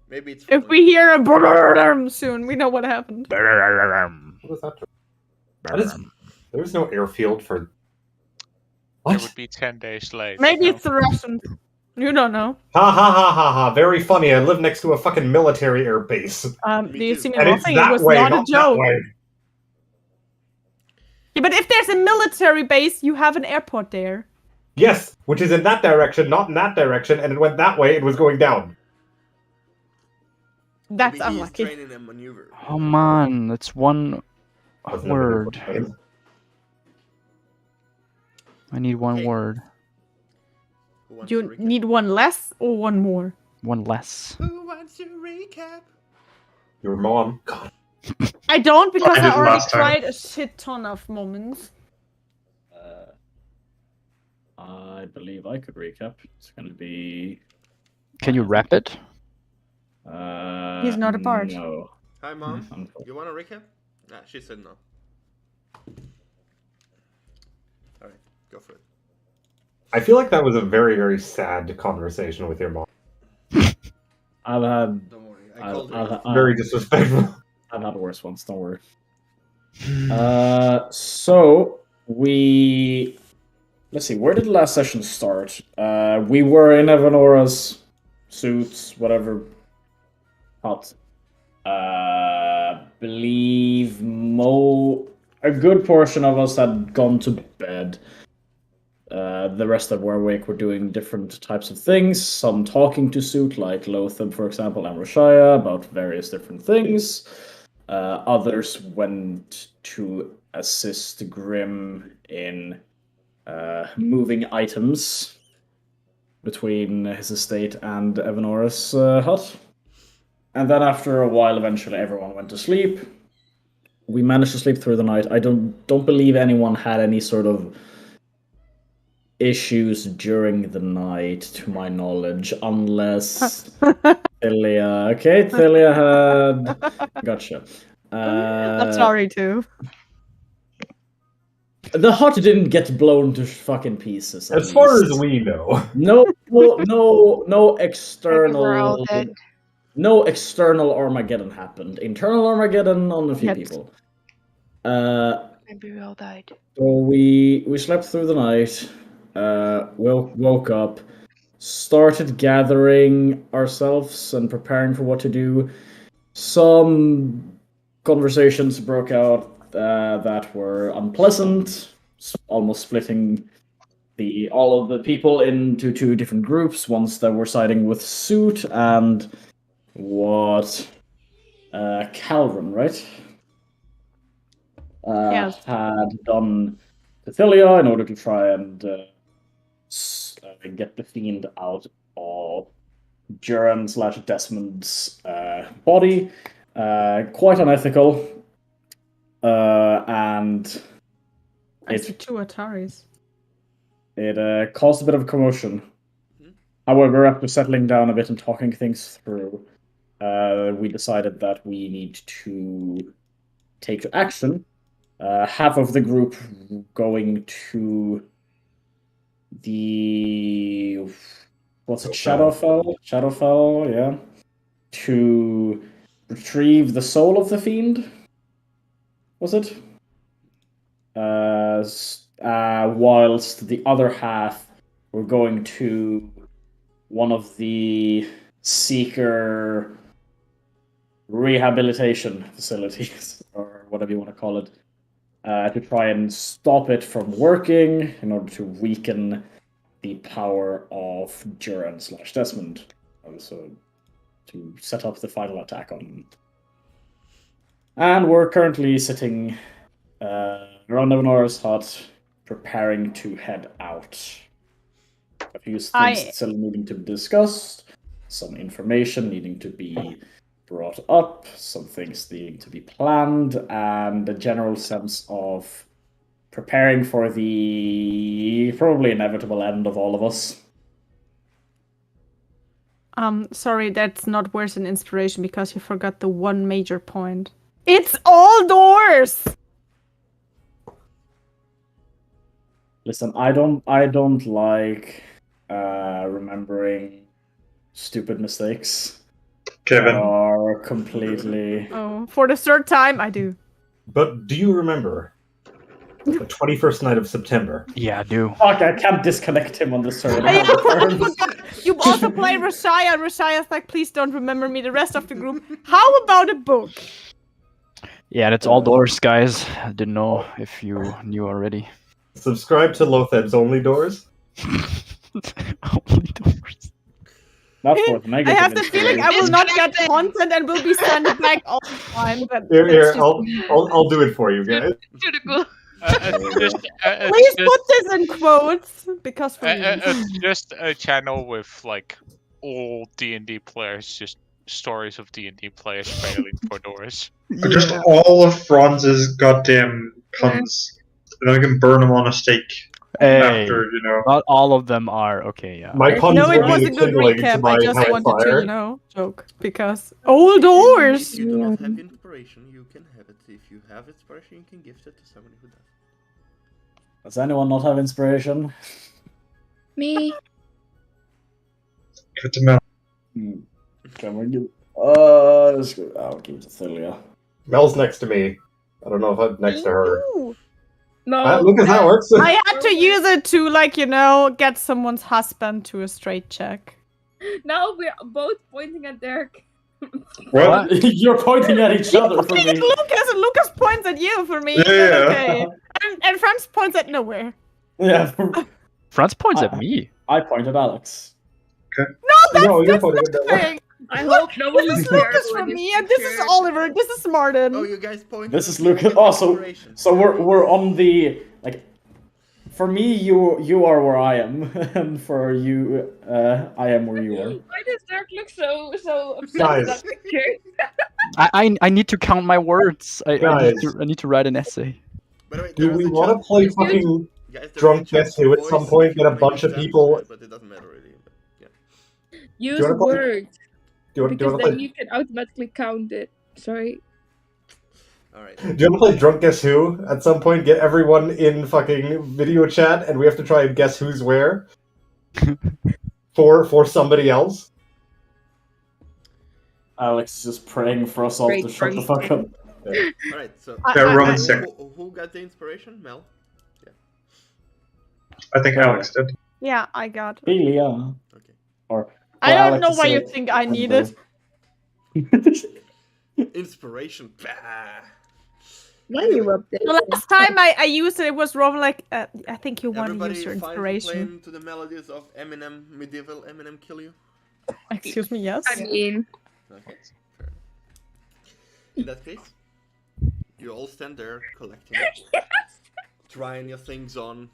Maybe it's If we hear a brrrr soon, we know what happened. What was that? There's no airfield for. What? It would be 10 days late. Maybe it's the Russians. You don't know. Ha ha ha ha ha! Very funny. I live next to a fucking military air base. Do you see me And it's laughing? that It was way, not a not that joke. way. Yeah, but if there's a military base, you have an airport there. Yes, which is in that direction, not in that direction, and it went that way. It was going down. That's Maybe unlucky. He's training a maneuver. Come on, that's one Wasn't a word. maneuver. I need one Okay. word. Who wants You to recap? need one less or one more? One less. Who wants to recap? Your mom. God. I don't because I I did already last time. tried a shit ton of moments. I believe I could recap. It's going to be. Can you rap it? He's not a bard. No. Hi, Mom. I'm cool. You want to recap? Nah, she said no. Alright, go for it. I feel like that was a very, very sad conversation with your mom. I've had. Don't worry, I called her. Very disrespectful. I've had worse ones. Don't worry. So we. Let's see. Where did the last session start? We were in Evanora's suits, whatever. Hot. Believe a good portion of us had gone to bed. The rest that were awake were doing different types of things. Some talking to Suit, like Lotham, for example, and Roshaya, about various different things. Others went to assist Grim in moving items between his estate and Evanora's hut. And then after a while, eventually everyone went to sleep. We managed to sleep through the night. I don't believe anyone had any sort of issues during the night, to my knowledge, unless Thelia. Okay, Thelia had. Gotcha. I'm sorry too. The hut didn't get blown to fucking pieces. As far as we know. No Maybe we're all external. dead. No external Armageddon happened. Internal Armageddon on a few Yet. people. Maybe we all died. So we slept through the night. Woke up, started gathering ourselves and preparing for what to do. Some conversations broke out that were unpleasant, almost splitting all of the people into two different groups. Ones that were siding with Suit and what Calvin, right? Yes. Had done to Thelia in order to try and get the fiend out of Duran/Desmond's body. Quite unethical. And Thanks for 2 Ataris. it caused a bit of a commotion. However, after settling down a bit and talking things through, we decided that we need to take to action. Half of the group going to the Shadowfell? Shadowfell, yeah. To retrieve the soul of the fiend. Was it? Whilst the other half were going to one of the seeker rehabilitation facilities, or whatever you want to call it, to try and stop it from working in order to weaken the power of Duran/Desmond. Also, to set up the final attack on them. And we're currently sitting around Evanora's hut, preparing to head out. A few things still needing to be discussed, some information needing to be brought up, some things needing to be planned, and a general sense of preparing for the probably inevitable end of all of us. Sorry, that's not worth an inspiration because you forgot the one major point. It's all doors! Listen, I don't like remembering stupid mistakes. Kevin. Are completely. Oh, for the third time, I do. But do you remember the 21st night of September? Yeah, I do. Fuck, I can't disconnect him on the server. I forgot. You also play Rashaya, and Rashaya's like, please don't remember me, the rest of the group. How about a book? Yeah, that's all doors, guys. I didn't know if you knew already. Subscribe to Lotheb's Only Doors. Only doors. Not for the I negative have the feeling I will not get Disconnected. content and will be sent back all the time. But Here, that's just I'll, me. I'll do it for you guys. Beautiful. Please put this in quotes, because for me. Just a channel with like all D&D players, just stories of D&D players failing for doors. Just all of Franz's goddamn puns. And then we can burn them on a stake Hey, after, you know. not all of them are. Okay, yeah. My puns No, it were was being a good kindling to recap. my I just high wanted to, fire. you know, joke. Because old doors! If you do not have inspiration, you can have it. If you have inspiration, you can gift it to somebody who does. Does anyone not have inspiration? Me. Give it to Mel. Can we give? I'll give it to Thalia. Mel's next to me. I don't know if I'm next to her. Ooh. No. Lucas, that works. I had to use it to, like, you know, get someone's husband to a straight check. Now we're both pointing at Derek. What? You're pointing at each other for Pointing at me. Lucas, and Lucas points at you for me. Yeah, yeah. Okay. And Franz points at nowhere. Yeah, Franz points at me. I pointed Alex. No, you're That's putting it that way. thing. I hope no one This is is Lucas for me, and this is Oliver. This is Martin. Oh, you guys point. This is Lucas. Oh, so we're on the like. For me, you are where I am, and for you, I am where you are. Why does Derek look so upset Guys. with that picture? I need to count my words. I Guys. need to write an essay. By the way, Do there we was a want to chat- play Excuse- fucking Guys, there Drunk was a chat Guess Who at voice some if point? you Get a wanna bunch use of that people. instead, but it doesn't matter really. But, yeah. Use wanna play- words, Do you because want then to you can automatically count it. Sorry. All right. play Drunk Guess Who at some point? Get everyone in fucking video chat, and we have to try and guess who's where for somebody else. Alex is just praying for us all to Great shut the fuck up. All right. So Uh, Yeah, Roman second. who got the inspiration? Mel. I think Alex did. Yeah, I got it. Really, yeah. Okay. Or I well, don't Alex know is why you like- think I need it. Inspiration. Bah. When you update. The last time I used it, it was wrong. Like, I think you want to Everybody use your fine inspiration. playing to the melodies of Eminem, medieval Eminem Kill You? Excuse me, yes. I mean, Okay, fair enough. In that case, you all stand there collecting, trying your things on.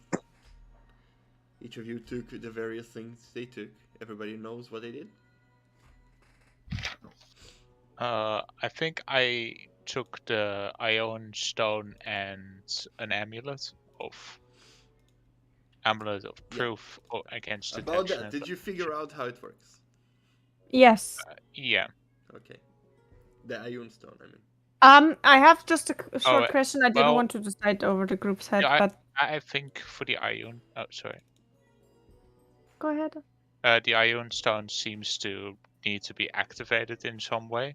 Each of you took the various things they took. Everybody knows what they did. I think I took the Ion Stone and an amulet of proof against About detection. that, did you figure out how it works? Yes. Yeah. Okay. The Ion Stone, I mean. I have just a short Oh, question. I didn't well- want to decide over the group's head, Yeah, but I think for the Ion. Oh, sorry. go ahead. The Ion Stone seems to need to be activated in some way.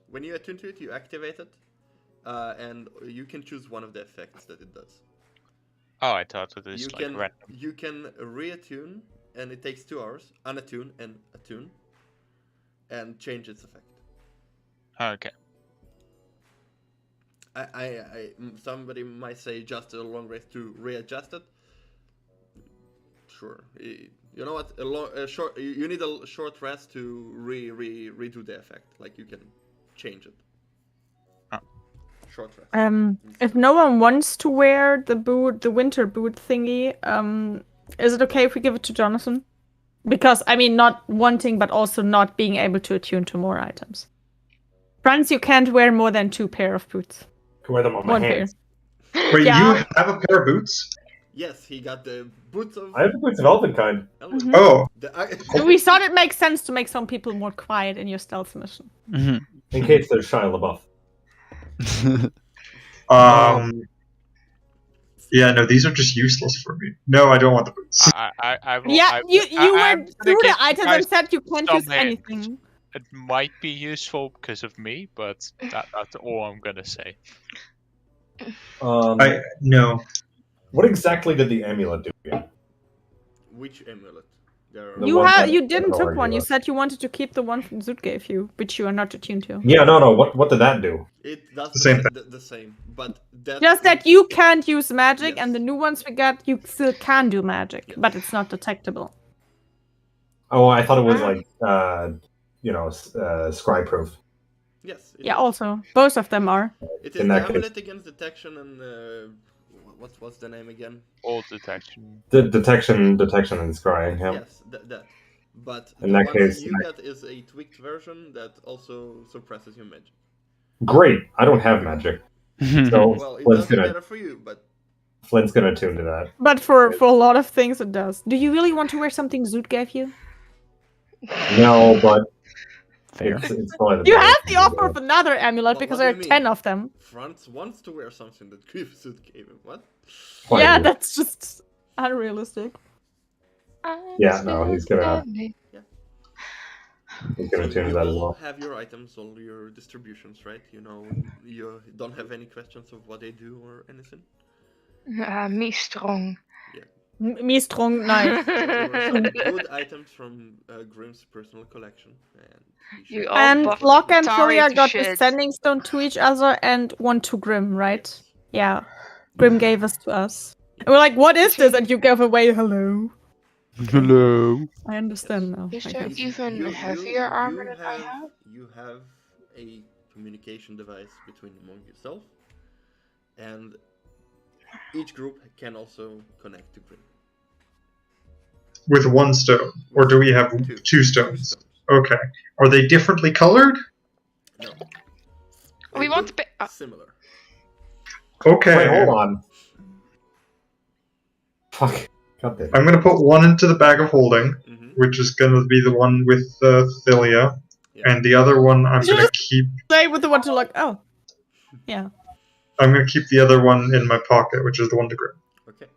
When you attune to it, you activate it, and you can choose one of the effects that it does. Oh, I thought it was You like can random. you can reattune, and it takes 2 hours. Unattune and attune, and change its effect. Okay. Somebody might say just a long rest to readjust it. Sure. You know what? A short. You need a short rest to redo the effect. Like you can change it. Oh. Short rest. If no one wants to wear the winter boot thingy, is it okay if we give it to Jonathan? Because I mean, not wanting, but also not being able to attune to more items. Franz, you can't wear more than 2 pair of boots. I can wear them on my One pair. hands. Wait, Yeah. you have a pair of boots? Yes, he got the boots of. I have the boots of Elven kind. Elven. Mhm. Oh, We thought it makes sense to make some people more quiet in your stealth mission. In case there's Shia LaBeouf. yeah, no, these are just useless for me. No, I don't want the boots. I will, Yeah, I, you I- I'm went gonna through the give you items guys and said you can't some use hints. anything. it might be useful because of me, but that's all I'm gonna say. No. What exactly did the amulet do again? Which amulet? There The You one that- you didn't that took I'll one. argue You about. said you wanted to keep the one Zoot gave you, which you are not attuned to. Yeah, no. What did that do? It does The same the same, but that Just that you can't use magic, Yes. and the new ones we got, you still can do magic, Yes. but it's not detectable. Oh, I thought it was Ah. like scry proof. Yes. it Yeah, is. also both of them are. It is in the that case- amulet against detection and what's the name again? All detection. The detection, and scrying. Yeah. Yes, that. But In the that one case, you got is a tweaked version that also suppresses your magic. Great. I don't have magic, so Well, it Flint's doesn't gonna matter for you, but tune to that. But for a lot of things, it does. Do you really want to wear something Zoot gave you? No, but Fair. it's probably the You best have the thing to offer do. of another amulet What- because what do there you are mean? 10 of them. Franz wants to wear something that Griffith gave him. What? Fine. Yeah, that's just unrealistic. Yeah, no, he's gonna So tune to you that as all well. have your items, all your distributions, right? You know, you don't have any questions of what they do or anything. Me strong. Me strong knife. There were some good items from Grimm's personal collection, and he You should- all And buff Locke and Tari Fulia to got the shit. Sending Stone to each other and one to Grim, right? Yes. Yeah. Grim gave us to us. And we're like, what is this? And you gave away hello. Hello. I understand now. Is I there guess. even heavier armor than I have? You have a communication device between among yourself, and each group can also connect to Grim. With one stone, or do we have two stones? Okay. Are they differently colored? No. We They want look to be- similar. Okay. Wait, hold on. Fuck. God damn it. I'm gonna put one into the bag of holding, Mm-hmm. which is gonna be the one with Thilia, Yeah. and the other one I'm You gonna keep. Play with the one to Locke. Oh. Yeah. I'm gonna keep the other one in my pocket, which is the one to Grim. Okay.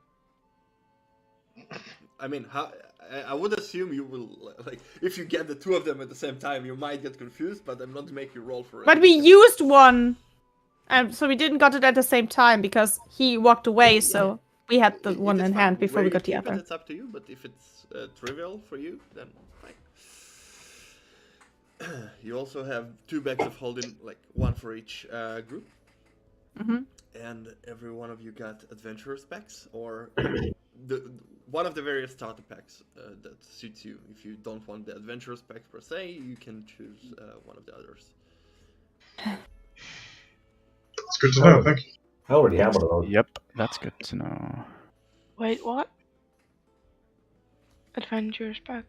I mean, I would assume you will like if you get the two of them at the same time, you might get confused. But I'm not to make you roll for it. But we used one. So we didn't got it at the same time because he walked away, so we had the one It is in fine. hand before Where we you got the keep it, other. It's up to you. But if it's trivial for you, then fine. You also have 2 bags of holding, like one for each group. Mm-hmm. And every one of you got adventurers packs or one of the various starter packs that suits you. If you don't want the adventurers pack per se, you can choose one of the others. It's good to know. Thank you. I already have one of those. Yep, that's good to know. Wait, what? Adventurers back.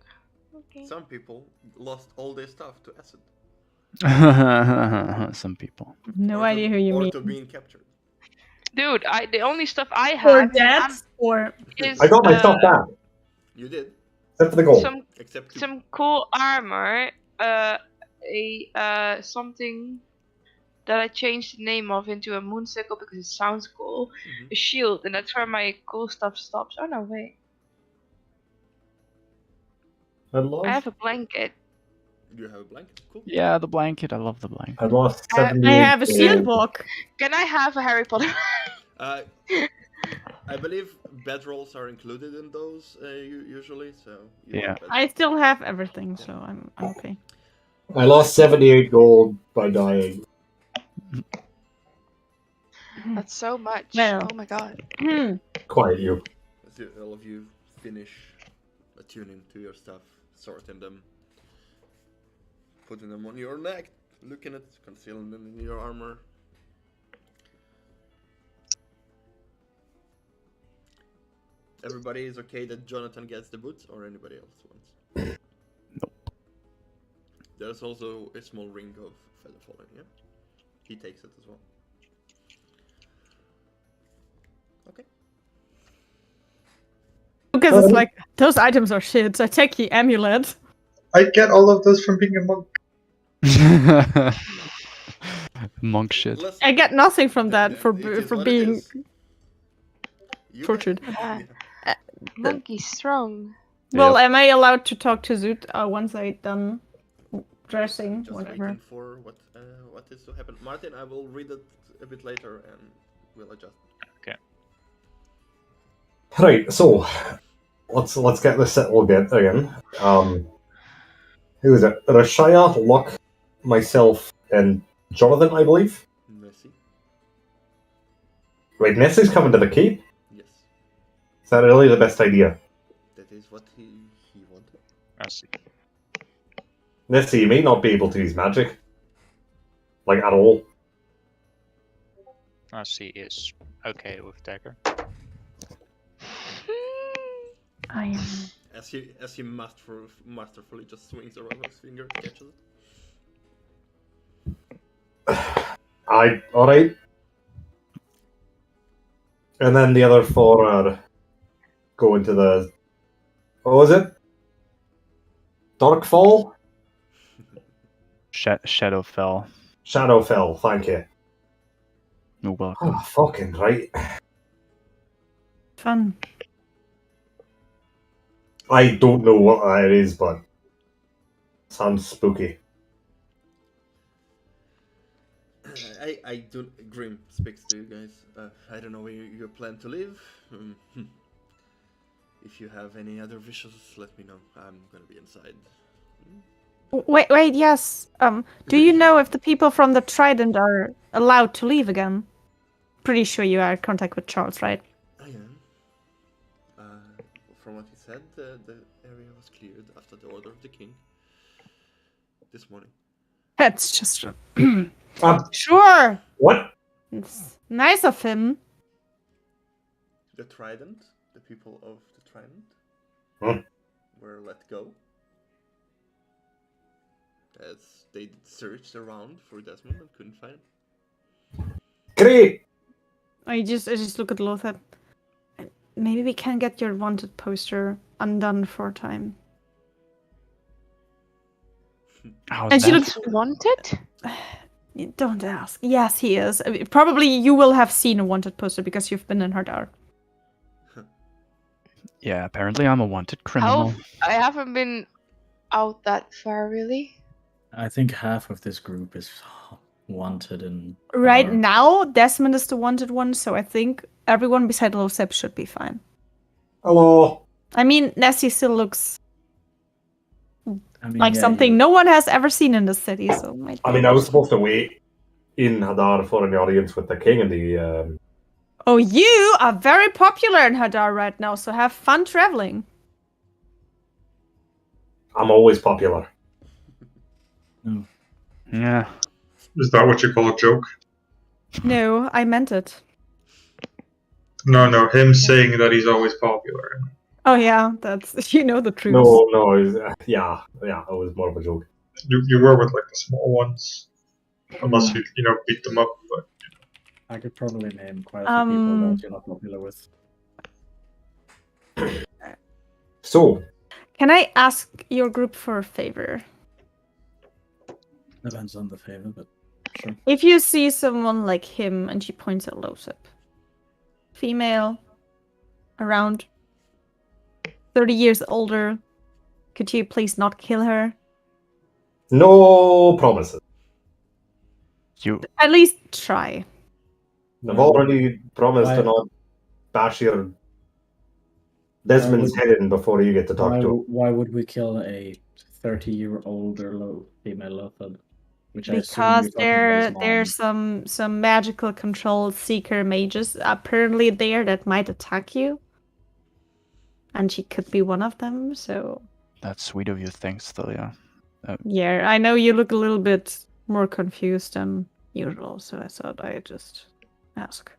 Okay. Some people lost all their stuff to acid. Some people. No or idea who you or mean. to being captured. Dude, the only stuff I Or had dead, or is I got my stuff back, You did, except for the gold. except 2. some cool armor, something that I changed the name of into a moonsicle because it sounds cool, Mhm. a shield, and that's where my cool stuff stops. Oh no, wait, I lost. I have a blanket. You have a blanket. Cool. Yeah, the blanket. I love the blanket. I lost I 70. I have a shield book. Can I have a Harry Potter? I believe bedrolls are included in those usually, so you Yeah. want bedroll. I still have everything, so I'm okay. I lost 78 gold by dying. That's so much. Well. Oh my god. Quiet you. As all of you finish attuning to your stuff, sorting them, putting them on your neck, looking at, concealing them in your armor. Everybody is okay that Jonathan gets the boots, or anybody else wants? Nope. There's also a small ring of feather falling, yeah? He takes it as well. Okay. Lucas is like, those items are shit. I take the amulet. I get all of those from being a monk. Monk shit. Listen, I get nothing from that it for is for what it being is. You tortured. Yeah. Monkey strong. Well, am I allowed to talk to Zoot once I done dressing, Just whatever. waiting for what is to happen. Martin, I will read it a bit later and we'll adjust. Right, so let's get this settled again. Who is it? Rashaya, Luck, myself, and Jonathan, I believe. Messi. Wait, Nessie's coming to the keep? Yes, Is that really the best idea? that is what he wanted. I see. Nessie, you may not be able to use magic. Like, at all. I see is okay with dagger. I am. As he masterfully just swings around his finger, catches it. Alright. And then the other four are going to the... What was it? Darkfall? Shadowfell. Shadowfell, thank you. You're welcome. Oh, fucking right. Fun. I don't know what that is, but sounds spooky. I don't. Grim speaks to you guys. I don't know where you plan to live. If you have any other wishes, let me know. I'm gonna be inside. Wait, yes. Do you know if the people from the Trident are allowed to leave again? Pretty sure you are in contact with Charles, right? I am. From what he said, the area was cleared after the order of the king this morning. That's just sure. What? It's nice of him. The Trident, the people of the Trident, Hmm. were let go. As they searched around for Desmond and couldn't find him. Great! I just look at Lothar. Maybe we can get your wanted poster undone for a time. How's And she that? looks Wanted? Don't ask. Yes, he is. Probably you will have seen a wanted poster because you've been in Hardar. Yeah, apparently I'm a wanted criminal. I haven't been out that far, really. I think half of this group is wanted and Right now, Desmond is the wanted one, so I think everyone beside Losep should be fine. Hello. I mean, Nessie still looks I mean, like yeah, something you- no one has ever seen in the city, so it might I be mean, I was interesting. supposed to wait in Hadar for an audience with the king and the... Oh, you are very popular in Hadar right now, so have fun traveling. I'm always popular. Yeah. Is that what you call a joke? No, I meant it. No, him saying that he's always popular. Oh yeah, that's you know the truth. No, it was, yeah, it was more of a joke. You were with like the small ones, unless you beat them up. But I could probably name quite a few people that you're not popular with. So, Can I ask your group for a favor? Depends on the favor, but sure. If you see someone like him, and she points at Losep, female, around 30 years older, could you please not kill her? no promises. You At least try. I've already promised to Why- not bash your Desmond's Why head in before you get to talk to him. Why would we kill a 30-year-old or low female Lothar? Which I assume Because you're talking about his there's mom. some magical control seeker mages apparently there that might attack you. And she could be one of them, so that's sweet of you, thanks, Thalia. yeah, I know you look a little bit more confused than usual, so I thought I'd just ask.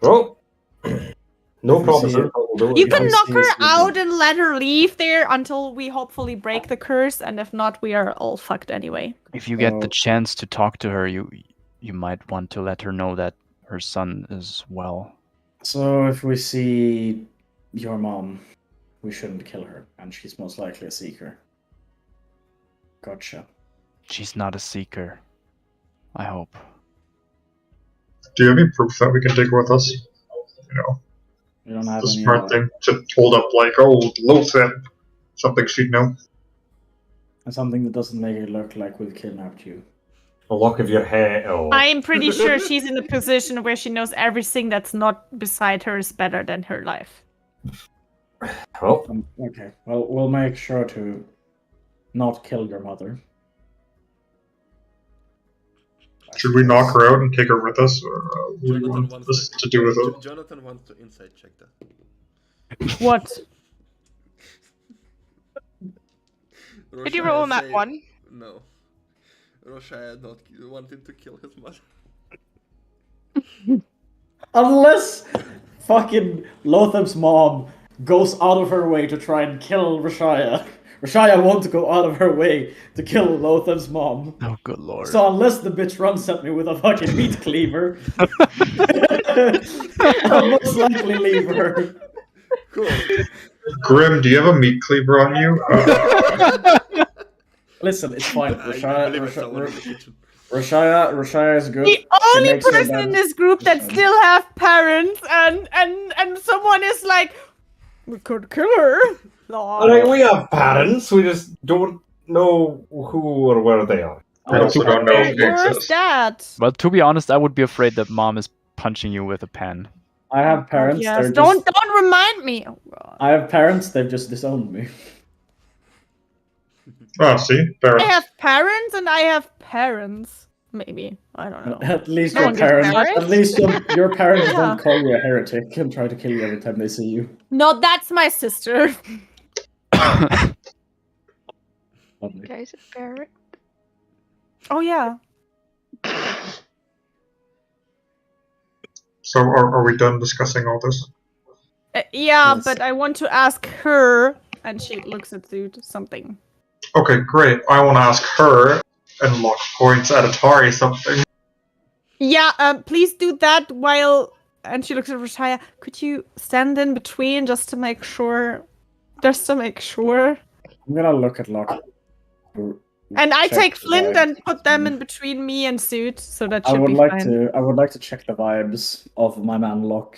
Well, no If we see promises. it- but we'll do it. You If can we knock see her us, we out do. and let her leave there until we hopefully break the curse, and if not, we are all fucked anyway. If you get the Oh. chance to talk to her, you might want to let her know that her son is well. So if we see your mom, we shouldn't kill her, and she's most likely a seeker. Gotcha. She's not a seeker. I hope. do you have any proof that we can take with us? We don't have The any. smart thing to hold up, like, oh, Lothar, something she'd know. And something that doesn't make it look like we've kidnapped you. A lock of your hair. Oh. I'm pretty sure she's in a position where she knows everything that's not beside her is better than her life. Well, Okay, well, we'll make sure to not kill your mother. Should we knock her out and take her with us, or what do you Jonathan want wants us to do with her? Jonathan wants to insight check that. What? Did you roll on that say- one? No. Roshaya not wanting to kill his mother. Unless fucking Lotham's mom goes out of her way to try and kill Rashaya. Rashaya wants to go out of her way to kill Lotham's mom. Oh, good lord. So unless the bitch runs at me with a fucking meat cleaver, I'll most likely leave her. Cool. Grim, do you have a meat cleaver on you? Listen, it's fine. I believe it's someone in the kitchen. Rashaya is good. The She only makes her person dad- in this group that still have parents and someone is like, we could kill her. I mean, we have parents. We just don't know who or where they are. I also don't know if they Where's exist. that? Well, to be honest, I would be afraid that mom is punching you with a pen. I have parents. Yes. They're Don't just, remind me. Oh god. I have parents. They've just disowned me. Oh, see? Fair I enough. have parents and I have parents. Maybe. I don't know. At least No your one gets parents. parents? At least your parents Yeah. don't call you a heretic and try to kill you every time they see you. No, that's my sister. Lovely. Guys, a parrot. Oh yeah. So are we done discussing all this? Yeah, Yes. but I want to ask her, and she looks at Zoot something. Okay, great. I want to ask her, and Locke points at Atari something. Yeah, please do that while. And she looks at Rashaya. Could you stand in between just to make sure? Just to make sure. I'm gonna look at Locke. And I Check take the Flint vibes. and put them in between me and Zoot, so that I should would be like fine. to. I would like to check the vibes of my man Locke.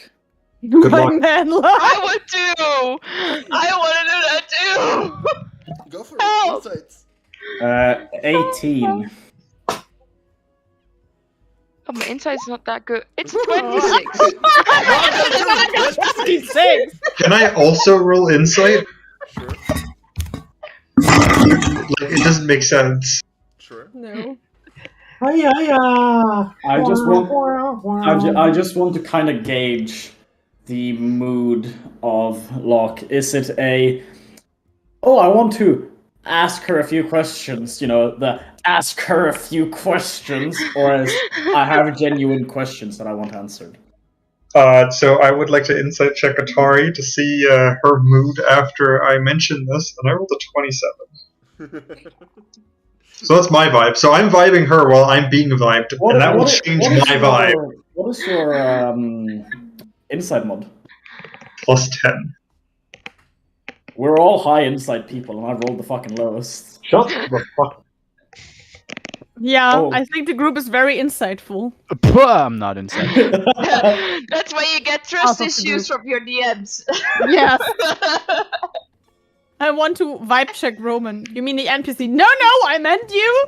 Good My luck. man, look. I would too! I want to do that too! Go for it. Help! Insights. 18. Oh, my insight's not that good. It's 26. 26. Can I also roll insight? Sure. Like, it doesn't make sense. Sure. No. I just want to kind of gauge the mood of Locke. Is it a, oh, I want to ask her a few questions, you know, the ask her a few questions, or is I have genuine questions that I want answered? So I would like to insight check Atari to see her mood after I mention this, and I rolled a 27. So that's my vibe. So I'm vibing her while I'm being vibed, and that will change my vibe. What is your insight mod? Plus 10. We're all high insight people, and I rolled the fucking lowest. Shut the fuck. Yeah, Oh. I think the group is very insightful. I'm not inside. That's why you get trust Half of the issues from your DMs. Yes. I want to vibe check Roman. You mean the NPC? No, I meant you.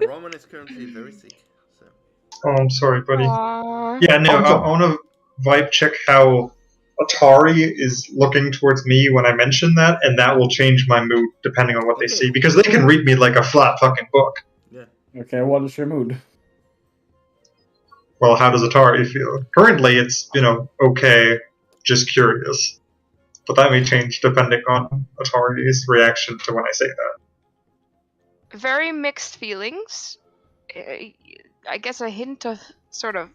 Roman is currently very sick. So. Oh, I'm sorry, buddy. Aww. Yeah, no, I want to vibe check how Atari is looking towards me when I mention that, and that will change my mood depending on what they Okay. see, because they can read me like a flat fucking book. Okay, what is your mood? Well, how does Atari feel? Currently, it's, okay, just curious. But that may change depending on Atari's reaction to when I say that. Very mixed feelings. I guess a hint of sort of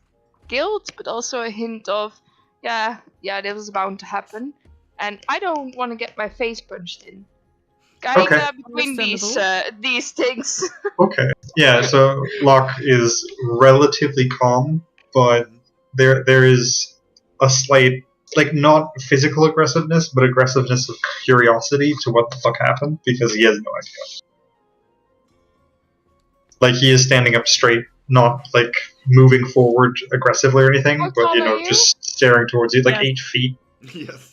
guilt, but also a hint of, yeah, this was bound to happen. And I don't want to get my face punched in. Guiding Okay. between these things. Okay. Yeah, so Locke is relatively calm, but there is a slight, not physical aggressiveness, but aggressiveness of curiosity to what the fuck happened, because he has no idea. He is standing up straight, not, moving forward aggressively or anything, How but, tall are you? just staring towards you, Yeah. 8 feet. Yes.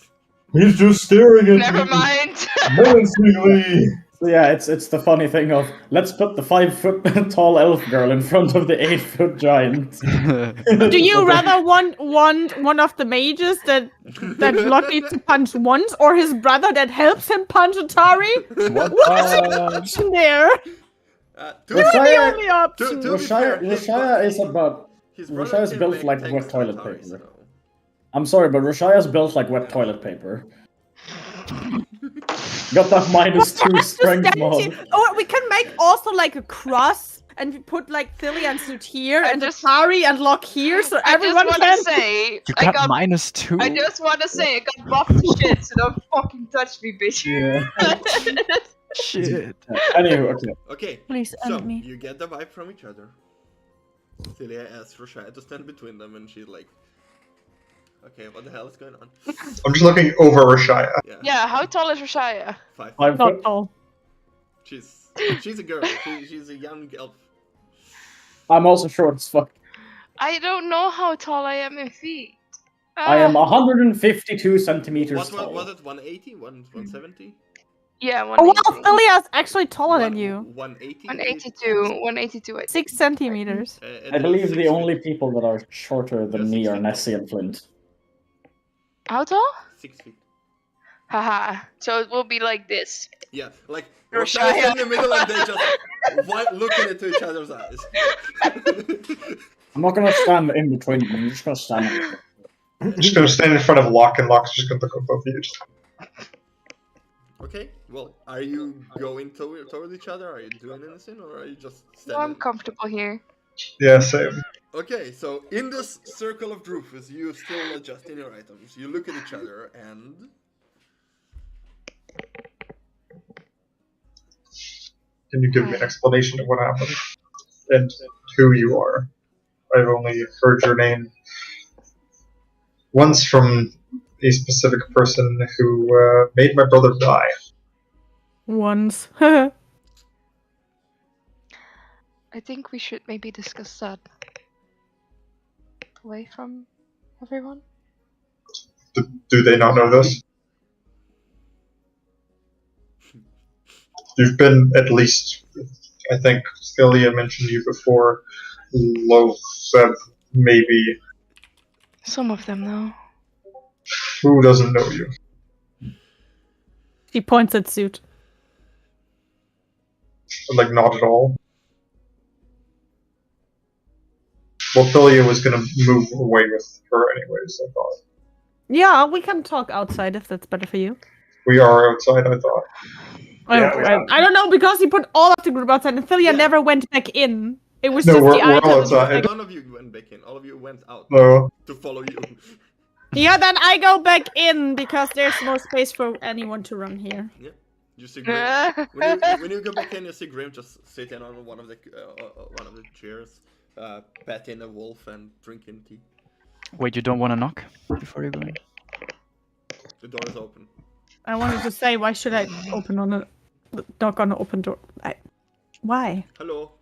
He's just staring at Never me mind. menacingly. Yeah, it's the funny thing of let's put the 5-foot tall elf girl in front of the 8-foot giant. Do you rather want one of the mages that Locke needs to punch once, or his brother that helps him punch Atari? What? What's the option there? To You're the only option. to be fair, his Rashaya is about. his brother Rashaya is can built make like tanks wet to toilet Atari, paper. so- I'm sorry, but Rashaya's built like wet toilet paper. Got that -2 strength mod. Or we can make also like a cross, and we put like Thilian's suit here, and Atari and Locke here, so I everyone just can. want to say, You I got got. -2? I just want to say, I got buffed to shit, so don't fucking touch me, bitch. Yeah. Shit. Anyway, okay. Okay, Please so end me. you get the vibe from each other. Celia asks Rashaya to stand between them, and she's like, "Okay, what the hell is going on?" I'm just looking over Rashaya. Yeah, how tall is Rashaya? 5 5 Not foot. tall. She's a girl. She's a young elf. I'm also short as fuck. I don't know how tall I am in feet. I am 152 centimeters What tall. was it? 180? 170? Yeah, Oh 180. wow, Thilia's actually taller than you. 180? 182. 182, I think. 6 centimeters. I believe 6 the feet. only people that are shorter than You're me 6 are feet Nessie tall. and Flint. How tall? 6 feet. Haha. So it will be like this. Yeah, like Rashaya. Rashaya's in the middle, and they just looking into each other's eyes. I'm not gonna stand in between them, I'm just gonna stand. I'm just gonna stand in front of Locke, and Locke's just gonna look at both of you. Okay, well, are you going toward each other? Are you doing anything, or are you just No, I'm standing? comfortable here. Yeah, same. Okay, so in this circle of Drufus, you still adjusting your items. You look at each other, and Can you give me an explanation of what happened and who you are? I've only heard your name once from a specific person who made my brother die. Once. I think we should maybe discuss that away from everyone. Do they not know this? You've been at least, I think Scalia mentioned you before, Lotheb, maybe. Some of them, though. Who doesn't know you? She points at suit. Like, not at all. Well, Philia was gonna move away with her anyways, I thought. Yeah, we can talk outside if that's better for you. We are outside, I thought. I don't know, because he put all of the group outside and Philia never went back in. It was No, just we're the all items. outside. none of you went back in. All of you went out No. to follow you. Yeah, then I go back in because there's no space for anyone to run here. Yeah. You see Grim. when you go back in, you see Grim just sitting on one of the chairs, petting a wolf and drinking tea. Wait, you don't want to knock before you go in? The door is open. I wanted to say, why should I knock on an open door? Why? Hello.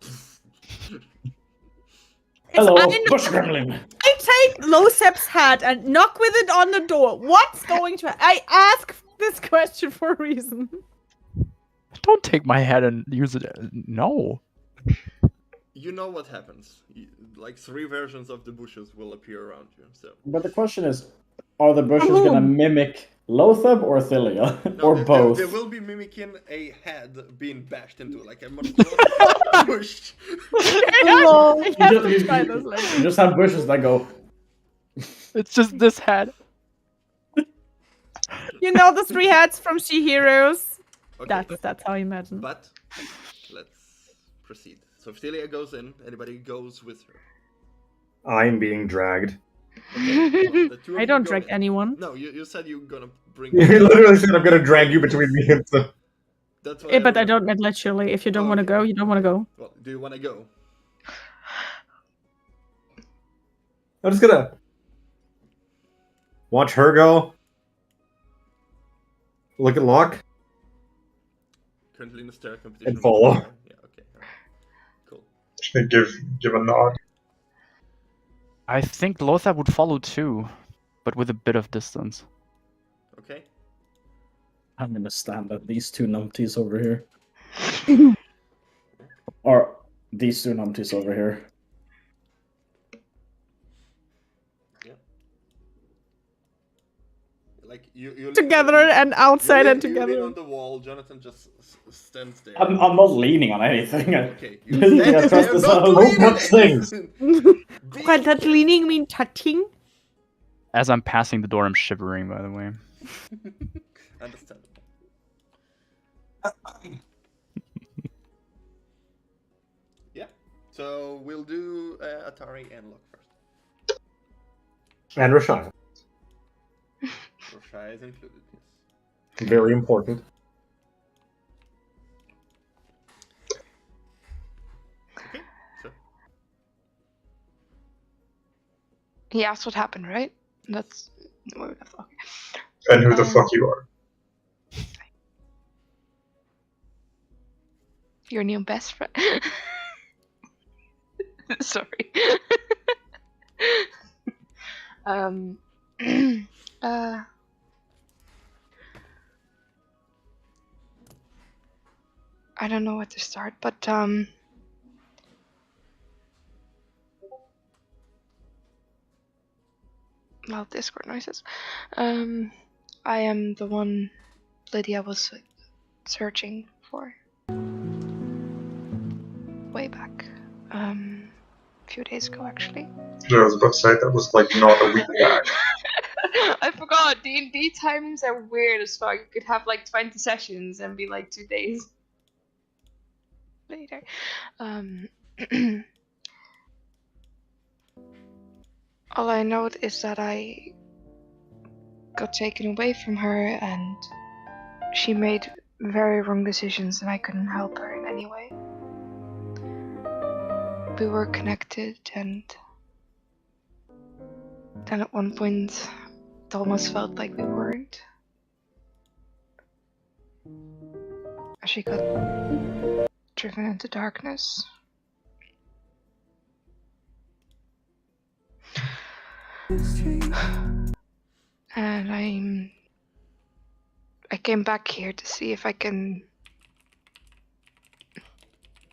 Hello, I bush gremlin. I take Lotheb's hat and knock with it on the door. What's going to? I ask this question for a reason. Don't take my head and use it. No. You know what happens. Like 3 versions of the bushes will appear around you. So. But the question is, are the bushes gonna mimic Lotheb or Philia? No, or both? They will be mimicking a head being bashed into like a bush. Lol. You just have bushes that go. It's just this head. You know the 3 hats from She Heroes? Okay. That's how I imagine. But let's proceed. So if Celia goes in, anybody goes with her. I'm being dragged. Okay, well, the 2 of I you don't go drag in. anyone. No, you said you were gonna bring. You literally said I'm gonna drag you between me and the... That's what Yeah, but I remember. don't mean literally. If you don't want to go, you don't want to go. Well, do you want to go? I'm just gonna watch her go. Look at Locke. Currently in the stair competition. And follow. Yeah. Okay. Cool. Just gonna give a nod. I think Lothar would follow too, but with a bit of distance. Okay. I'm gonna stand at these 2 numpties over here. Or these two numpties over here. Like you Together and outside and You lean together. on the wall. Jonathan just stands there. I'm not leaning on anything. Okay, you You think I stand trust there, this not out? Don't leaning. touch things. What, does leaning mean touching? As I'm passing the door, I'm shivering, by the way. Understandable. Yeah. So we'll do Atari and Locke first. And Rashaya. Roshai is included. Yes. Very important. Okay. So He asked what happened, right? That's where we left off. And who the fuck you are. Your new best friend. Sorry. I don't know where to start, but well, Discord noises. I am the one Lydia was searching for way back. A few days ago, actually. I was about to say that was like not a week back. I forgot. D&D timings are weird as fuck. You could have like 20 sessions and be like 2 days later. All I know is that I got taken away from her and she made very wrong decisions and I couldn't help her in any way. We were connected and then at one point it almost felt like we weren't. She got driven into darkness. And I came back here to see if I can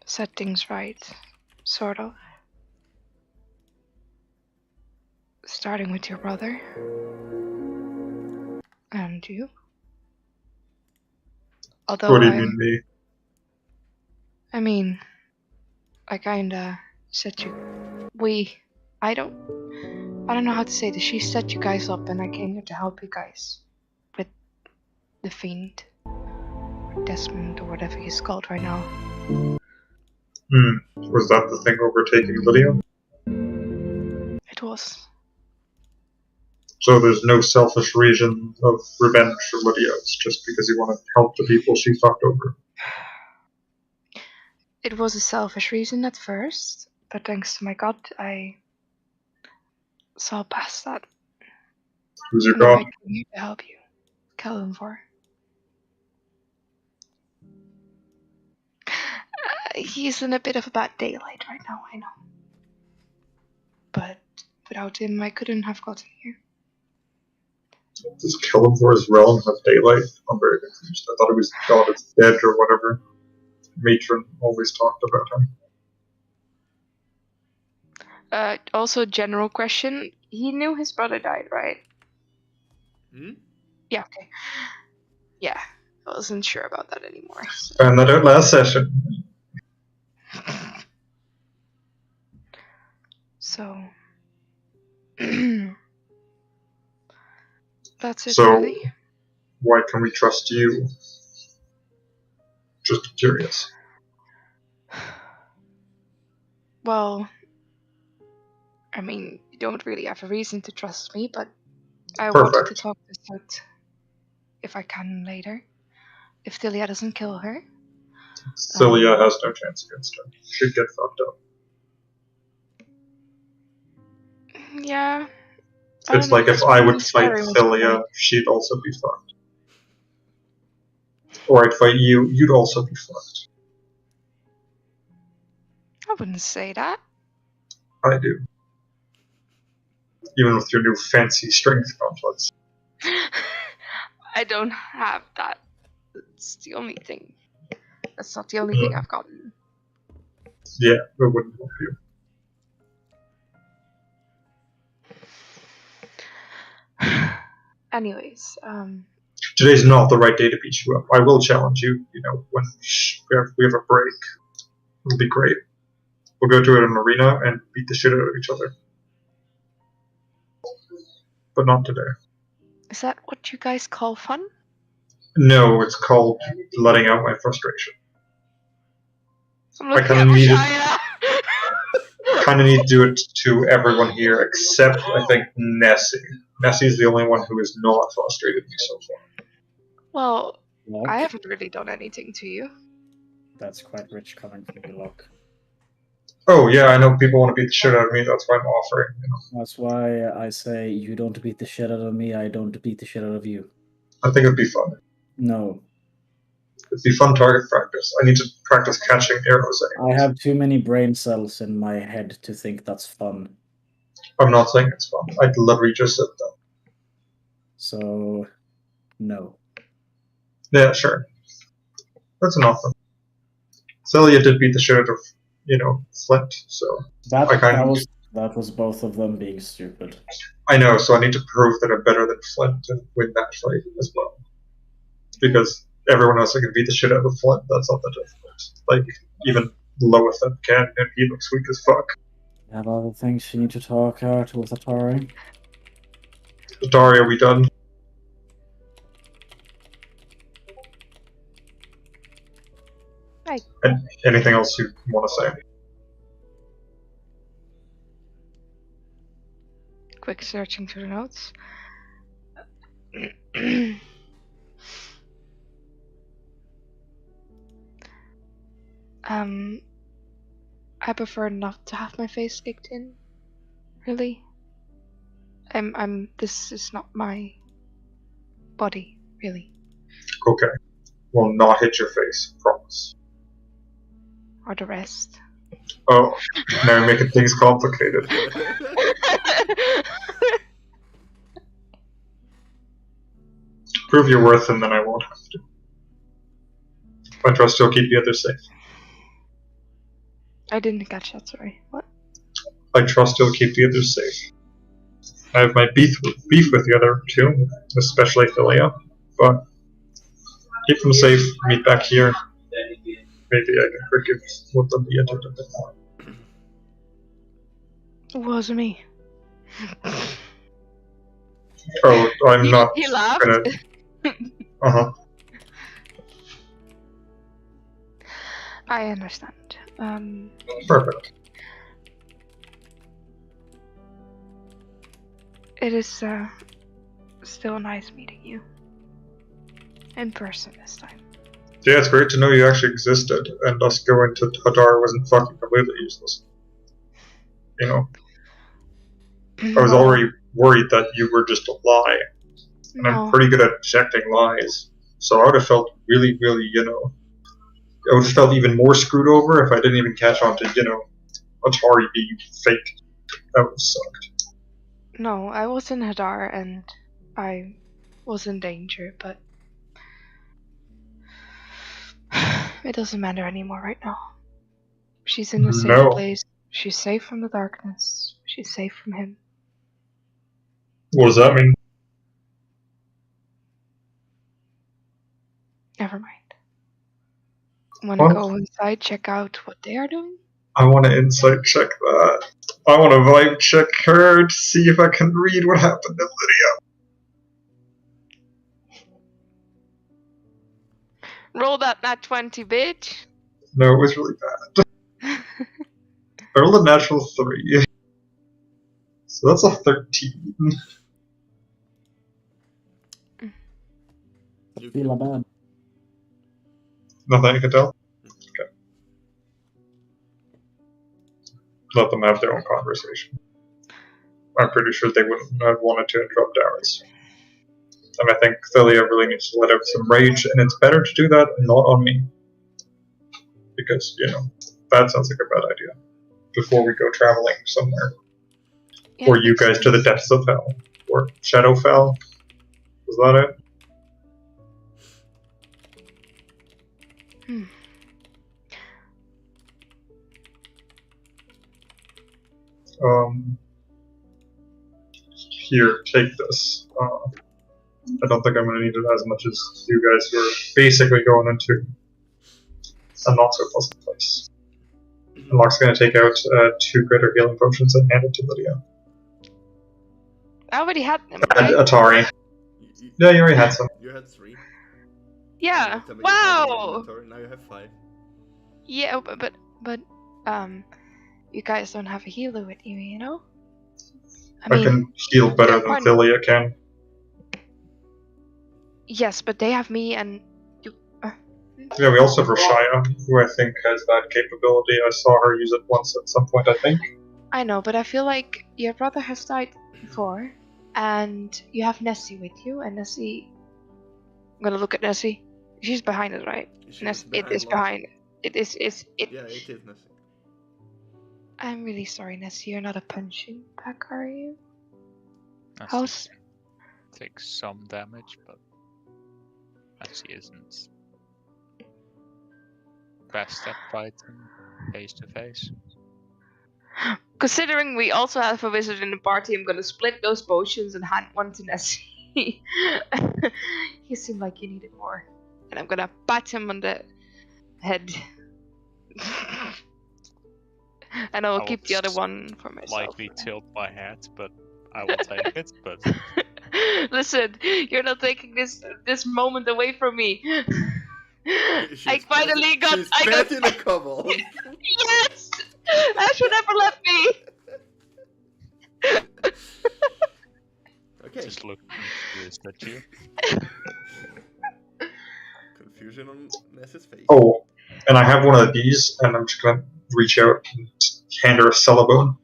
set things right, sort of. Starting with your brother. And you. Although What do you mean me? I mean, I kinda set you. I don't know how to say this. She set you guys up, and I came here to help you guys with the fiend, or Desmond, or whatever he's called right now. Was that the thing overtaking Lydia? It was. So there's no selfish reason of revenge for Lydia. It's just because you want to help the people she fucked over. It was a selfish reason at first, but thanks to my god, I saw past that. Who's your And now I god? came here to help you. Kalimvor. He's in a bit of a bad daylight right now, I know. But without him, I couldn't have gotten here. Does Kalimvor's realm have daylight? I'm very confused. I thought it was the god is dead or whatever. Matron always talked about him. Also, general question. He knew his brother died, right? Hmm? Yeah, okay. Yeah, I wasn't sure about that anymore. So. Found that out last session. So that's it, So- really. Why can we trust you? Just curious. Well, I mean, you don't really have a reason to trust me, but I wanted to Perfect. talk this out if I can later. If Tilia doesn't kill her. Cilia has no chance against her. She'd get fucked up. Yeah. It's like if I would fight Cilia, Point. she'd also be fucked. Or I'd fight you, you'd also be fucked. I wouldn't say that. I do. Even with your new fancy strength gauntlets. I don't have that. It's the only thing. That's not the only thing I've gotten. Yeah, it wouldn't help you. Anyways, Today's not the right day to beat you up. I will challenge you, when we have a break. It'll be great. We'll go to an arena and beat the shit out of each other. But not today. is that what you guys call fun? No, it's called letting out my frustration. I'm I looking kinda at need it. Shia. Kind of need to do it to everyone here, except, I think, Nessie. Nessie's the only one who has not frustrated me so far. Well, Locke, I haven't really done anything to you. that's quite rich coming from you, Locke. Oh, yeah, I know people want to beat the shit out of me, that's why I'm offering. That's why I say you don't beat the shit out of me, I don't beat the shit out of you. I think it'd be fun. No. It'd be fun target practice. I need to practice catching arrows. I have too many brain cells in my head to think that's fun. I'm not saying it's fun. I literally just said that. So, no. Yeah, sure. That's an offer. Celia did beat the shit out of, Flint, so That I kind of. that was both of them being stupid. I know, so I need to prove that I'm better than Flint and win that fight as well. Because everyone else I can beat the shit out of Flint, that's not that difficult. Like, even Loetham can, and he looks weak as fuck. You have other things you need to talk out with Atari? Atari, are we done? Right. And anything else you want to say? Quick searching through the notes. I prefer not to have my face kicked in. Really. This is not my body, really. Okay. Will not hit your face, promise. Or the rest. Oh, now you're making things complicated. Prove your worth and then I won't have to. I trust you'll keep the others safe. I didn't catch that, sorry. What? I trust you'll keep the others safe. I have my beef with the other two, especially Philia, but keep them safe, meet back here. Maybe I can forgive what the did a bit more. It wasn't me. Oh, I'm not He laughed. gonna... Uh-huh. I understand. Perfect. It is still nice meeting you. In person this time. Yeah, it's great to know you actually existed, and us going to Hadar wasn't fucking completely useless. I was already worried that you were just a lie. And I'm pretty good at detecting lies. So I would have felt really, really, I would have felt even more screwed over if I didn't even catch on to, Atari being fake. That would have sucked. No, I was in Hadar and I was in danger, but it doesn't matter anymore right now. She's in a safe place. She's safe from the darkness. She's safe from him. What does that mean? Never mind. Wanna go inside, check out what they are doing? I want to insight check that. I want to vibe check her to see if I can read what happened to Lydia. Roll that nat 20, bitch. No, it was really bad. I rolled a natural 3. So that's a 13. Feel bad. Nothing you can tell? Okay. Let them have their own conversation. I'm pretty sure they wouldn't have wanted to interrupt ours. And I think Philia really needs to let out some rage, and it's better to do that not on me. Because, that sounds like a bad idea. Before we go traveling somewhere. Yeah, Or you guys to the depths of hell. Or Shadowfell. Was that it? Here, take this. I don't think I'm going to need it as much as you guys who are basically going into a not so pleasant place. And Locke's going to take out 2 greater healing potions and hand it to Lydia. I already had them, And right? Atari. You, Yeah, you already had some. you had 3. Yeah. Whatever you had in your Wow. inventory, now you have 5. Yeah, but you guys don't have a healer with you, you know? I can heal better yeah, than fine. Thalia can. Yes, but they have me and you. Yeah, we also have Rashaya, who I think has that capability. I saw her use it once at some point, I think. I know, but I feel like your brother has died before, and you have Nessie with you, and Nessie. I'm gonna look at Nessie. She's behind it, right? It is Locke. behind. It is. Yeah, it is Nessie. I'm really sorry, Nessie. You're not a punching bag, are you? Nessie How's? takes some damage, but Nessie isn't best at fighting face to face. Considering we also have a wizard in the party, I'm gonna split those potions and hand one to Nessie. You seem like you needed more. And I'm gonna pat him on the head. And I will keep the other one for myself. Slightly tilt my head, but I will take it. But Listen, you're not taking this moment away from me. I She's finally got. She's I got. petting a kobold. Yes! Ash would never let me. Okay. just look confused at you. Confusion on Ness's face. Oh, and I have one of these, and I'm just going to reach out and hand her a Celebone.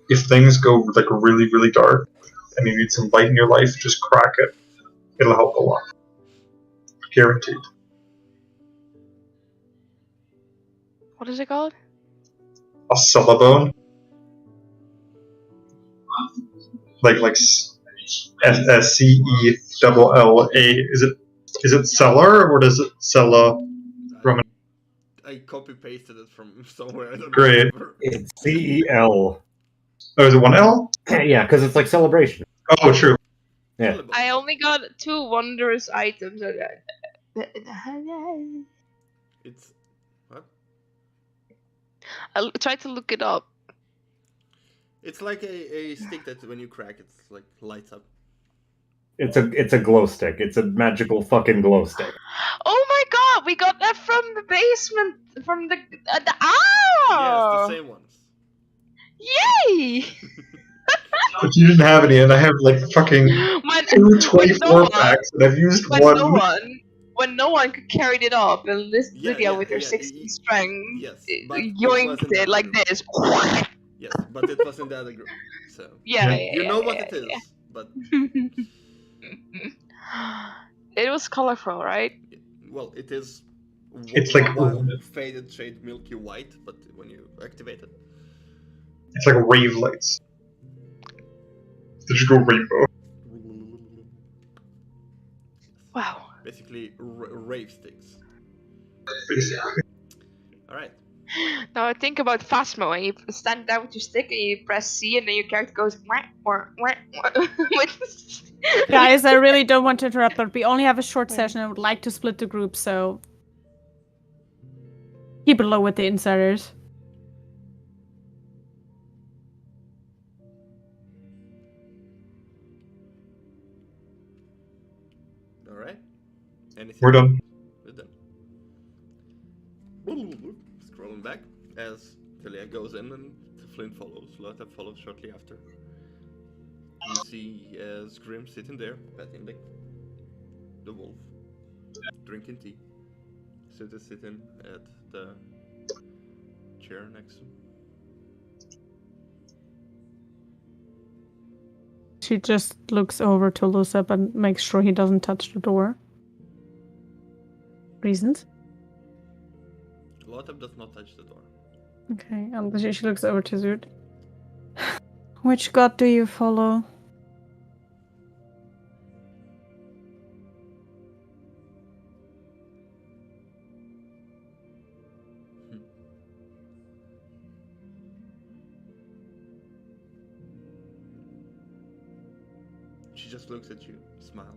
If things go like really, really dark, and you need some light in your life, just crack it. It'll help a lot. Guaranteed. What is it called? A Celebone? Like SCELLA. Is it cellar or does it Cella? I copy pasted it from somewhere. I don't Great. remember. It's CEL. Oh, is it 1L? Yeah, because it's like celebration. Oh, true. Yeah. Celebone. I only got 2 wondrous items. It's what? I tried to look it up. It's like a stick that when you crack, it's like lights up. It's a glow stick. It's a magical fucking glow stick. Oh my god, we got that from the basement, from the Yes, oh! the same ones. Yay! But you didn't have any, and I have like fucking When 224 packs, and I've used one. When no one could carry it up, and this Yeah, Lydia yeah, with her yeah, 16 strength Yes, but it yoinked wasn't it that like group. this. Yes, but it was in the other group. So Yeah, you know what it is, but it was colorful, right? well, it is. It's like one faded shade milky white, but when you activate it, It's like rave lights. They just go rainbow. Wow. basically rave sticks. Basically. All right. Now I think about Phasmo, and you stand there with your stick and you press C, and then your character goes wah, wah, wah, wah. Guys, I really don't want to interrupt, but we only have a short session. I would like to split the group, so keep it low with the insiders. All right. Anything? We're done. We're done. Scrolling back as Talia goes in and Flint follows. Lotta follows shortly after. You see Grim sitting there, petting the wolf, drinking tea. Sid is sitting at the chair next to him. She just looks over to Lusep and makes sure he doesn't touch the door. Reasons? Lothab does not touch the door. Okay, and she looks over to Zud. Which god do you follow? She just looks at you, smiles.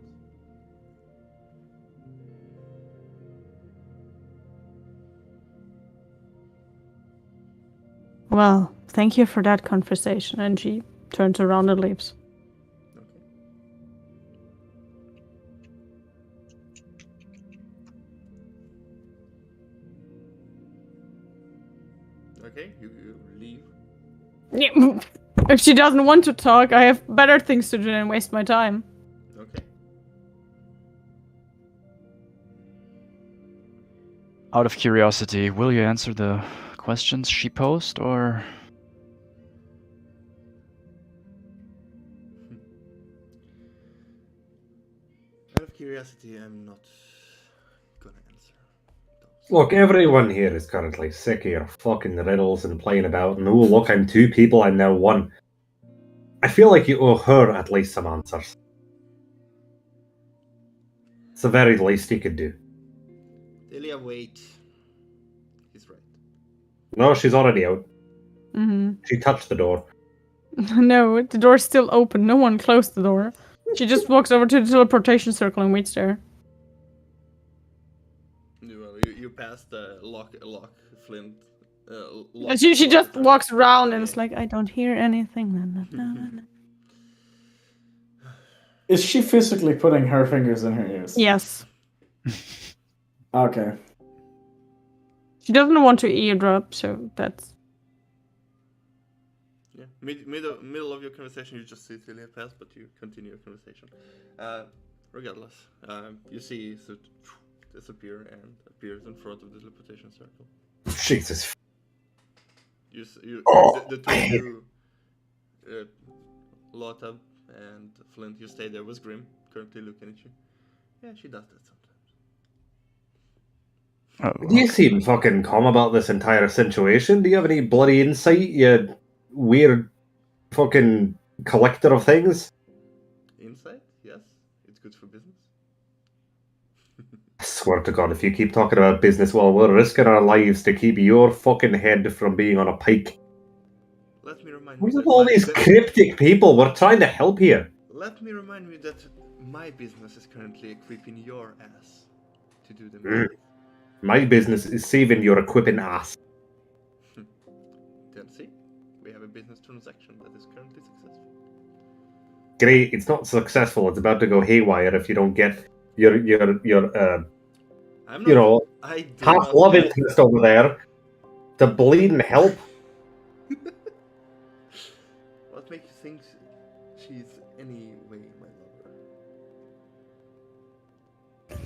Well, thank you for that conversation. And she turns around and leaves. Okay, you leave. Yeah, if she doesn't want to talk, I have better things to do than waste my time. Okay. Out of curiosity, will you answer the questions she posed, or? Out of curiosity, I'm not gonna answer those. Look, everyone here is currently sick of your fucking riddles and playing about, and oh look, I'm two people, I'm now one. I feel like you owe her at least some answers. It's the very least you could do. Delia, wait. He's right. No, she's already out. Mm-hmm. She touched the door. No, the door's still open. No one closed the door. She just walks over to the teleportation circle and waits there. You pass the lock, Flint. And she just walks around and is like, I don't hear anything. Is she physically putting her fingers in her ears? Yes. Okay. She doesn't want to eardrop, so that's... Yeah, middle of your conversation, you just see Delia pass, but you continue your conversation. Regardless, you see it disappear and appears in front of the teleportation circle. Jesus. The two of you, Lotta and Flint, you stay there with Grim, currently looking at you. Yeah, she does that sometimes. Do you seem fucking calm about this entire situation? Do you have any bloody insight, you weird fucking collector of things? Insight? Yes, it's good for business. I swear to God, if you keep talking about business while we're risking our lives to keep your fucking head from being on a pike. Let me remind Where's you that all these cryptic people? We're trying to help here. Let me remind you that my business is currently equipping your ass to do the math. My business is saving your equipping ass. Then see, we have a business transaction that is currently successful. Great, it's not successful. It's about to go haywire if you don't get your I'm not, you know, I do half not love have- interest over there to bleed and help. What makes you think she's any way my lover?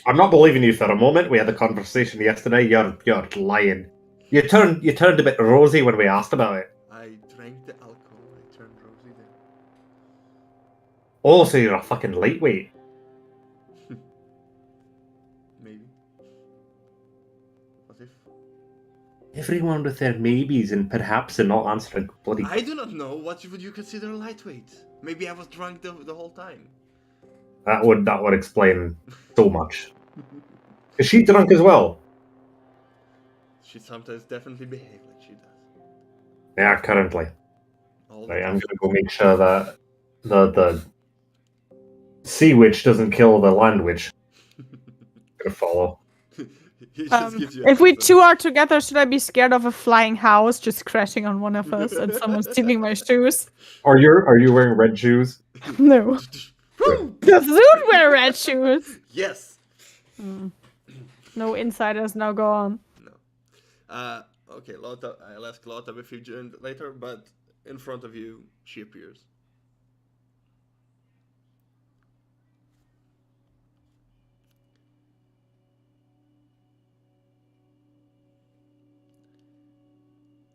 I'm not believing you for a moment. We had a conversation yesterday. You're lying. You turned a bit rosy when we asked about it. I drank the alcohol. I turned rosy then. Oh, so you're a fucking lightweight. Maybe. What if? Everyone with their maybes and perhaps and not answering bloody. I do not know. What would you consider lightweight? Maybe I was drunk the whole time. That would explain so much. Is she drunk as well? She sometimes definitely behaves like she does. Yeah, currently. All the Right, I'm time. gonna go make sure that the sea witch doesn't kill the land witch. Gonna follow. He just gives you a If we heads up. two are together, should I be scared of a flying house just crashing on one of us and someone stealing my shoes? Are you wearing red shoes? No. The Zoot wear red shoes! Yes. No insiders now go on. No. Okay, Lotta. I'll ask Lotta if you joined later, but in front of you, she appears.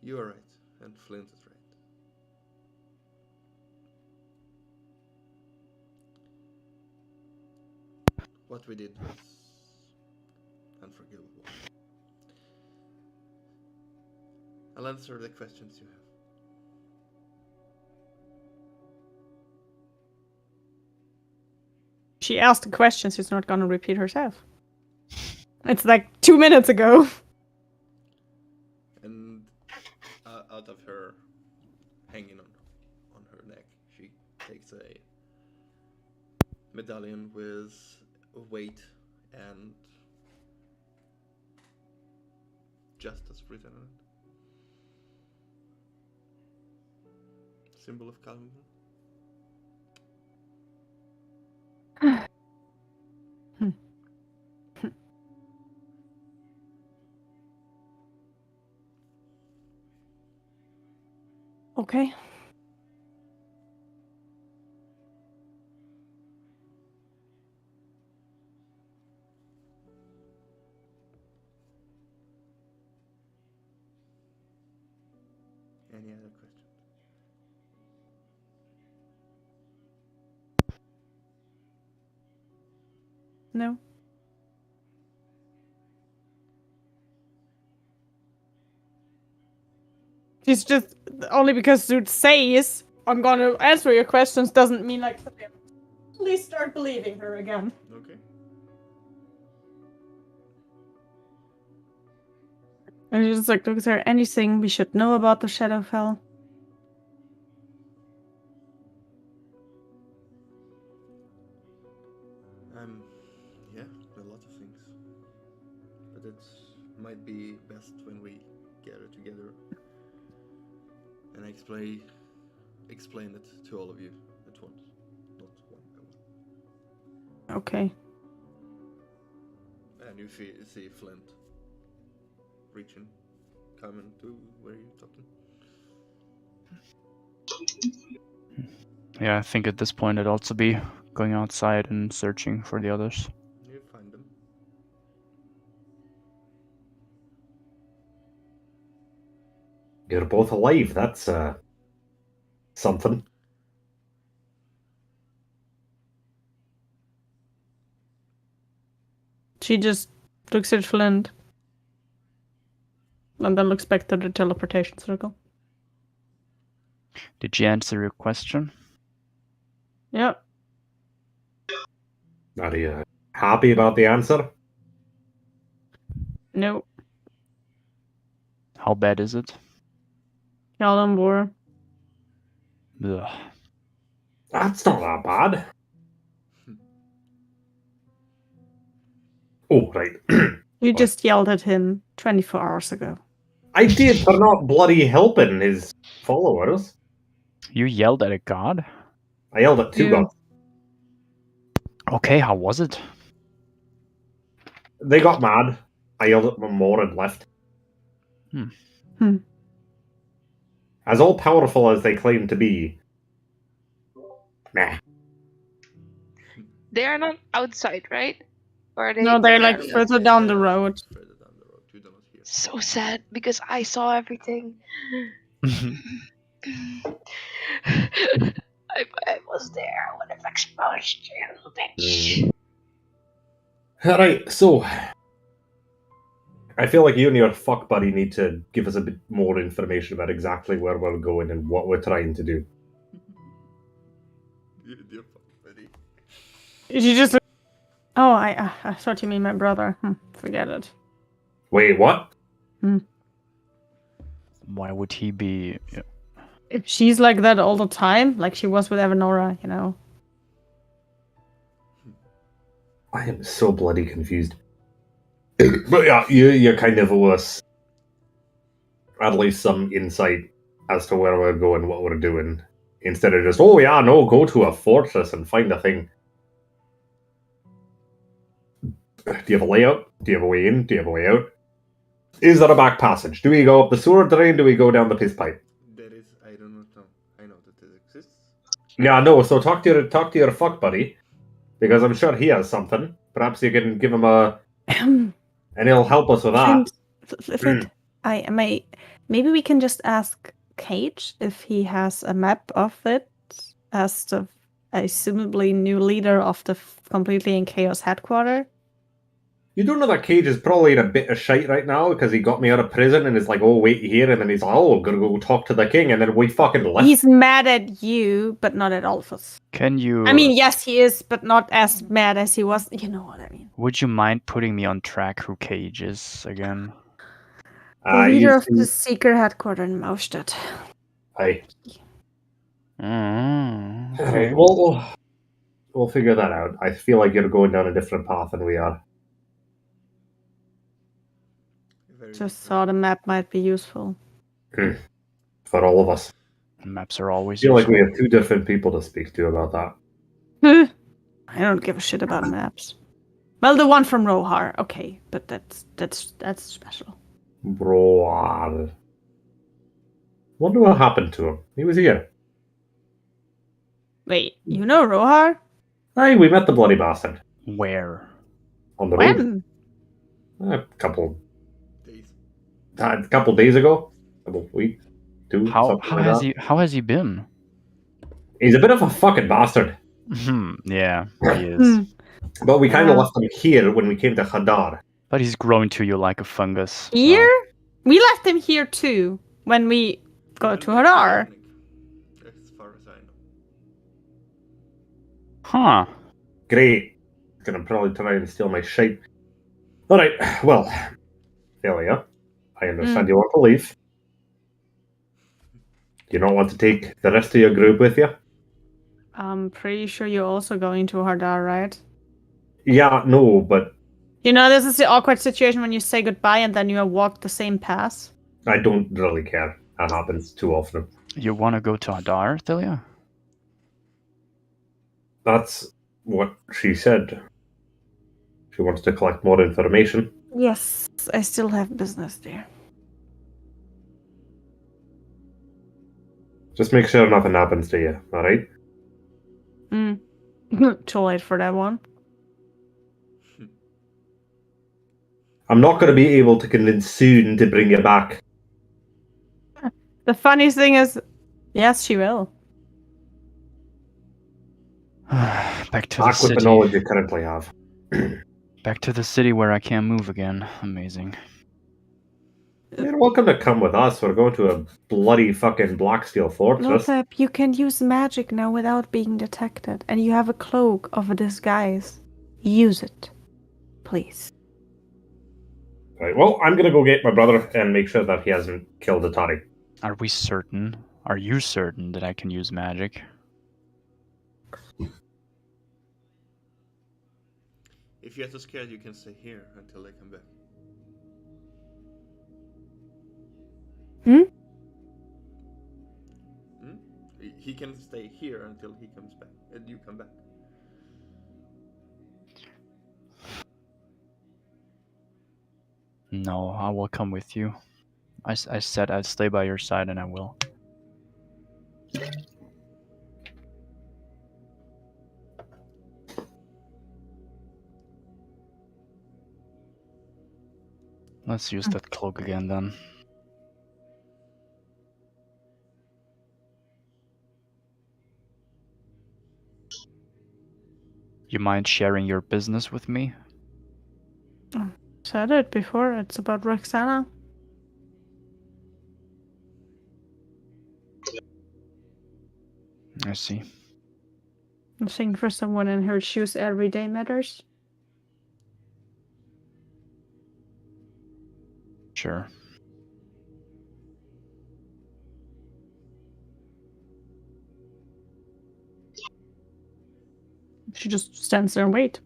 You are right, and Flint is right. What we did was unforgivable. I'll answer the questions you have. She asked a question, she's not gonna repeat herself. It's like 2 minutes ago. And out of her hanging on her neck. She takes a medallion with a weight and justice written on it. Symbol of Calvin. Okay. Any other questions? No. She's just only because Zoot says I'm gonna answer your questions doesn't mean like please start believing her again. Okay. And she's just like, look, is there anything we should know about the Shadowfell? Yeah, a lot of things. But it might be best when we gather together and explain it to all of you at once, not one by one. Okay. And you see Flint reaching, coming to where you're talking. Yeah, I think at this point I'd also be going outside and searching for the others. You find them. You're both alive. That's something. She just looks at Flint. And then looks back to the teleportation circle. Did she answer your question? Yep. Are you happy about the answer? No. How bad is it? Kalambor. Ugh. That's not that bad. Oh, right. You just yelled at him 24 hours ago. I did for not bloody helping his followers. You yelled at a god? I yelled at two Yeah. gods. Okay, how was it? They got mad. I yelled at them more and left. Hmm. As all powerful as they claim to be, nah. They are not outside, right? Or are they? No, they're like Yes, further yes, down they the are road. Further down the road. You do not hear. So sad because I saw everything. I was there. I would have exposed you, bitch. Alright, so I feel like you and your fuck buddy need to give us a bit more information about exactly where we're going and what we're trying to do. You're fucking ready. She just. Oh, I thought you mean my brother. Forget it. Wait, what? Why would he be... If she's like that all the time, like she was with Evanora, you know. I am so bloody confused. But yeah, you kind of owe us at least some insight as to where we're going, what we're doing, instead of just, oh yeah, no, go to a fortress and find a thing. Do you have a layout? Do you have a way in? Do you have a way out? Is there a back passage? Do we go up the sewer drain? Do we go down the piss pipe? That is, I do not know. I know that it exists. Yeah, no. So talk to your fuck buddy, because I'm sure he has something. Perhaps you can give him a, and he'll help us with that. Flint, maybe we can just ask Cage if he has a map of it as the assumably new leader of the completely in chaos headquarters. You don't know that Cage is probably in a bit of shite right now because he got me out of prison and is like, oh, wait here, and then he's like, oh, I'm gonna go talk to the king, and then we fucking left. He's mad at you, but not at all of us. Can you... I mean, yes, he is, but not as mad as he was. You know what I mean. Would you mind putting me on track who Cage is again? The leader of the secret headquarters in Maustadt. Aye. Okay. Alright, we'll figure that out. I feel like you're going down a different path than we are. Very Just different. thought a map might be useful. For all of us. Maps are always I feel like useful. we have two different people to speak to about that. I don't give a shit about maps. Well, the one from Rohar, okay, but that's special. Bro. Wonder what happened to him. He was here. Wait, you know Rohar? Hey, we met the bloody bastard. Where? On the road. When? A couple Days. days ago. A couple weeks. How Something like has that. he has he been? He's a bit of a fucking bastard. Yeah, he is. But we kind of Yeah. left him here when we came to Hadar. But he's growing to you like a fungus. Here? So. We left him here too when we go to Hadar. As far as I know. Huh. Great. Gonna probably try and steal my shape. Alright, well, Delia, I understand you want to leave. You don't want to take the rest of your group with you? I'm pretty sure you're also going to Hadar, right? Yeah, no, but You know, this is the awkward situation when you say goodbye and then you walk the same path. I don't really care. That happens too often. You want to go to Hadar, Thelia? That's what she said. She wants to collect more information. Yes, I still have business there. Just make sure nothing happens to you, alright? Too late for that one. I'm not going to be able to convince Soon to bring you back. The funniest thing is, yes, she will. Back to the Back with city. the knowledge you currently have. Back to the city where I can't move again. Amazing. You're welcome to come with us. We're going to a bloody fucking Blacksteel fortress. Lothep, you can use magic now without being detected, and you have a cloak of a disguise. Use it, please. Right, well, I'm gonna go get my brother and make sure that he hasn't killed Atari. Are we certain? Are you certain that I can use magic? If you're too scared, you can stay here until they come back. He can stay here until he comes back, and you come back. No, I will come with you. I said I'd stay by your side, and I will. Let's use that cloak again then. You mind sharing your business with me? Said it before, it's about Roxana. I see. I think for someone in her shoes, every day matters. Sure. She just stands there and wait.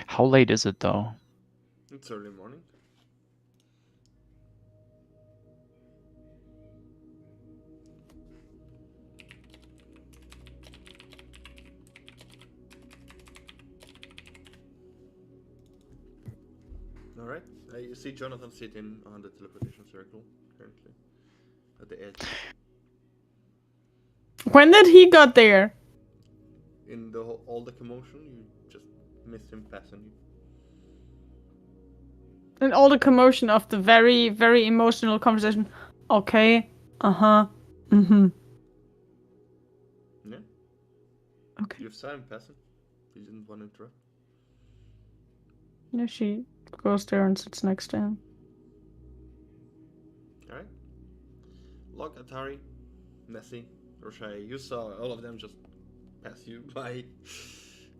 How late is it though? It's early morning. Alright, you see Jonathan sitting on the teleportation circle currently at the edge. When did he got there? In all the commotion, you just missed him passing you. And all the commotion of the very, very emotional conversation. Okay. Uh-huh. Mm-hmm. Yeah. Okay. You saw him passing. You didn't want to interrupt. Yeah, she goes there and sits next to him. Alright. Locke, Atari, Nessie, Roshai, you saw all of them just pass you by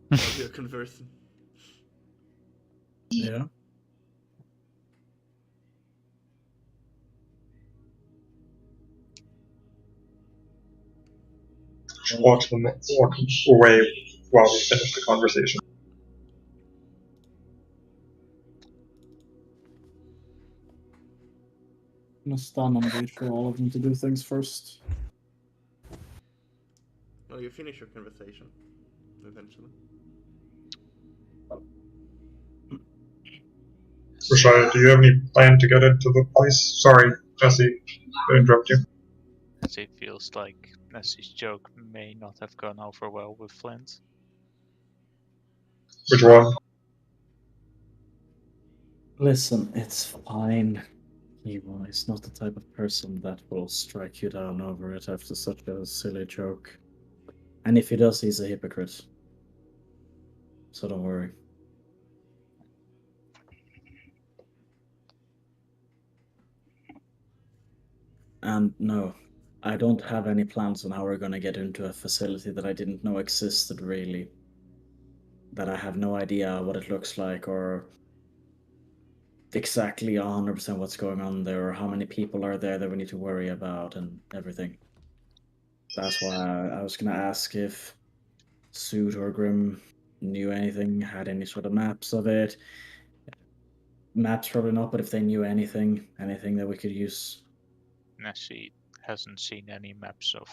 while you're conversing. Yeah. just walk away while we finish the conversation. I'm gonna stun and wait for all of them to do things first. Well, you finish your conversation eventually. Rashaya, do you have any plan to get into the place? Sorry, Jesse, to interrupt you. As it feels like Nessie's joke may not have gone over well with Flint. Which one? Listen, it's fine. He's not the type of person that will strike you down over it after such a silly joke. And if he does, he's a hypocrite. So don't worry. And no, I don't have any plans on how we're gonna get into a facility that I didn't know existed, really. That I have no idea what it looks like or exactly 100% what's going on there or how many people are there that we need to worry about and everything. That's why I was gonna ask if Suit or Grim knew anything, had any sort of maps of it. Maps probably not, but if they knew anything that we could use. Nessie hasn't seen any maps of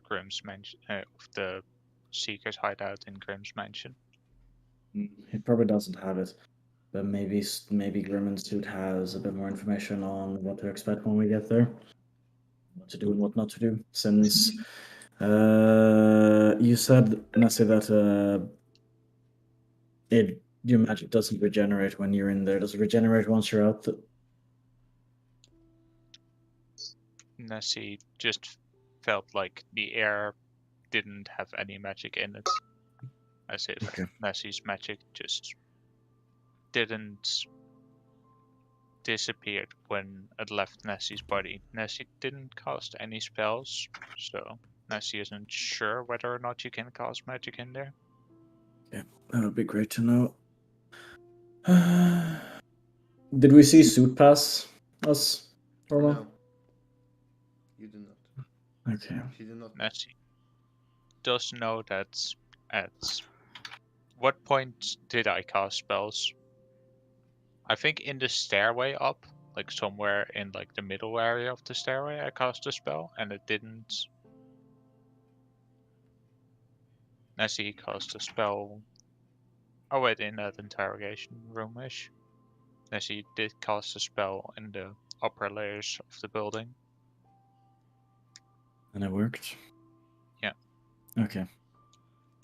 Grimm's mansion, of the Seeker's hideout in Grimm's mansion. He probably doesn't have it, but maybe Grim and Suit has a bit more information on what to expect when we get there, what to do and what not to do. Since you said, Nessie, that your magic doesn't regenerate when you're in there. Does it regenerate once you're out? Nessie just felt like the air didn't have any magic in it. As if Okay. Nessie's magic just didn't disappear when it left Nessie's body. Nessie didn't cast any spells, so Nessie isn't sure whether or not you can cast magic in there. Yeah, that would be great to know. Did we see Suit pass us? No. You do not. Okay. She did not. Nessie does know that at what point did I cast spells? I think in the stairway up, like somewhere in like the middle area of the stairway, I cast a spell and it didn't. Nessie cast a spell. Oh wait, in that interrogation room-ish. Nessie did cast a spell in the upper layers of the building. And it worked? Yeah. Okay.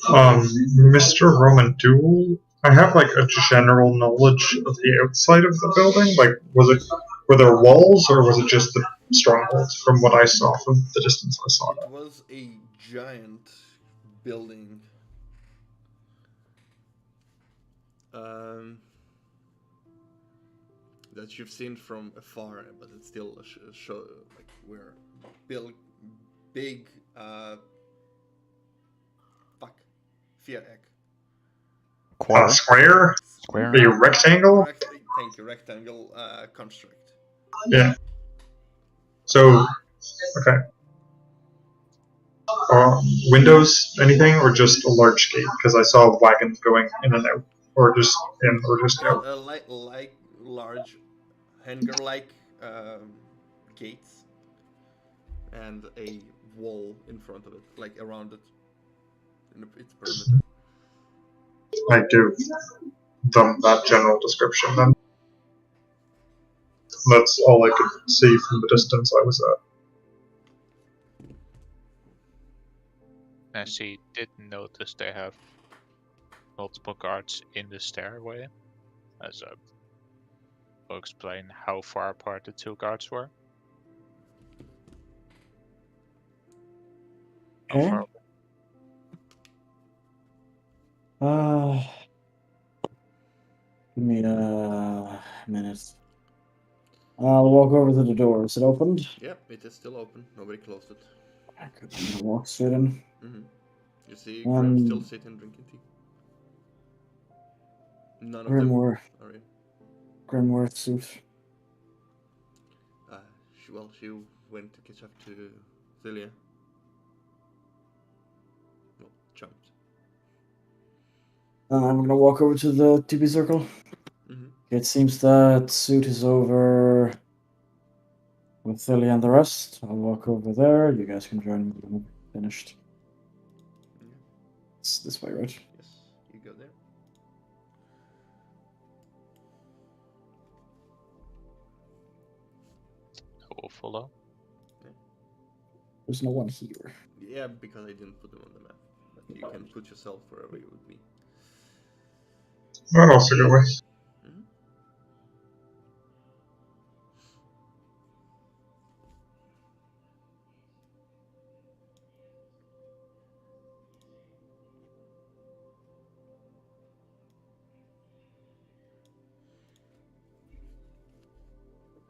Mr. Roman, I have like a general knowledge of the outside of the building? Like, were there walls or was it just the strongholds from what I saw from the distance I saw It was a giant building. That you've seen from afar, but it's still show like we're big viereck. Square? Square. A rectangle? Thank you, rectangle construct. Yeah. So, okay. Windows, anything, or just a large gate? Because I saw wagons going in and out, or just in, or just out. Like large hangar-like gates, and a wall in front of it, like around it, in its perimeter. I give them that general description then. That's all I could see from the distance I was at. Nessie did notice they have multiple guards in the stairway, as will explain how far apart the two guards were. How Okay. far Give me a minute. I'll walk over to the door. Is it opened? Yep, it is still open. Nobody closed it. I'm gonna walk straight in. You see Grim still sitting drinking tea. None of them are in. Grimworth Suit. She went to catch up to Celia. jumped. I'm gonna walk over to the TP circle. Mhm. It seems that Suit is over with Thilly and the rest. I'll walk over there. You guys can join me when I'm finished. Yeah. It's this way, right? Yes, you go there. I will follow. There's no one here. Yeah, because I didn't put them on the map. But you can put yourself wherever you would be. I'll also go with. Mhm.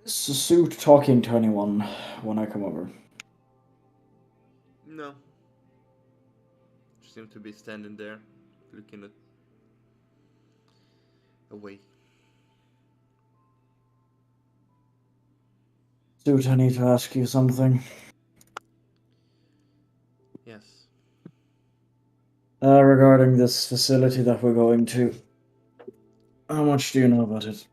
Is Suit talking to anyone when I come over? No. Just seem to be standing there, looking at away. Suit, I need to ask you something. Yes. Regarding this facility that we're going to. How much do you know about it?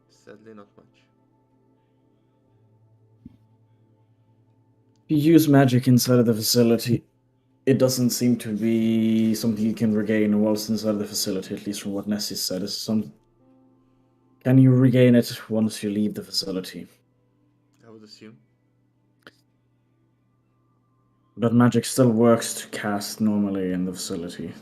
Sadly, not much. If you use magic inside of the facility, it doesn't seem to be something you can regain whilst inside of the facility, at least from what Nessie said. Can you regain it once you leave the facility? I would assume. But magic still works to cast normally in the facility,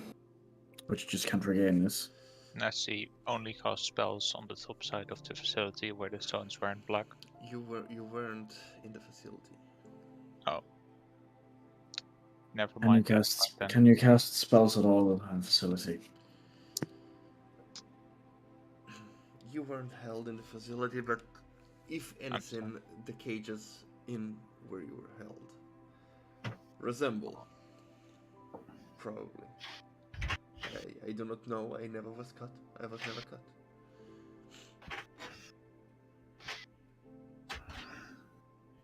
but you just can't regain this. Nessie only cast spells on the top side of the facility where the stones weren't black. You weren't in the facility. Oh. Never Can you mind. cast? Then. Can you cast spells at all in the facility? You weren't held in the facility, but if anything, the cages in where you were held resemble. Probably. I do not know. I never was cut. I was never cut.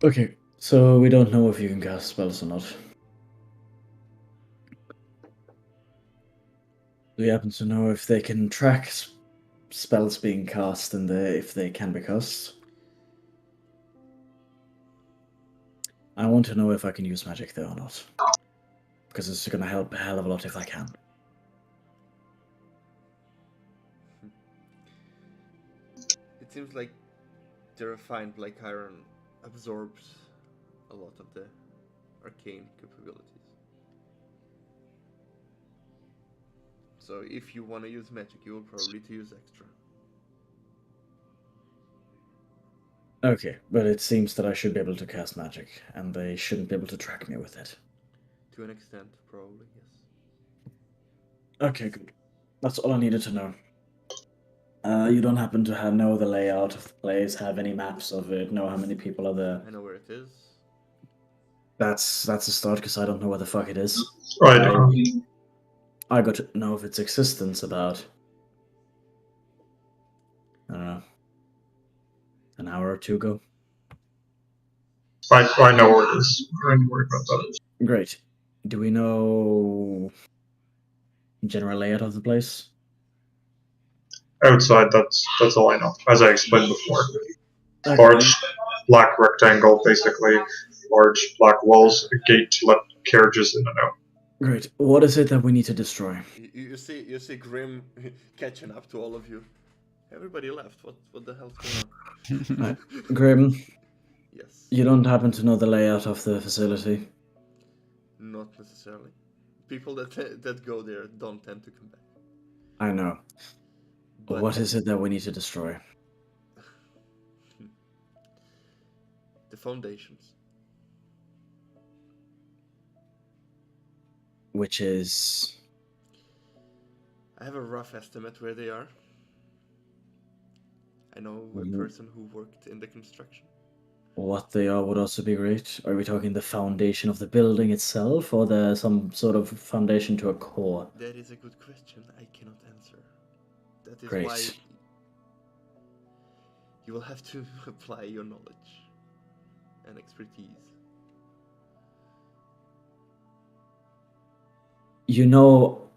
Okay, so we don't know if you can cast spells or not. Do you happen to know if they can track spells being cast and if they can be cast? I want to know if I can use magic there or not. Because it's going to help a hell of a lot if I can. It seems like the refined black iron absorbs a lot of the arcane capabilities. So if you want to use magic, you will probably need to use extra. Okay, but it seems that I should be able to cast magic, and they shouldn't be able to track me with it. To an extent, probably, yes. Okay, good. That's all I needed to know. You don't happen to know the layout of the place, have any maps of it, know how many people are there? I know where it is. That's a start, because I don't know where the fuck it is. I don't know. I got to know of its existence about, I don't know, an hour or two ago. I know where it is. Don't worry about that. Great. Do we know general layout of the place? Outside, that's all I know. As I explained before. Okay. Large black rectangle, basically. Large black walls, a gate to let carriages in and out. Great. What is it that we need to destroy? You see Grim catching up to all of you. Everybody left. What the hell's going on? Grim, Yes. you don't happen to know the layout of the facility? Not necessarily. People that go there don't tend to come back. I know. But What is it that we need to destroy? the foundations. Which is... I have a rough estimate where they are. I know a Mhm. person who worked in the construction. What they are would also be great. Are we talking the foundation of the building itself, or some sort of foundation to a core? That is a good question. I cannot answer. That is Great. why you will have to apply your knowledge and expertise. You know,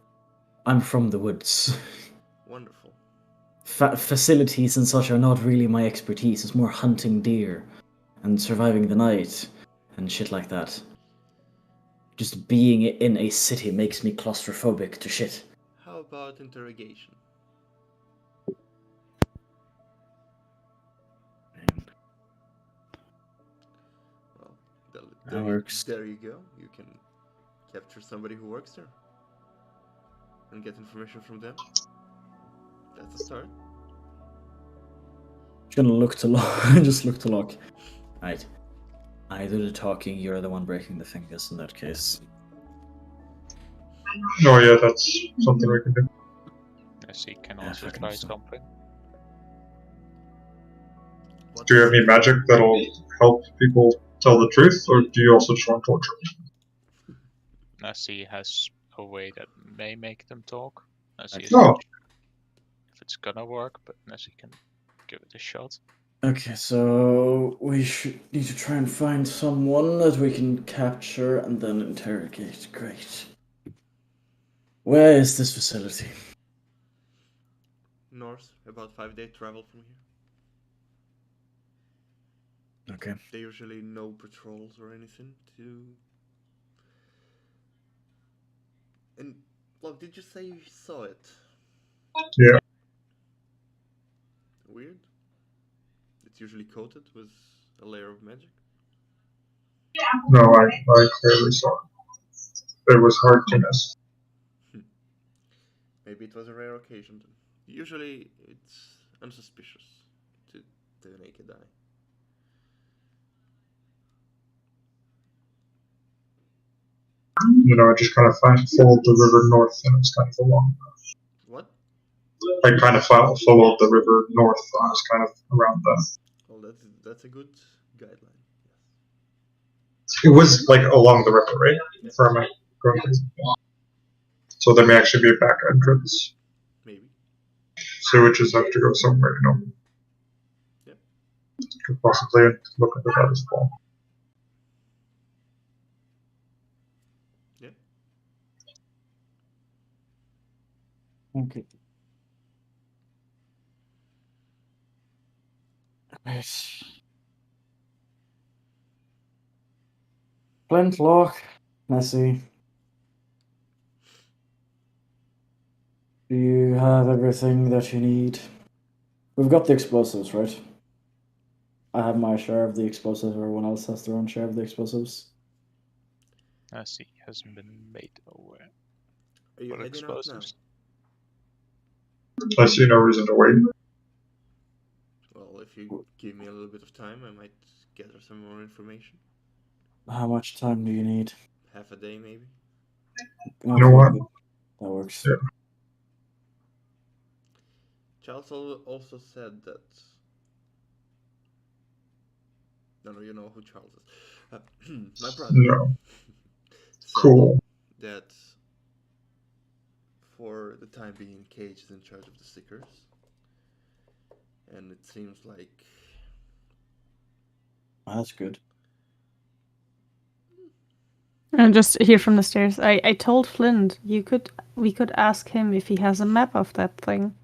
I'm from the woods. Wonderful. Facilities and such are not really my expertise. It's more hunting deer and surviving the night and shit like that. Just being in a city makes me claustrophobic to shit. How about interrogation? Well, That works. There you go. You can capture somebody who works there and get information from them. That's a start. Just gonna look to lock. Just look to lock. Right. I do the talking. You're the one breaking the fingers in that case. Oh yeah, that's something we can do. Nessie can Yeah, also fucking try so. something. What Do you have is- any magic that'll help people tell the truth, or do you also just want to torture them? Nessie has a way that may make them talk. Nessie is Oh. not sure if it's gonna work, but Nessie can give it a shot. Okay, so we should need to try and find someone that we can capture and then interrogate. Great. Where is this facility? North, about 5-day travel from here. Okay. They usually no patrols or anything to. And look, did you say you saw it? Yeah. Weird. It's usually coated with a layer of magic. No, I clearly saw it. It was hard to miss. Maybe it was a rare occasion then. Usually it's unsuspicious to the naked eye. You know, I just kind of followed the river north, and it's kind of along. What? I kind of followed the river north, and it's kind of around that. Well, that's a good guideline. It was like along the river, right? Or am I going crazy? So there may actually be a back entrance. Maybe. So we just have to go somewhere, you know. Yep. Could possibly look into that as well. Yeah. Okay. Right. Flintlock. Nessie. Do you have everything that you need? We've got the explosives, right? I have my share of the explosives. Everyone else has their own share of the explosives. Nessie hasn't been made aware. Are you What heading out now? explosives? I see no reason to wait. Well, if you give me a little bit of time, I might gather some more information. How much time do you need? Half a day, maybe. You know what? That works. Yeah. Charles also said that. No, you know who Charles is. My brother. No. said Cool. that for the time being, Cage is in charge of the stickers, and it seems like That's good. And just here from the stairs, I told Flint we could ask him if he has a map of that thing.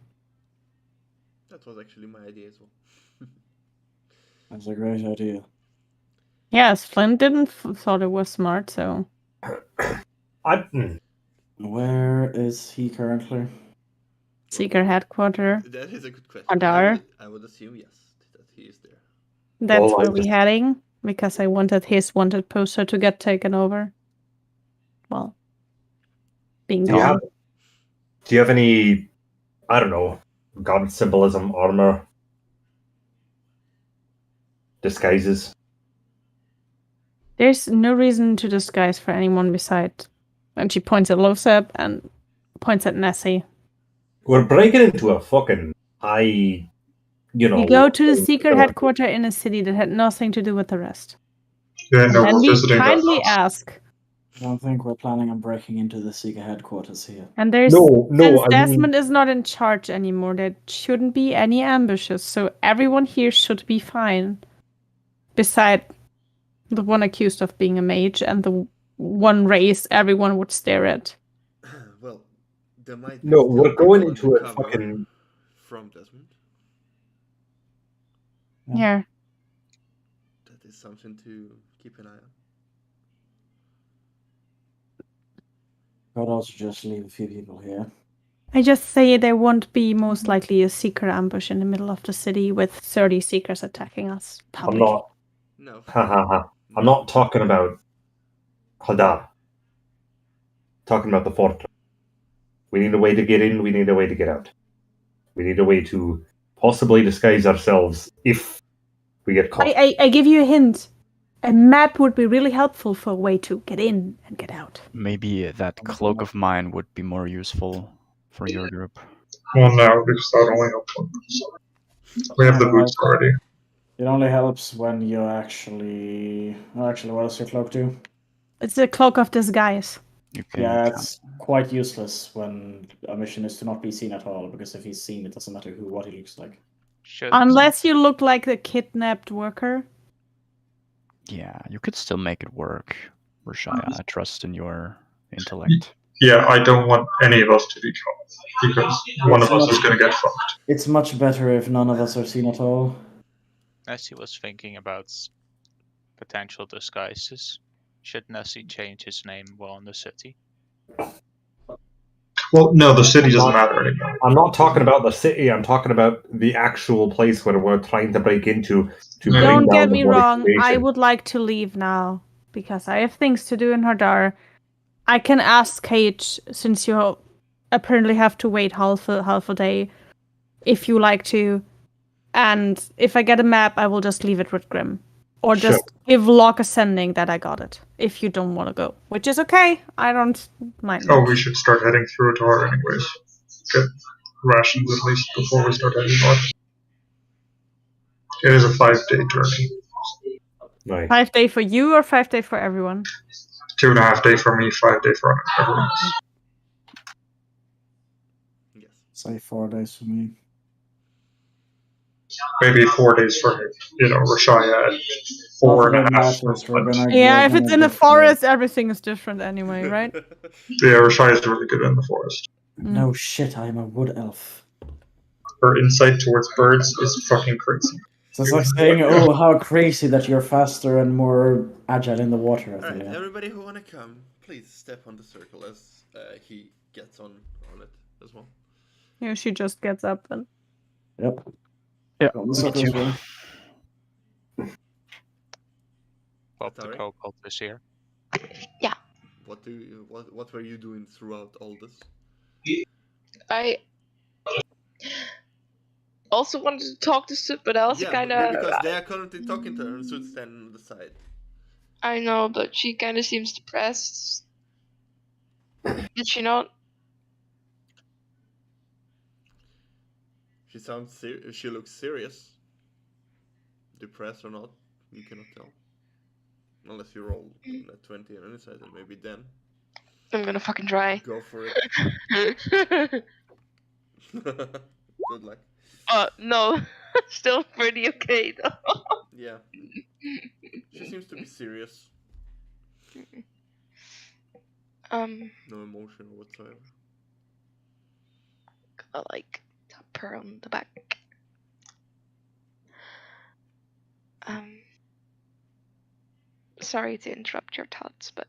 that was actually my idea as well. That's a great idea. Yes, Flint didn't thought it was smart, so Where is he currently? Seeker headquarters. That is a good question. Adar? I would assume yes, that he is there. That's Well, I where we're just- heading because I wanted his wanted poster to get taken over. Well, being Do you gone. have, do you have any, I don't know, god symbolism, armor, disguises? There's no reason to disguise for anyone beside. And she points at Losep and points at Nessie. We're breaking into a fucking high, We go to the Seeker headquarters in a city that had nothing to do with the rest. Yeah, no, And we're we visiting that kindly house. ask. I don't think we're planning on breaking into the Seeker headquarters here. And there's No, since I mean, Desmond is not in charge anymore, there shouldn't be any ambushes, so everyone here should be fine. Beside the one accused of being a mage and the one race everyone would stare at. There might be No, still we're going people into a undercover fucking. from Desmond. Yeah. That is something to keep an eye on. I'd also just leave a few people here. I just say there won't be most likely a secret ambush in the middle of the city with 30 seekers attacking us I'm publicly. not. No. Ha ha ha. I'm not talking about Hadar. Talking about the fortress. We need a way to get in. We need a way to get out. We need a way to possibly disguise ourselves if we get caught. I give you a hint. A map would be really helpful for a way to get in and get out. Maybe that cloak of mine would be more useful for your group. Well, no, because that only helps one person. We have the boots already. It only helps when you actually. Oh, actually, what does your cloak do? It's a cloak of disguise. You can Yeah, it's quite useless when a mission is to not be seen at all, because if he's seen, it doesn't matter what he looks like. Should Unless you look like the kidnapped worker. Yeah, you could still make it work, Rashaya. I trust in your intellect. Yeah, I don't want any of us to be caught, because one of us is going to get fucked. It's much better if none of us are seen at all. Nessie was thinking about potential disguises. Should Nessie change his name while in the city? Well, no, the city doesn't matter anymore. I'm not talking about the city. I'm talking about the actual place where we're trying to break into. To bring Don't down get the me Borg wrong, I Foundation. would like to leave now because I have things to do in Hadar. I can ask Kate, since you apparently have to wait half a day, if you like to. And if I get a map, I will just leave it with Grim. Or Sure. just give Locke a sending that I got it, if you don't want to go. Which is okay, I don't mind. Oh, we should start heading through Atar anyways. Get rations at least before we start heading north. It is a 5-day journey. Right. 5 day for you or 5 day for everyone? 2.5 day for me, 5 day for everyone else. Yes. Say 4 days for me. Maybe 4 days for, Rashaya and 4.5 for We're gonna, Yeah, we're if it's gonna in the get, forest, everything is different anyway, right? Yeah, Rashaya's really good in the forest. No shit, I am a wood elf. Her insight towards birds is fucking crazy. So it's like saying, oh, how crazy that you're faster and more agile in the water. Alright, everybody who wanna come, please step on the circle as he gets on it as well. Yeah, she just gets up and... Yep. Yeah, On the circle as well. Bob the Atari? Cobalt is here. What were you doing throughout all this? I also wanted to talk to Sid, but I also kind of. because they are currently talking to her and Sud's standing on the side. I know, but she kind of seems depressed. Did she not? She sounds she looks serious. Depressed or not, you cannot tell. Unless you roll a 20 on any side, and maybe then I'm gonna fucking try. go for it. Good luck. No. Still pretty okay though. Yeah. She seems to be serious. No emotion whatsoever. I like tap her on the back. Sorry to interrupt your thoughts, but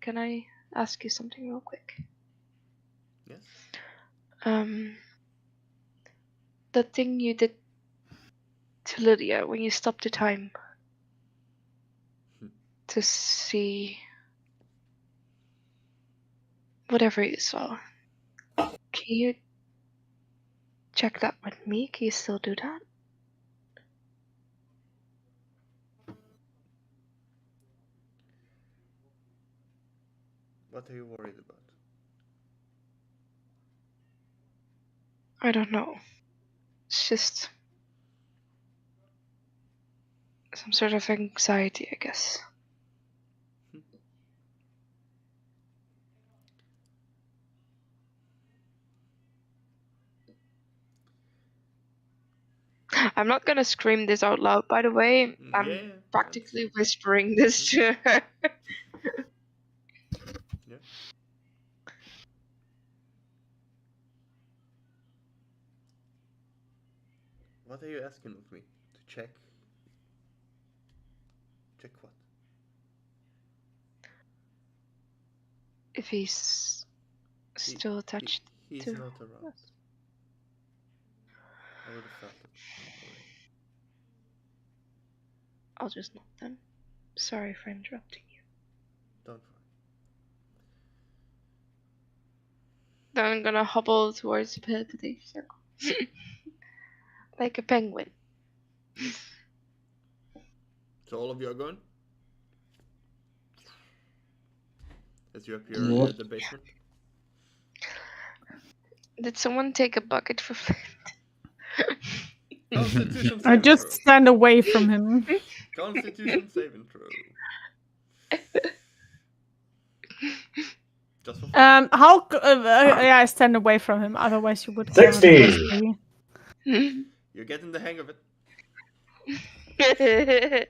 can I ask you something real quick? Yes. The thing you did to Lydia when you stopped the time to see whatever you saw. Can you check that with me? Can you still do that? What are you worried about? I don't know. It's just some sort of anxiety, I guess. I'm not gonna scream this out loud, by the way. I'm practically whispering this to her. Yeah. What are you asking of me? To check? Check what? If he's still attached He's to not around. us. I would have felt it already. I'll just not then. Sorry for interrupting you. Don't worry. Then I'm gonna hobble towards the telepathy circle. Like a penguin. So all of you are going? As you appear Yep. at the basement? Did someone take a bucket for Flint? Constitution I saving just throw. stand away from him. Constitution saving throw. Just for fun. Yeah, I stand away from him. Otherwise, you would. 60. You're getting the hang of it. As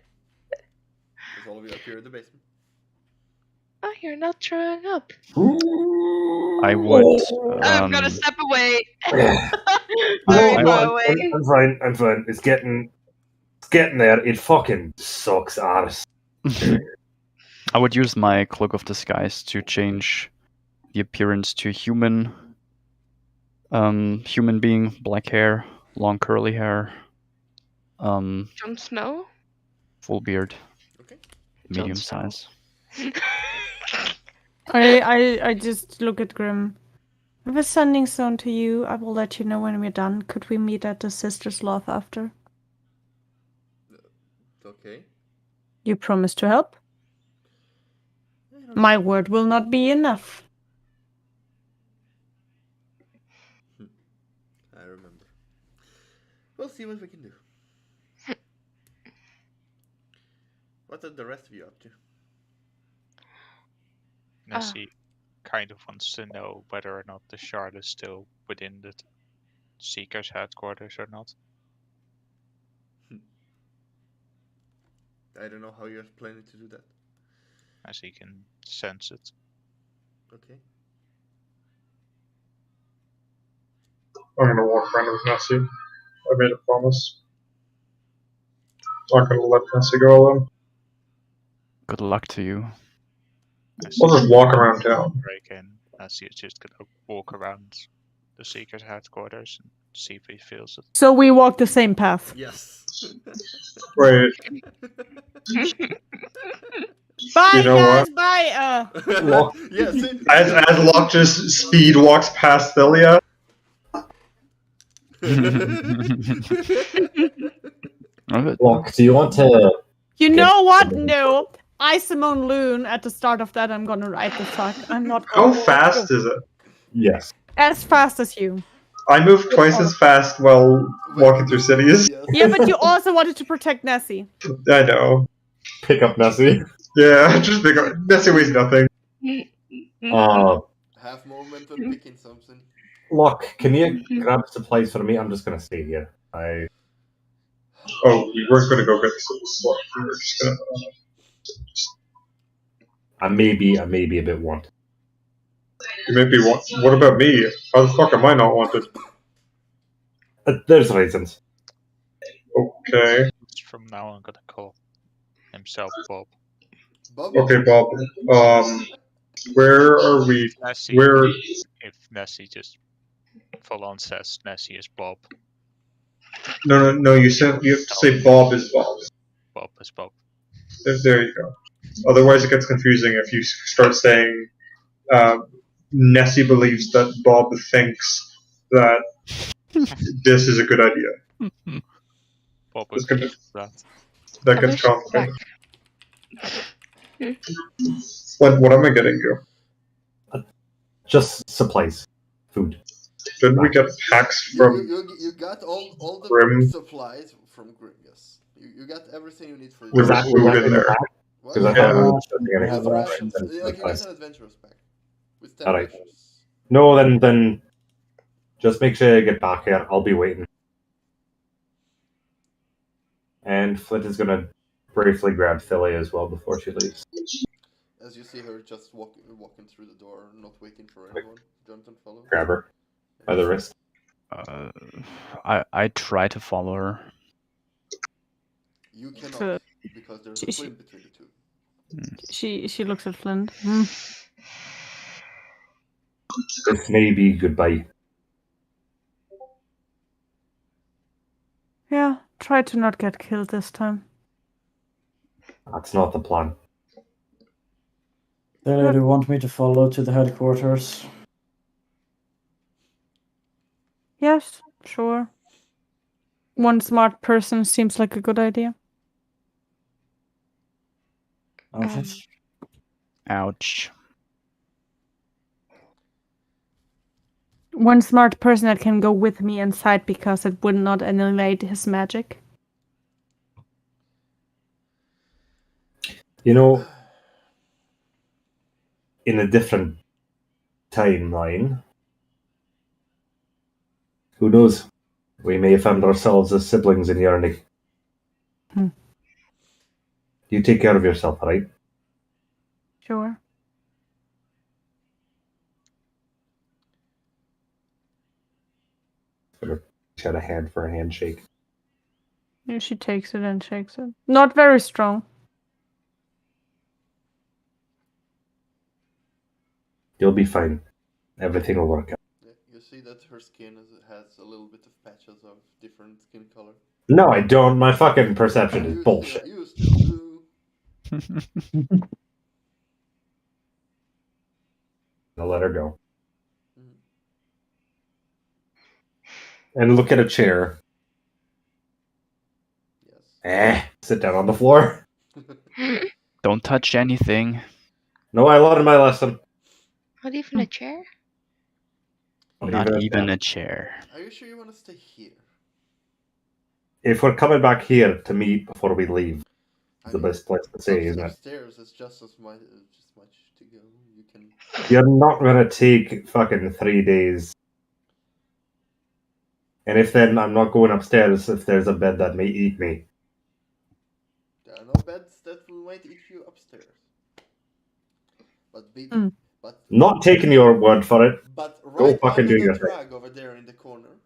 all of you appear at the basement. Oh, you're not throwing up. I would. I'm gonna step away. No, Very no, far away. I'm fine. I'm fine. It's getting there. It fucking sucks ass. I would use my cloak of disguise to change the appearance to human. Human being, black hair, long curly hair. Jon Snow? Full beard, Okay. medium Snow. size. I just look at Grim. I have a sending stone to you. I will let you know when we're done. Could we meet at the Sister's Loft after? Okay. You promise to help? I don't My word will not be enough. I remember. We'll see what we can do. What are the rest of you up to? Nessie kind of wants to know whether or not the shard is still within the Seeker's headquarters or not. I don't know how you're planning to do that. As he can sense it. Okay. I'm gonna walk around with Nessie. I made a promise. Not gonna let Nessie go alone. Good luck to you. We'll just walk around town. Break in. Nessie is just gonna walk around the Seeker's headquarters and see if he feels it. So we walk the same path. Yes. Wait, Bye, You know guys. what? Bye. Lock. Yes. as Locke just speed walks past Thelia, Look, do you want to? You Get know what? something. No. I Simone Loon at the start of that. I'm gonna write the fuck. I'm not. how fast is it? Yes. As fast as you. I move twice as fast while walking through cities. Yes. Yeah, but you also wanted to protect Nessie. I know. Pick up Nessie. Yeah, just pick up. Nessie weighs nothing. Half moment when picking something. Look, can you grab supplies for me? I'm just gonna stay here. Oh, we weren't gonna go get some. We were just gonna. I may be a bit wanted. You may be what about me? How the fuck am I not wanted? There's reasons. Okay. From now on, I'm gonna call himself Bob. Bob. Okay, Bob. Where are we? Nessie, Where? if Nessie just full on says Nessie is Bob, No. You have to say Bob is Bob. Bob is Bob. There you go. Otherwise, it gets confusing if you start saying Nessie believes that Bob thinks that this is a good idea. Bob It's agrees with that. That gets complicated. What am I getting you? Just supplies, food. Didn't we get packs from? You got all the Grim. supplies from Grim, yes. You got everything you need for There your was food in there. What? Because I thought we Yeah. were just getting Have supplies rations. and then Like you got supplies. an adventurer's pack with 10 Alright. rations. No, then just make sure you get back here. I'll be waiting. And Flint is gonna briefly grab Philly as well before she leaves. As you see her just walking through the door, not waiting for anyone. Jonathan follows. Grab her by the wrist. I try to follow her. You cannot, So- because there's she- a she- flint between the two. She looks at Flint. Hmm. This may be goodbye. Yeah, try to not get killed this time. That's not the plan. Do you want me to follow to the headquarters? Yes, sure. One smart person seems like a good idea. Okay. Ouch. One smart person that can go with me inside because it would not annihilate his magic. You know, in a different timeline, who knows? We may have found ourselves as siblings in Yarnig. Hmm. You take care of yourself, right? Sure. She had a hand for a handshake. And she takes it and shakes it. Not very strong. You'll be fine. Everything will work out. Yeah, you see that her skin has a little bit of patches of different skin color. No, I don't. My fucking perception is bullshit. You still do. I'll let her go. Mhm. And look at a chair. Yes. Sit down on the floor. Don't touch anything. No, I learned my lesson. Not even a chair? Not even a chair. Are you sure you want to stay here? If we're coming back here to meet before we leave, it's the I mean, best place to say, isn't it? Upstairs is just as much to go. You can. You're not gonna take fucking 3 days. And if then I'm not going upstairs if there's a bed that may eat me. There are no beds that might eat you upstairs. But Not taking your word for it. But Go right fucking under do the your thing. drag over there in the corner,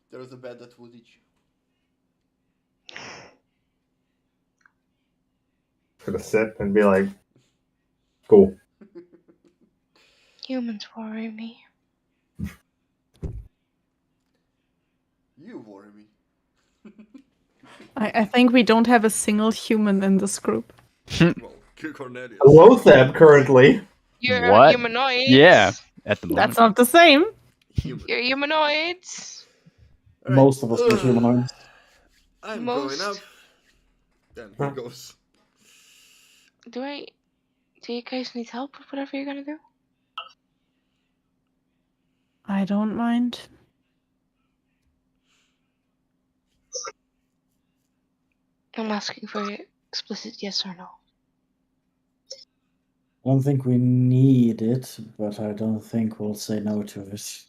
there is a bed that would eat you. Gonna sit and be like, go. Humans worry me. You worry me. I think we don't have a single human in this group. Well, Cornelius. Hello, Theb, currently. You're What? humanoids. Yeah, at the moment. That's not the same. Human. You're humanoids. Alright. Most of us are humanoids. I'm Most. going up. Then he goes. Do you guys need help with whatever you're gonna do? I don't mind. I'm asking for an explicit yes or no. I don't think we need it, but I don't think we'll say no to it.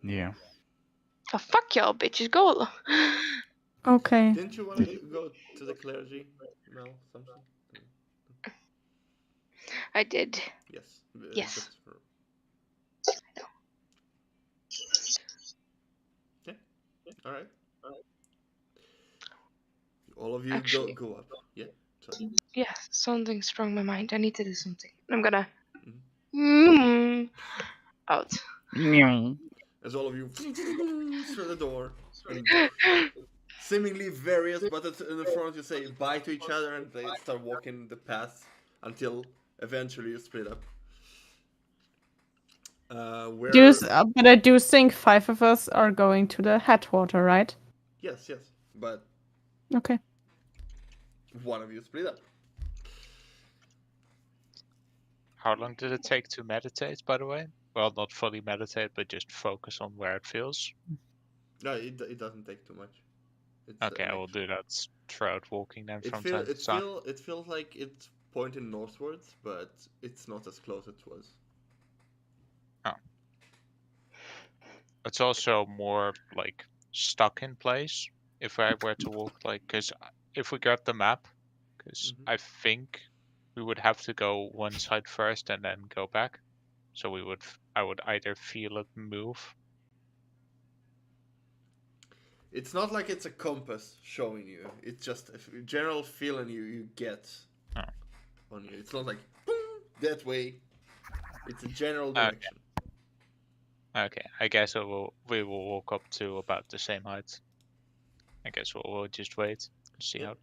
Yeah. Oh, fuck y'all, bitches. Go. Okay. Didn't you want to go to the clergy? Mel, something? I did. Yes. Yes. just for- Yeah. Alright. All of you Actually- go up. Yeah. Sorry. Yeah, something sprung my mind. I need to do something. I'm gonna. Out. As all of you through the door. And seemingly various, but in the front you say bye to each other and they start walking the path until eventually you split up. Where... But I do think 5 of us are going to the headwater, right? Yes, but Okay. one of you split up. How long did it take to meditate, by the way? Well, not fully meditate, but just focus on where it feels. No, it doesn't take too much. It's, Okay, I will do that throughout walking then from time to time. It feels like it's pointing northwards, but it's not as close as it was. Oh. It's also more like stuck in place if I were to walk because if we got the map, because I think we would have to go one side first and then go back. So we would I would either feel it move. It's not like it's a compass showing you. It's just a general feeling you get Oh. on you. It's not like boom, that way. It's a general Okay. direction. Okay, I guess we will walk up to about the same height. I guess we'll just wait and see Yeah. how.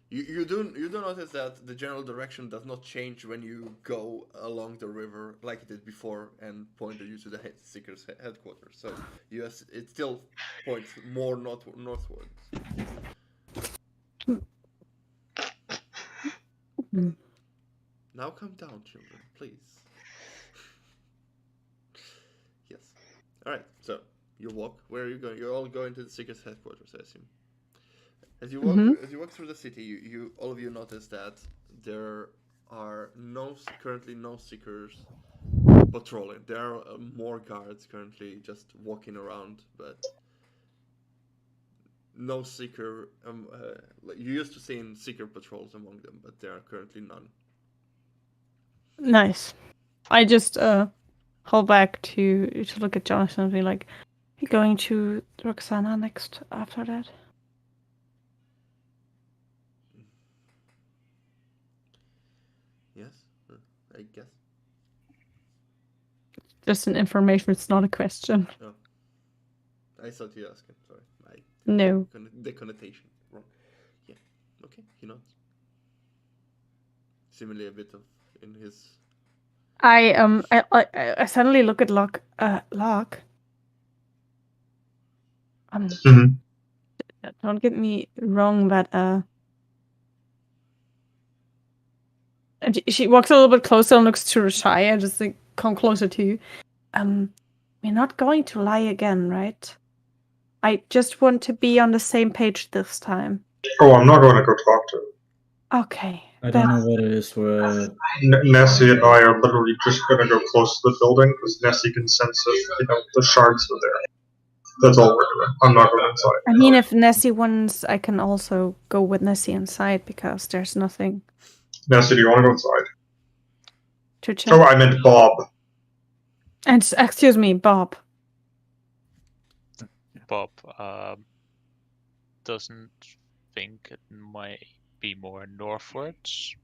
You do notice that the general direction does not change when you go along the river like it did before and pointed you to the Seeker's headquarters. So it still points more northwards. Now come down, children, please. Yes. All right. So you walk. Where are you going? You're all going to the Seeker's headquarters, I assume. As you walk through the city, you all of you notice that there are currently no Seekers patrolling. There are more guards currently just walking around, but no Seeker. You used to see Seeker patrols among them, but there are currently none. Nice. I just hold back to look at Jonathan and be like, "You going to Roxana next after that?" Yes, I guess. Just an information. It's not a question. Oh, I thought you asked. Sorry, No. The connotation wrong. Yeah. Okay. He nods. Similarly, a bit of in his. I suddenly look at Locke. Locke. Mhm. Don't get me wrong, but and she walks a little bit closer and looks to Rashaya, just like, come closer to you. We're not going to lie again, right? I just want to be on the same page this time. Oh, I'm not going to go talk to her. Okay. I don't know what it is with. Nessie and I are literally just going to go close to the building because Nessie can sense if the shards are there. That's all we're doing. I'm not going inside. I mean, if Nessie wants, I can also go with Nessie inside because there's nothing Nessie, do you want to go inside? to check. Oh, I meant Bob. And excuse me, Bob. Bob doesn't think it might be more northwards.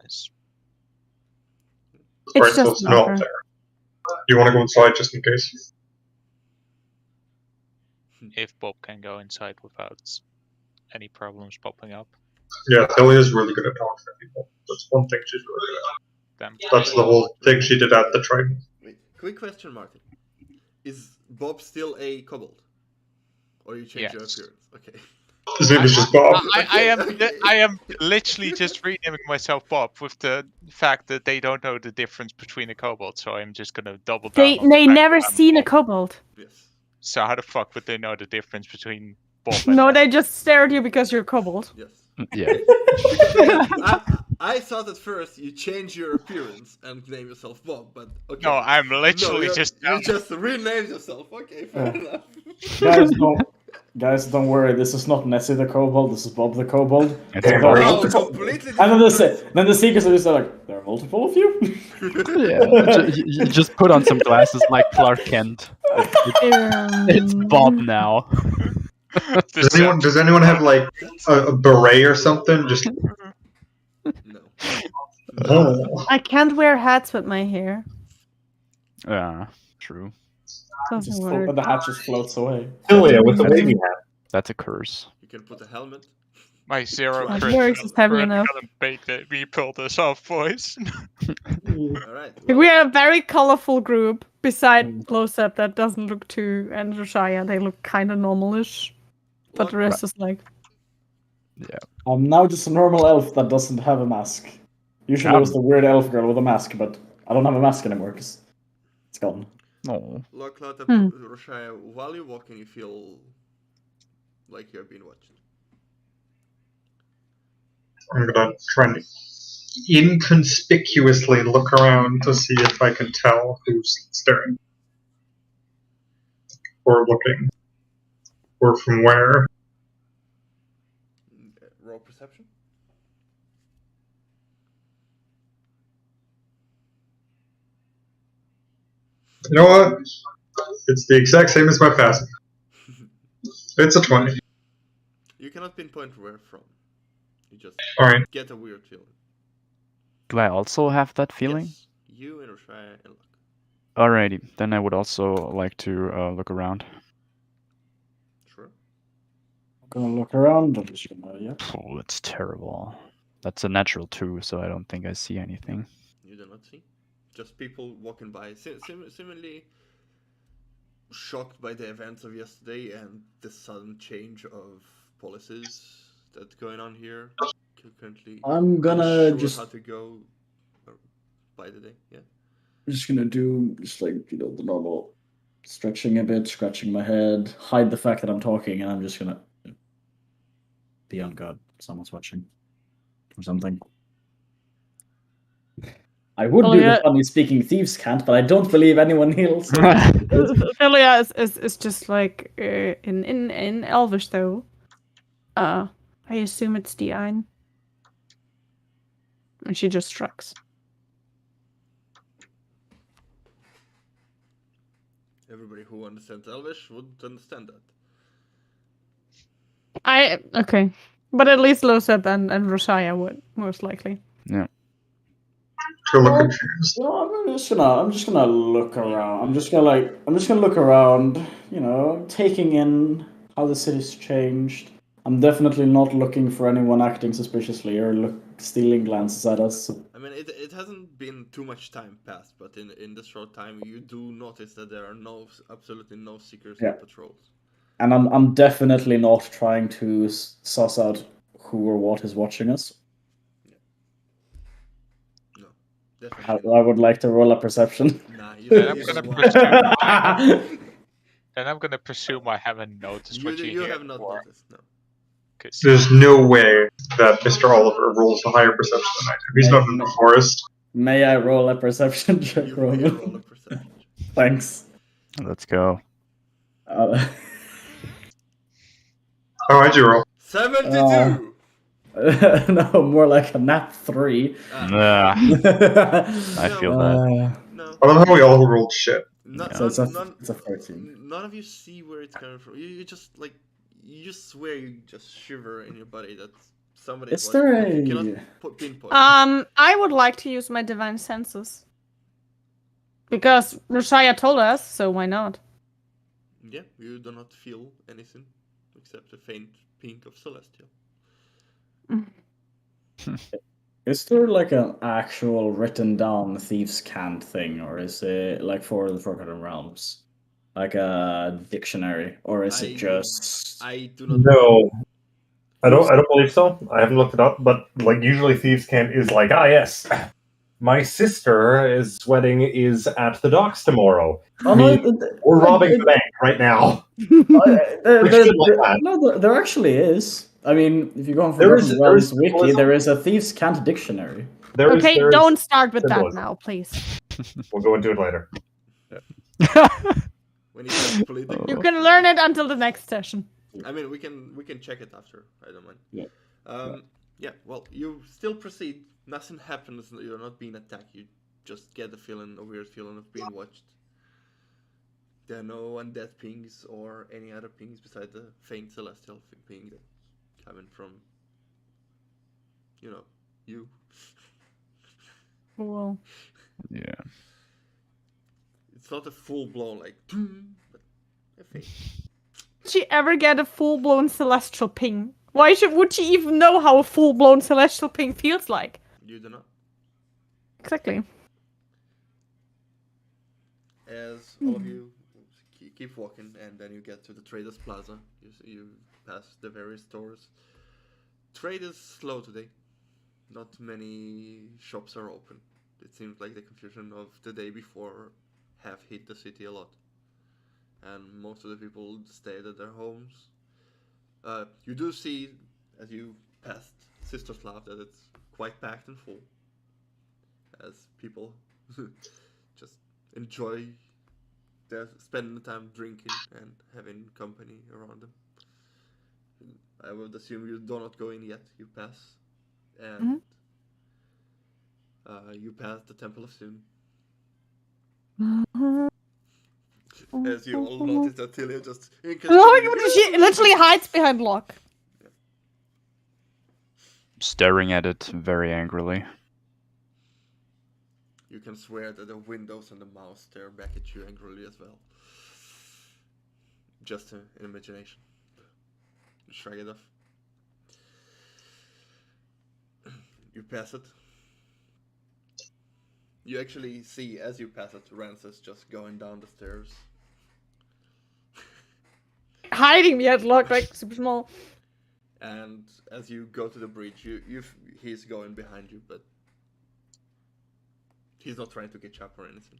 As It's Right, so just it's not water. there. You want to go inside just in case? if Bob can go inside without any problems popping up, Yeah, Tilly is really good at talking to people. That's one thing she's really good at. then That's the whole thing she did at the training. Wait, quick question, Martin. Is Bob still a kobold? Or you change your Yes. appearance? Okay. His name is just Bob. I am literally just renaming myself Bob with the fact that they don't know the difference between a kobold, so I'm just gonna double down. They on the fact never that I'm seen a Bob. kobold. Yes. So how the fuck would they know the difference between Bob and No, they just stare at you because you're a kobold. Yes. Yeah. I thought at first you change your appearance and name yourself Bob, but okay. No, I'm literally you just just renamed yourself. Okay, fair enough. Guys, don't worry. This is not Nessie the kobold. This is Bob the kobold. It's There are Bob. Oh, multiple- completely And then different. the seekers are just like, there are multiple of you. Yeah. You just put on some glasses like Clark Kent. It's Bob now. Does anyone have like a beret or something? Just No. oh. I can't wear hats with my hair. Yeah, true. Doesn't work. And the hat just floats away. Julia with the wavy hat. That's a curse. You can put a helmet. my zero That crit works, it's heavy enough. gonna make that we pull this off, boys. All right. We are a very colorful group. Beside close-up, that doesn't look too, and Rashaya, they look kind of normalish. But the rest is like, I'm now just a normal elf that doesn't have a mask. Usually I was the weird elf girl with a mask, but I don't have a mask anymore because it's gone. No. Locklot, Roshaya, while you're walking, you feel like you're being watched. I'm gonna try and inconspicuously look around to see if I can tell who's staring. Or looking. Or from where. Roll perception. You know what? It's the exact same as my passive. It's a 20. You cannot pinpoint where from. You just Alright. get a weird feeling. Do I also have that feeling? Yes, you and Roshaya and Luck. Alrighty, then I would also like to look around. Sure. I'm gonna look around. I'm just gonna, yeah. Oh, that's terrible. That's a natural 2, so I don't think I see anything. You do not see. Just people walking by, seemingly shocked by the events of yesterday and the sudden change of policies that's going on here. Currently, I'm gonna unsure just how to go by the day. Yeah. I'm just gonna do just like the normal stretching a bit, scratching my head, hide the fact that I'm talking, and I'm just gonna be on guard. Someone's watching or something. I would do the funny speaking thieves can't, but I don't believe anyone else. Philia is just like in Elvish though. I assume it's the Ein. And she just shrugs. Everybody who understands Elvish would understand that. Okay. But at least Loseth and Roshaya would, most likely. Yeah. Feel confused. I'm just gonna look around. I'm just gonna look around, taking in how the city's changed. I'm definitely not looking for anyone acting suspiciously or stealing glances at us. I mean, it hasn't been too much time passed, but in this short time, you do notice that there are absolutely no seekers or patrols. And I'm definitely not trying to suss out who or what is watching us. No, definitely. I would like to roll a perception. Nah, you Then don't I'm gonna presume I haven't noticed what you hear have not before. noticed, no. There's no way that Mr. Oliver rolls a higher perception than I do. He's not in the forest. May I roll a perception check, You Roman? may roll a perception. Thanks. Let's go. How'd you roll? 72! No, more like a nat 3. I feel that. No. I love how we all rolled shit. So it's a 13. None of you see where it's coming from. You just swear, you just shiver in your body that somebody. Is there a? You cannot pinpoint. I would like to use my divine senses. Because Roshaya told us, so why not? Yeah, you do not feel anything except a faint pink of celestial. Is there like an actual written down thieves can't thing, or is it like for the Forgotten Realms, like a dictionary, or is it just? I do not. No, I don't believe so. I haven't looked it up, but like usually thieves can't is like yes, my sister's wedding is at the docks tomorrow. We're robbing the bank right now. No, there actually is. I mean, if you go on There is wiki, there is a thieves can't dictionary. Okay, don't start with that now, please. We'll go into it later. When you can learn it until the next session. I mean, we can check it after. I don't mind. Yeah. Yeah. Well, you still proceed. Nothing happens. You're not being attacked. You just get a weird feeling of being watched. There are no undead pings or any other pings besides the faint celestial ping that's coming from, you. Cool. Yeah. It's not a full-blown, but a faint. Did she ever get a full-blown celestial ping? Would she even know how a full-blown celestial ping feels like? You do not. Exactly. As all of you keep walking, and then you get to the Traders Plaza. You pass the various stores. Trade is slow today. Not many shops are open. It seems like the confusion of the day before have hit the city a lot. And most of the people stayed at their homes. You do see, as you passed Sisterslav, that it's quite packed and full. As people just enjoy spending the time drinking and having company around them. I would assume you do not go in yet. You pass, and you pass the Temple of Sin. As you all notice that Tilia just She literally hides behind Locke. Staring at it very angrily. You can swear that the windows and the mouse stare back at you angrily as well. Just in imagination. Shrug it off. You pass it. You actually see, as you pass it, Rances just going down the stairs. Hiding behind Locke, like super small. And as you go to the bridge, he's going behind you, but he's not trying to catch up or anything.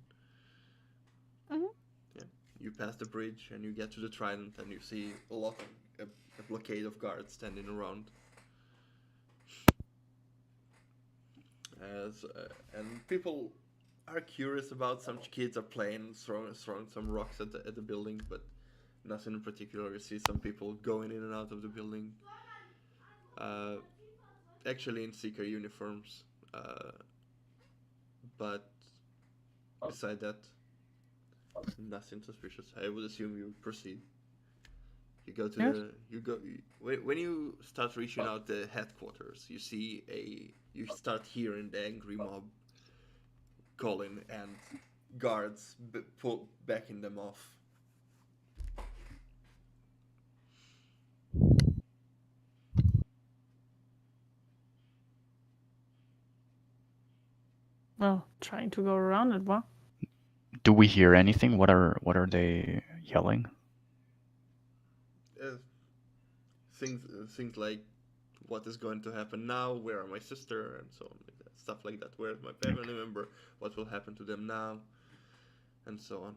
Mhm. Yeah, you pass the bridge and you get to the Trident, and you see a blockade of guards standing around. And people are curious about. Some kids are playing, throwing some rocks at the building, but nothing in particular. You see some people going in and out of the building. Actually in Seeker uniforms, but beside that, nothing suspicious. I would assume you proceed. You go to when you start reaching out the headquarters, you start hearing the angry mob calling and guards backing them off. Well, trying to go around it, what? Do we hear anything? What are they yelling? Things like, what is going to happen now? Where are my sister? And so on, like that. Stuff like that. Where's my family member? What will happen to them now? And so on.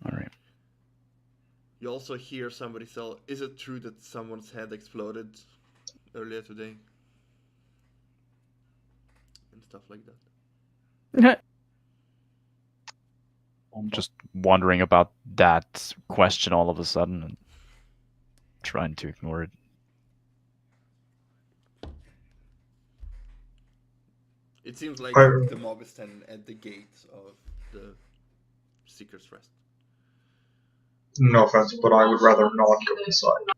All right. You also hear somebody tell, is it true that someone's head exploded earlier today? And stuff like that. I'm just wondering about that question all of a sudden and trying to ignore it. It seems like the mob is standing at the gate of the Seeker's Rest. No offense, but I would rather not go inside.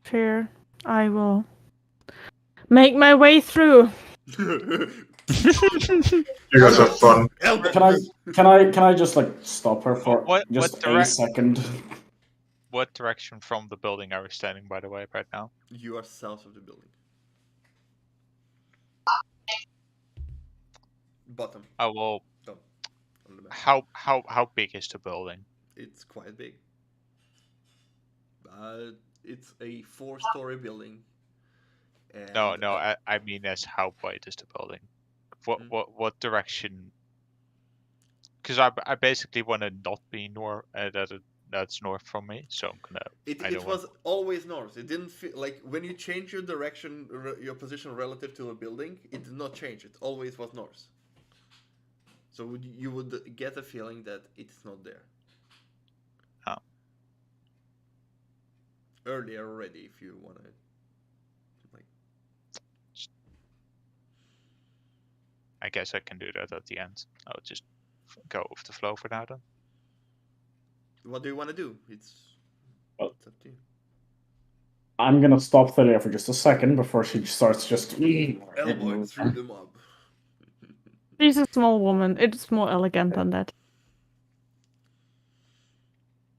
Fair. I will make my way through. You guys have fun. Can I just like stop her for just a second? What direction from the building are we standing, by the way, right now? You are south of the building. Bottom. Oh well. Down. On the map. How big is the building? It's quite big. It's a 4-story building. And No. I mean, as how wide is the building? What direction? Because I basically want to not be north. That's north from me, so I'm gonna. It was always north. It didn't feel like when you change your direction, your position relative to a building, it did not change. It always was north. So you would get a feeling that it's not there. Oh. Earlier already, if you want to. Like. I guess I can do that at the end. I'll just go with the flow for now then. What do you want to do? It's up to you. I'm gonna stop Thalia for just a second before she starts just elbowing through the mob. She's a small woman. It's more elegant than that.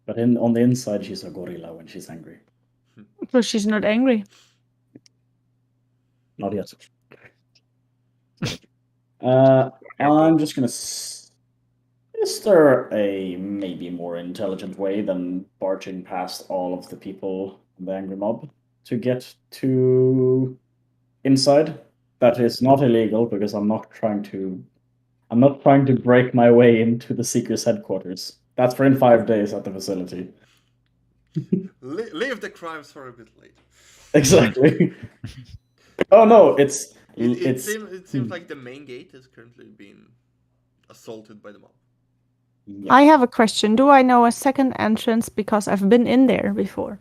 But on the inside, she's a gorilla when she's angry. So she's not angry. Not yet. I'm just gonna. Is there a maybe more intelligent way than barging past all of the people in the angry mob to get to inside? That is not illegal because I'm not trying to break my way into the Seeker's headquarters. That's for in 5 days at the facility. Leave the crimes for a bit later. Exactly. Oh no, it seems like the main gate is currently being assaulted by the mob. Yeah. I have a question. Do I know a second entrance because I've been in there before?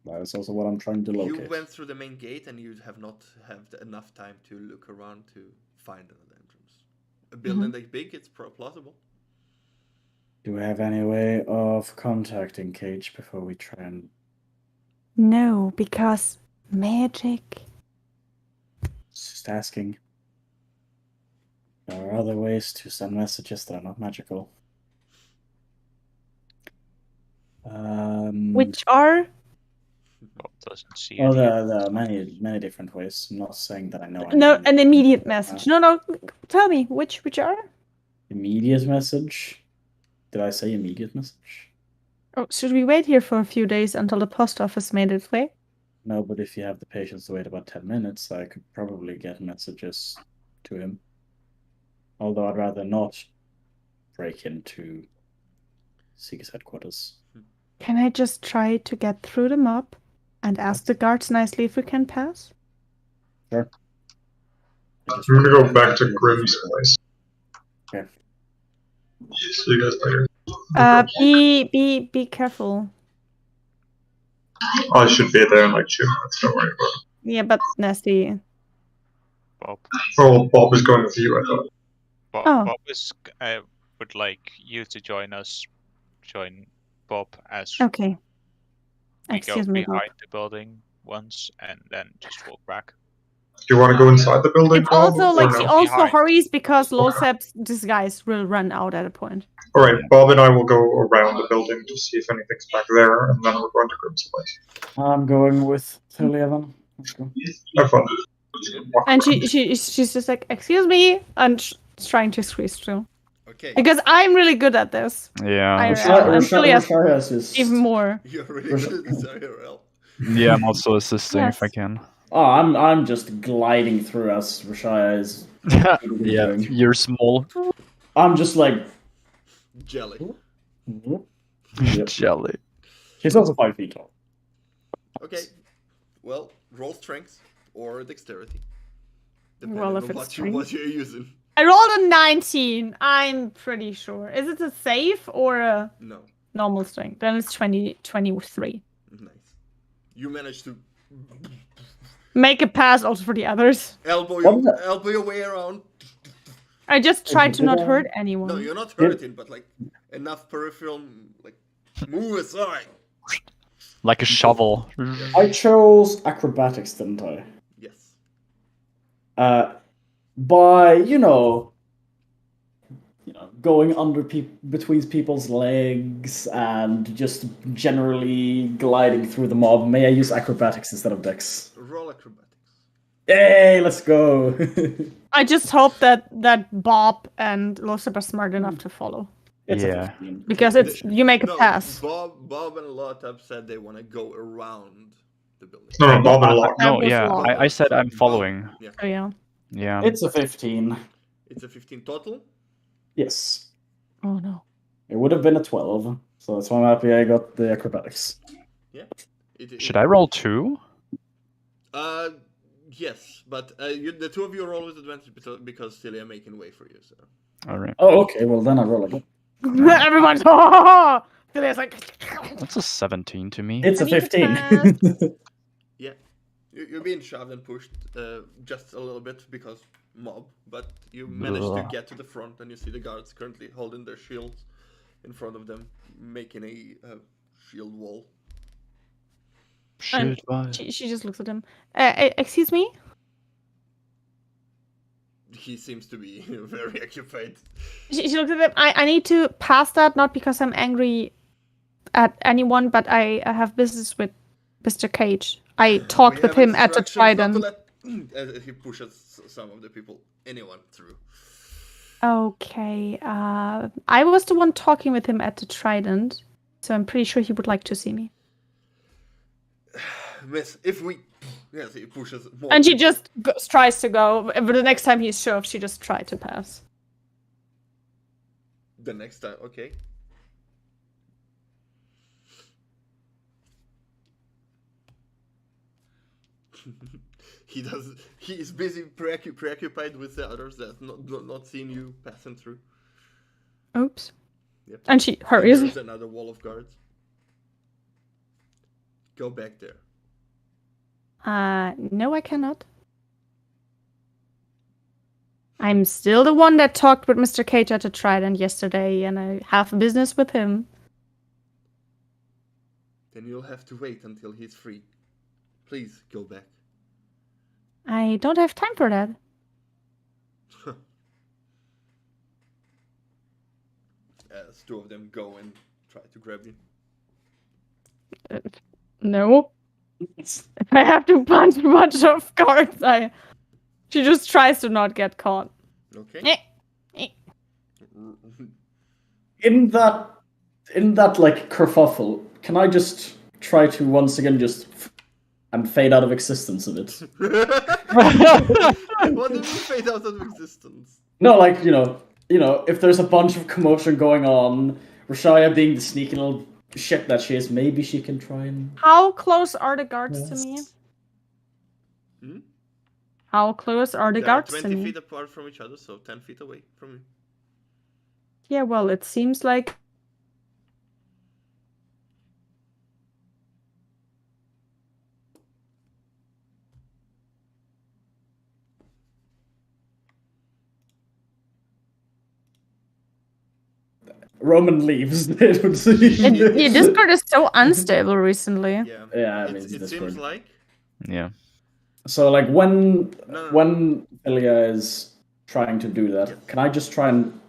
That's also what I'm trying to locate. You went through the main gate and you have not had enough time to look around to find another entrance. A building that big, it's plausible. Do we have any way of contacting Cage before we try and... No, because magic. Just asking. There are other ways to send messages that are not magical. Which are? Bob doesn't see Well, any. there are many different ways. I'm not saying that I know No, any. an immediate message. No, tell me, which are? Immediate message? Did I say immediate message? Oh, should we wait here for a few days until the post office made its way? No, but if you have the patience to wait about 10 minutes, I could probably get messages to him. Although I'd rather not break into Seeker's headquarters. Can I just try to get through the mob and ask the guards nicely if we can pass? Sure. I'm gonna go back to Grimm's place. Okay. See you guys later. Be careful. I should be there in like 2 minutes, don't worry about it. Yeah, but nasty. Bob. Oh, Bob is going with you, I thought. Bob is would like you to join us. Join Bob as Okay. we Excuse go me, Bob. behind the building once and then just walk back. Do you want to go inside the building, It's Bob? also or like no? she also Behind. hurries because Losep's disguise will run out at a point. Alright, Bob and I will go around the building to see if anything's back there, and then we're going to Grimm's place. I'm going with Tillian. Let's go. Have fun. And she's just like, excuse me, and trying to squeeze through. Okay. Because I'm really good at this. Yeah. I- Rashaya- I'm really Rashaya is just... Even more. You're really good at this IRL. Yeah, I'm also assisting if I Yes. can. Oh, I'm just gliding through as Rashaya is. Yeah, doing. you're small. I'm just like. Jelly. Yep. Jelly. She's also 5 feet tall. Okay. Well, roll strength or dexterity. Well, if Depending on it's what you're using. I rolled a 19. I'm pretty sure. Is it a save or a No. normal strength? Then it's 23. Nice. You managed to Make a pass also for the others. elbow your way around. I just tried to not hurt anyone. No, you're not hurting, but like enough peripheral, like move aside. Like a shovel. I chose acrobatics, didn't I? Yes. By going under between people's legs and just generally gliding through the mob. May I use acrobatics instead of dex? Roll acrobatics. Yay! Let's go. I just hope that Bob and Losep are smart enough to follow. It's Yeah. a 15. Because it's you make a No, pass. Bob and Lotab said they want to go around the building. No, Bob and Locke. No, was yeah, long. I said I'm following. Yeah. Oh yeah. Yeah. It's a 15. It's a 15 total. Yes. Oh no. It would have been a 12, so that's why I'm happy I got the acrobatics. Yeah. Should I roll 2? Yes, but the two of you roll with advantage because still are making way for you. So. Alright. Oh, okay. Well, then I roll again. Everyone's It's like That's a 17 to me. It's a I need to 15. Yeah, you're being shoved and pushed just a little bit because mob, but you manage to Ugh. get to the front and you see the guards currently holding their shields in front of them, making a shield wall. Shit, why? she just looks at him. Excuse me? He seems to be very occupied. She looks at him. I need to pass that, not because I'm angry at anyone, but I have business with Mr. Cage. I talked We with have him at the instructions not Trident. to let he pushes some of the people, anyone through. Okay. I was the one talking with him at the Trident, so I'm pretty sure he would like to see me. Miss, if we, yes, he pushes more. And she people. just tries to go, but the next time he's shoved, she just tried to pass. The next time, okay. He is busy preoccupied with the others that not seeing you passing through. Oops. Yep. And she hurries. There's another wall of guards. Go back there. No, I cannot. I'm still the one that talked with Mr. Cater to Trident yesterday, and I have business with him. Then you'll have to wait until he's free. Please go back. I don't have time for that. As two of them go and try to grab you. No. If I have to punch a bunch of guards, she just tries to not get caught. Okay. In that like kerfuffle, can I just try to once again just and fade out of existence a bit? What do you mean fade out of existence? No, like, you know, if there's a bunch of commotion going on, Rashaya being the sneaky little shit that she is, maybe she can try and... How close are the guards to me? Hmm? How close are the They're guards 20 to me? feet apart from each other, so 10 feet away from you. Yeah, well, it seems like... Roman leaves. Your Discord is so unstable recently. Yeah. Yeah, It seems like... Yeah. So, like, when No. Ilya is trying to do that, Yes. can I just try and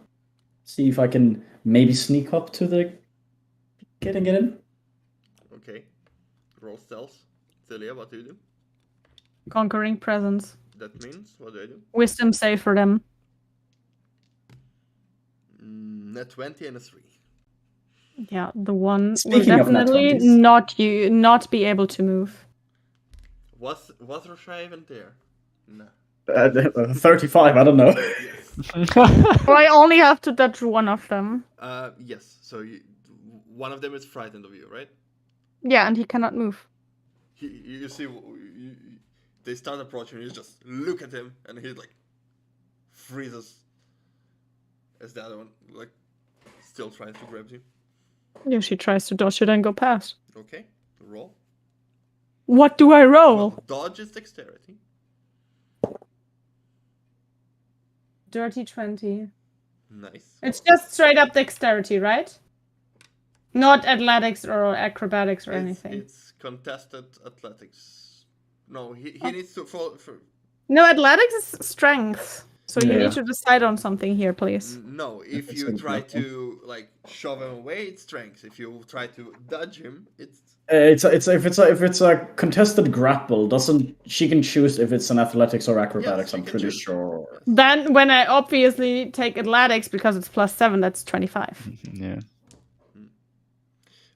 see if I can maybe sneak up to the gate and get in? Okay. Roll stealth. Celia, what do you do? Conquering presence. That means, what do I do? Wisdom save for them. Net 20 and a 3. Yeah, the one Speaking will of nat definitely 20s. not be able to move. Was Roshai even there? No. 35, I don't know. Yes. Well, I only have to dodge one of them. Yes. So one of them is frightened of you, right? Yeah, and he cannot move. You see, they start approaching. You just look at him, and he like freezes. As the other one like still tries to grab you. Yeah, she tries to dodge it and go past. Okay. Roll. What do I roll? Well, dodge is dexterity. Dirty 20. Nice. It's just straight up dexterity, right? Not athletics or acrobatics or anything. It's contested athletics. No, he needs to fall for. No, athletics is strength. So you Yeah. need to decide on something here, please. No, if It's you an try example. to like shove him away, it's strength. If you try to dodge him, it's If it's a contested grapple, doesn't she can choose if it's an athletics or acrobatics? she I'm can pretty choose. sure. Yes. Then when I obviously take athletics because it's +7, that's 25. Yeah.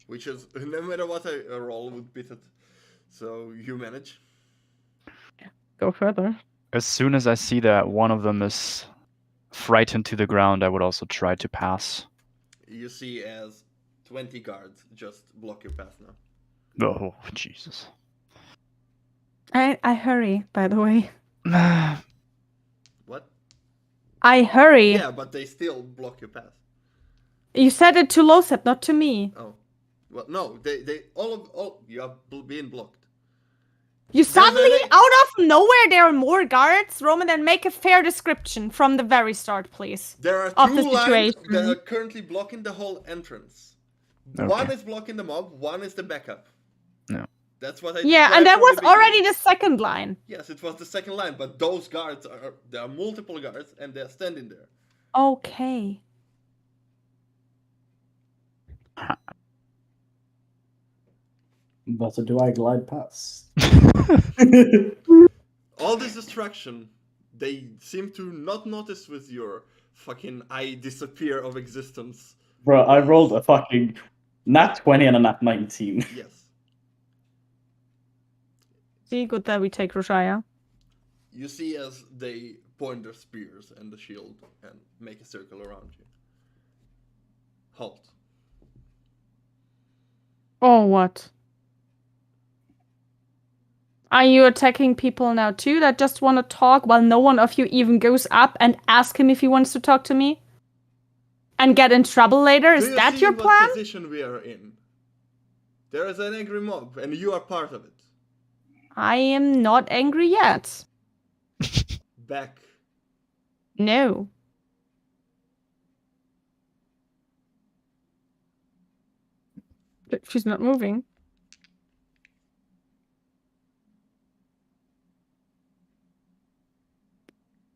Which is no matter what a roll would beat it. So you manage. Go further. As soon as I see that one of them is frightened to the ground, I would also try to pass. You see as 20 guards just block your path now. Oh, Jesus. I hurry, by the way. What? I hurry. Yeah, but they still block your path. You said it to Losep, not to me. Oh. Well, no, they all you are being blocked. You suddenly, like- out of nowhere, there are more guards. Roman, then make a fair description from the very start, please. There are Of two the lines situation. that are currently blocking the whole entrance. Okay. One is blocking the mob, one is the backup. No. That's what I Yeah, described and that from was the beginning. already the second line. Yes, it was the second line, but those guards there are multiple guards and they're standing there. Okay. But do I glide past? All this destruction, they seem to not notice with your fucking I disappear of existence. Bro, I rolled a fucking nat 20 and a nat 19. Yes. See, good that we take Roshaya. You see as they point their spears and the shield and make a circle around you. Halt. Oh, what? Are you attacking people now too that just want to talk while no one of you even goes up and ask him if he wants to talk to me? And get in trouble later? Is Do you that see your what plan? position we are in? There is an angry mob and you are part of it. I am not angry yet. Back. No. She's not moving.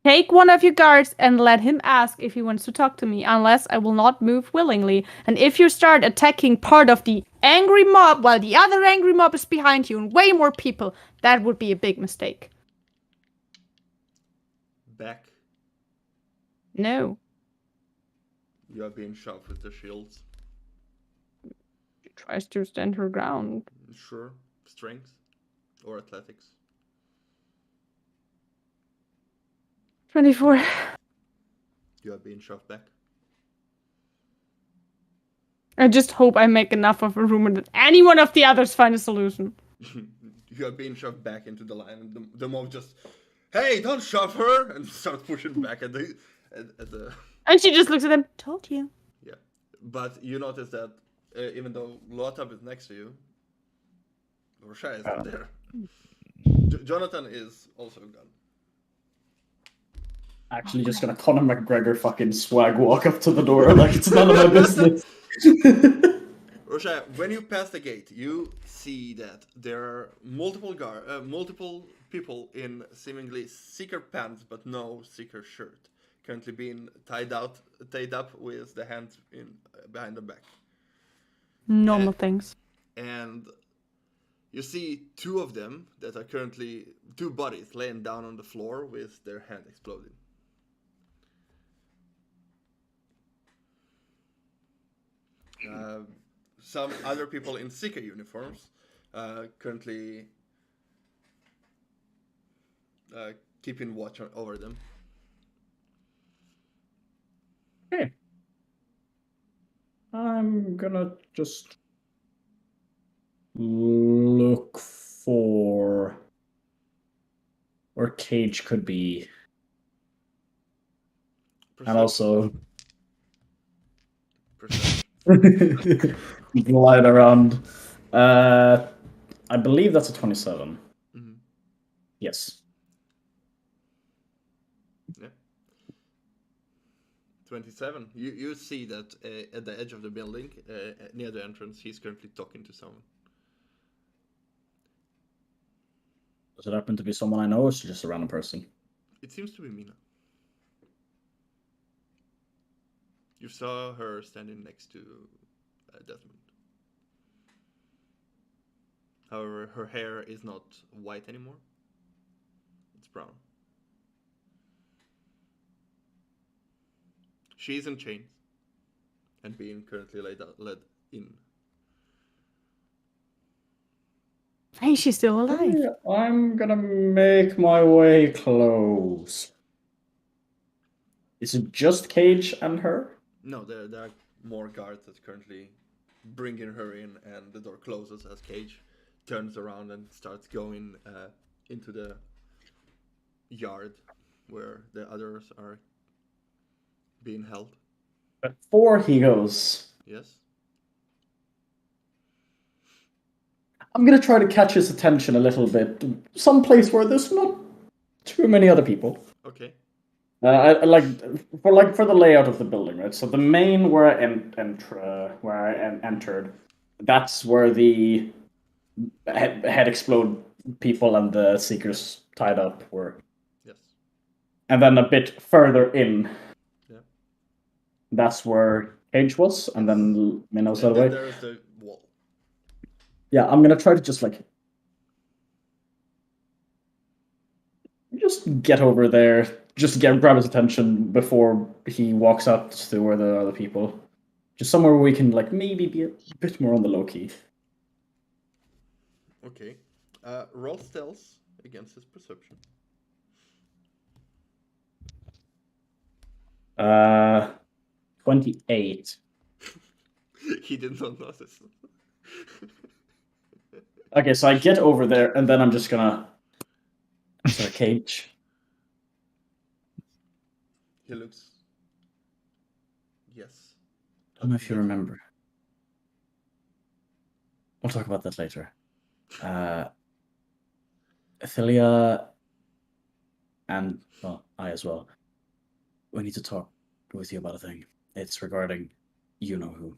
Take one of your guards and let him ask if he wants to talk to me, unless I will not move willingly. And if you start attacking part of the angry mob while the other angry mob is behind you and way more people, that would be a big mistake. Back. No. You are being shoved with the shields. She tries to stand her ground. Sure. Strength or athletics. 24. You are being shoved back. I just hope I make enough of a rumor that any one of the others find a solution. You are being shoved back into the line, and the mob just, hey, don't shove her, and start pushing back at the. And she just looks at them. Told you. Yeah, but you notice that even though Lothab is next to you, Roshai is not there. Jonathan is also gone. Actually, just gonna Conor McGregor fucking swag walk up to the door like it's none of my business. Roshai, when you pass the gate, you see that there are multiple people in seemingly seeker pants but no seeker shirt, currently being tied up with the hands behind the back. Normal things. And you see two of them that are currently two bodies laying down on the floor with their hand exploding. Some other people in Seeker uniforms currently keeping watch over them. Okay. I'm gonna just look for where Cage could be. And also glide around. I believe that's a 27. Mm-hmm. Yes. Yeah. 27. You see that at the edge of the building, near the entrance, he's currently talking to someone. Does it happen to be someone I know, or is it just a random person? It seems to be Mina. You saw her standing next to Desmond. However, her hair is not white anymore. It's brown. She is in chains and being currently led in. Hey, she's still alive. I'm gonna make my way close. Is it just Cage and her? No, there are more guards that's currently bringing her in, and the door closes as Cage turns around and starts going into the yard where the others are being held. Before he goes, Yes? I'm gonna try to catch his attention a little bit. Someplace where there's not too many other people. Okay. For the layout of the building, right? So the main where I entered, that's where the head explode people and the seekers tied up were. Yes. And then a bit further in, yeah, that's where Cage was, and then Minnow's that way. There's the wall. Yeah, I'm gonna try to just get over there, just grab his attention before he walks up to where there are other people. Just somewhere where we can maybe be a bit more on the low key. Okay. Roll stealth against his perception. 28. He did not notice. Okay, so I get over there, and then I'm just gonna... Cage. He looks... Yes. I don't know if you remember. We'll talk about that later. Athilia and I as well. we need to talk with you about a thing. It's regarding you know who.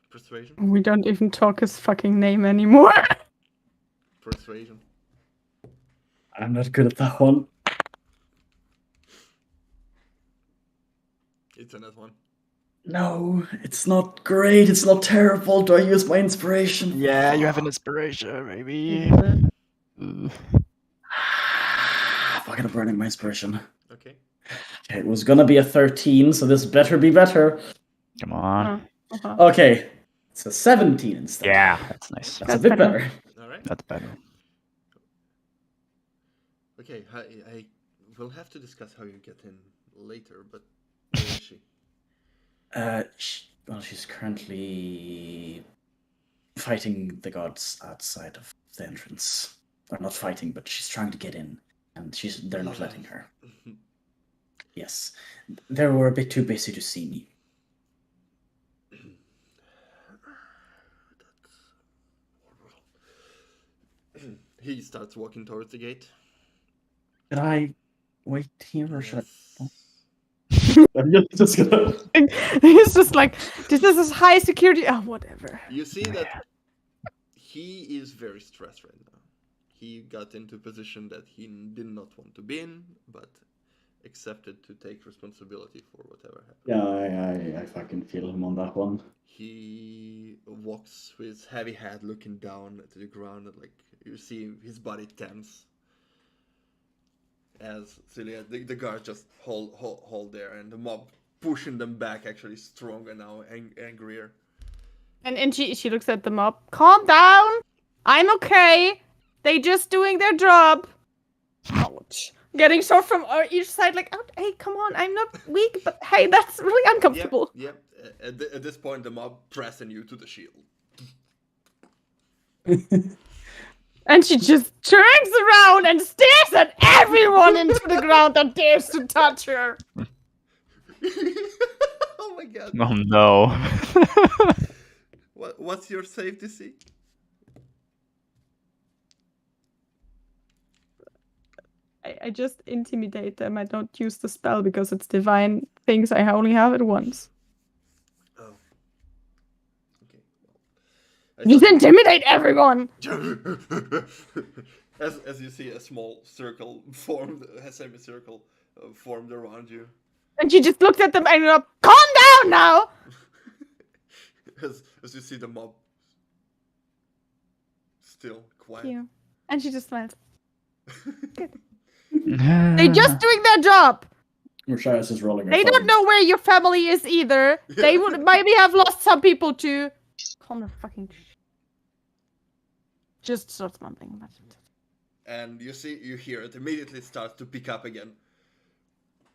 Persuasion. We don't even talk his fucking name anymore. Persuasion. I'm not good at that one. It's a net one. No, it's not great. It's not terrible. Do I use my inspiration? Yeah, you have an inspiration, maybe. Fucking I'm burning my inspiration. Okay. Okay, it was gonna be a 13, so this better be better. Come on. Okay, it's a 17 instead. Yeah, that's nice. That's a bit better. All right. That's better. Okay. I will have to discuss how you get in later, but where is she? Well, she's currently fighting the gods outside of the entrance. Or not fighting, but she's trying to get in, and they're not letting her. Yes, they were a bit too busy to see me. He starts walking towards the gate. Should I wait here, or should Yes. I'm just gonna... He's just like, this is high security. Oh, whatever. You see that he is very stressed right now. He got into a position that he did not want to be in, but accepted to take responsibility for whatever happened. Yeah, I fucking feel him on that one. He walks with his heavy head looking down to the ground, and like you see his body tense. As Celia, the guards just hold there, and the mob pushing them back actually stronger now, angrier. And she looks at the mob. Calm down. I'm okay. They just doing their job. Ouch. Getting shot from each side, like, oh, hey, come on, I'm not weak, but hey, that's really uncomfortable. Yep. At this point, the mob pressing you to the shield. And she just turns around and stares at everyone into the ground that dares to touch her. Oh my god. Oh no. What's your save DC? I just intimidate them. I don't use the spell because it's divine things. I only have it once. Oh. Okay. Just intimidate everyone! as you see a small circle formed, a semicircle formed around you. And she just looks at them and goes, calm down now! as you see the mob still quiet. Thank you. And she just smiles. They're They're just doing their job! Marshias is rolling her They don't phone. know where your family is either. They would maybe have lost some people too. Calm the fucking... Just starts mumbling about it. And you hear it immediately starts to pick up again.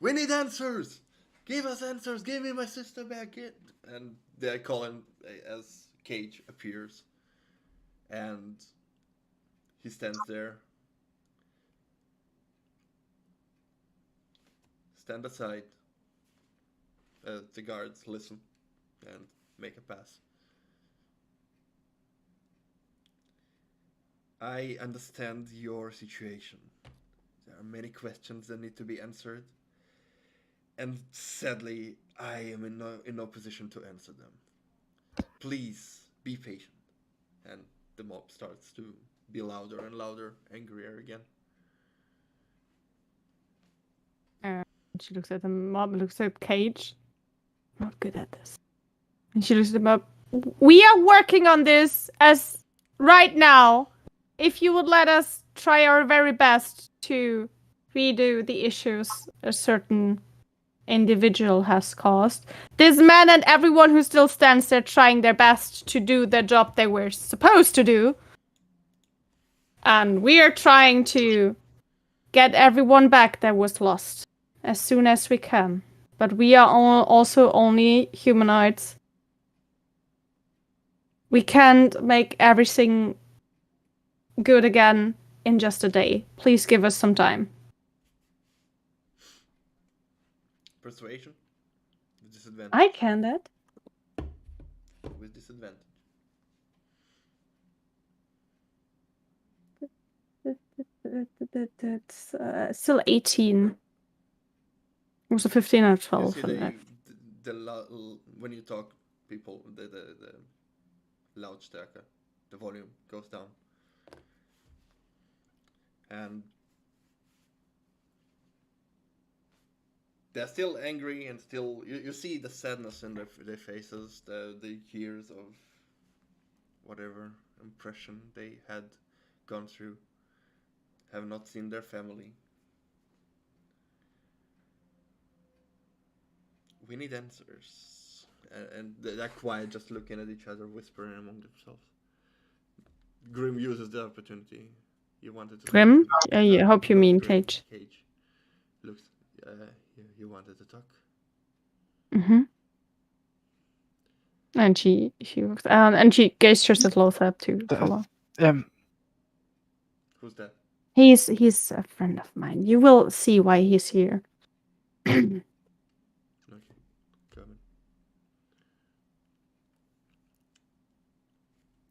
We need answers! Give us answers! Give me my sister back! And they call him as Cage appears. And he stands there. Stand aside. The guards listen and make a pass. I understand your situation. There are many questions that need to be answered. And sadly, I am in no position to answer them. Please be patient. And the mob starts to be louder and louder, angrier again. She looks at the mob, looks at Cage. I'm not good at this. And she looks at the mob. We are working on this as right now. If you would let us try our very best to redo the issues a certain individual has caused. This man and everyone who still stands there trying their best to do the job they were supposed to do. And we are trying to get everyone back that was lost as soon as we can. But we are also only humanoids. We can't make everything good again in just a day. Please give us some time. Persuasion? With disadvantage. I can that. With disadvantage. That's still 18. It was a 15 out of You 12. see And when you talk, people the lautstärke, the volume goes down, and they're still angry and still you see the sadness in their faces, the years of whatever impression they had gone through, have not seen their family. We need answers. And they're quiet, just looking at each other, whispering among themselves. Grim uses the opportunity. You wanted to Grim? talk. I hope you No, mean Grim. Cage. Cage. Looks. You wanted to talk. Mm-hmm. And she looks, and she gestures at Lothar to follow. Who's that? He's a friend of mine. You will see why he's here. Okay, come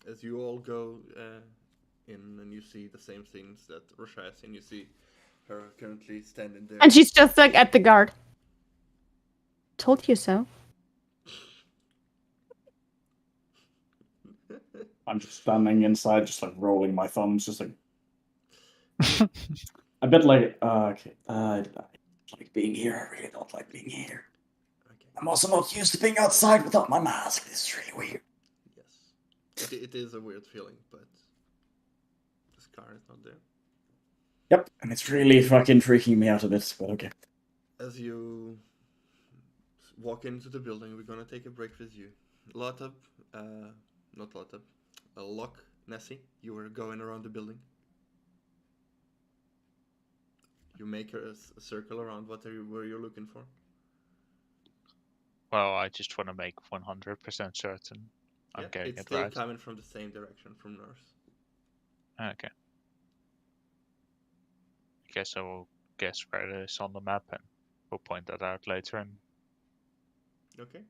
in. As you all go in, and you see the same things that Roshai has seen, you see her currently standing there. And she's just like at the guard. Told you so. I'm just standing inside, just like rolling my thumbs, just like a bit like, okay, I like being here. I really don't like being here. Okay. I'm also not used to being outside without my mask. This is really weird. Yes, it is a weird feeling, but the scar is not there. Yep, and it's really fucking freaking me out a bit, but okay. As you walk into the building, we're gonna take a break with you. Lock, Nessie, you were going around the building. You make a circle around what were you looking for? Well, I just want to make 100% certain I'm getting it's it still right. coming from the same direction from North. Okay. I guess I will guess where it is on the map and we'll point that out later and Okay.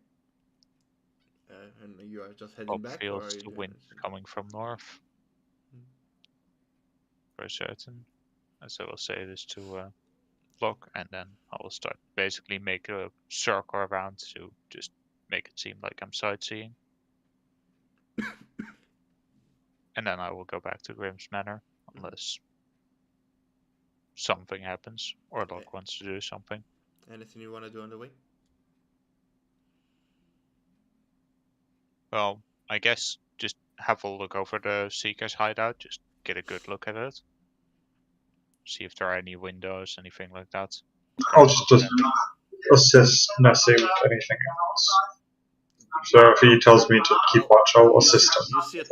And you are just heading back, or feels are you the doing wind anything? coming from north. For certain. As I will say this to Locke, and then I will start basically make a circle around to just make it seem like I'm sightseeing. And then I will go back to Grimm's Manor, unless something happens, or Locke wants to do something. Anything you want to do on the way? Well, I guess just have a look over the Seeker's hideout, just get a good look at it. See if there are any windows, anything like that. I'll just assist Nessie with anything else. So if he tells me to keep watch, I'll assist him. You see a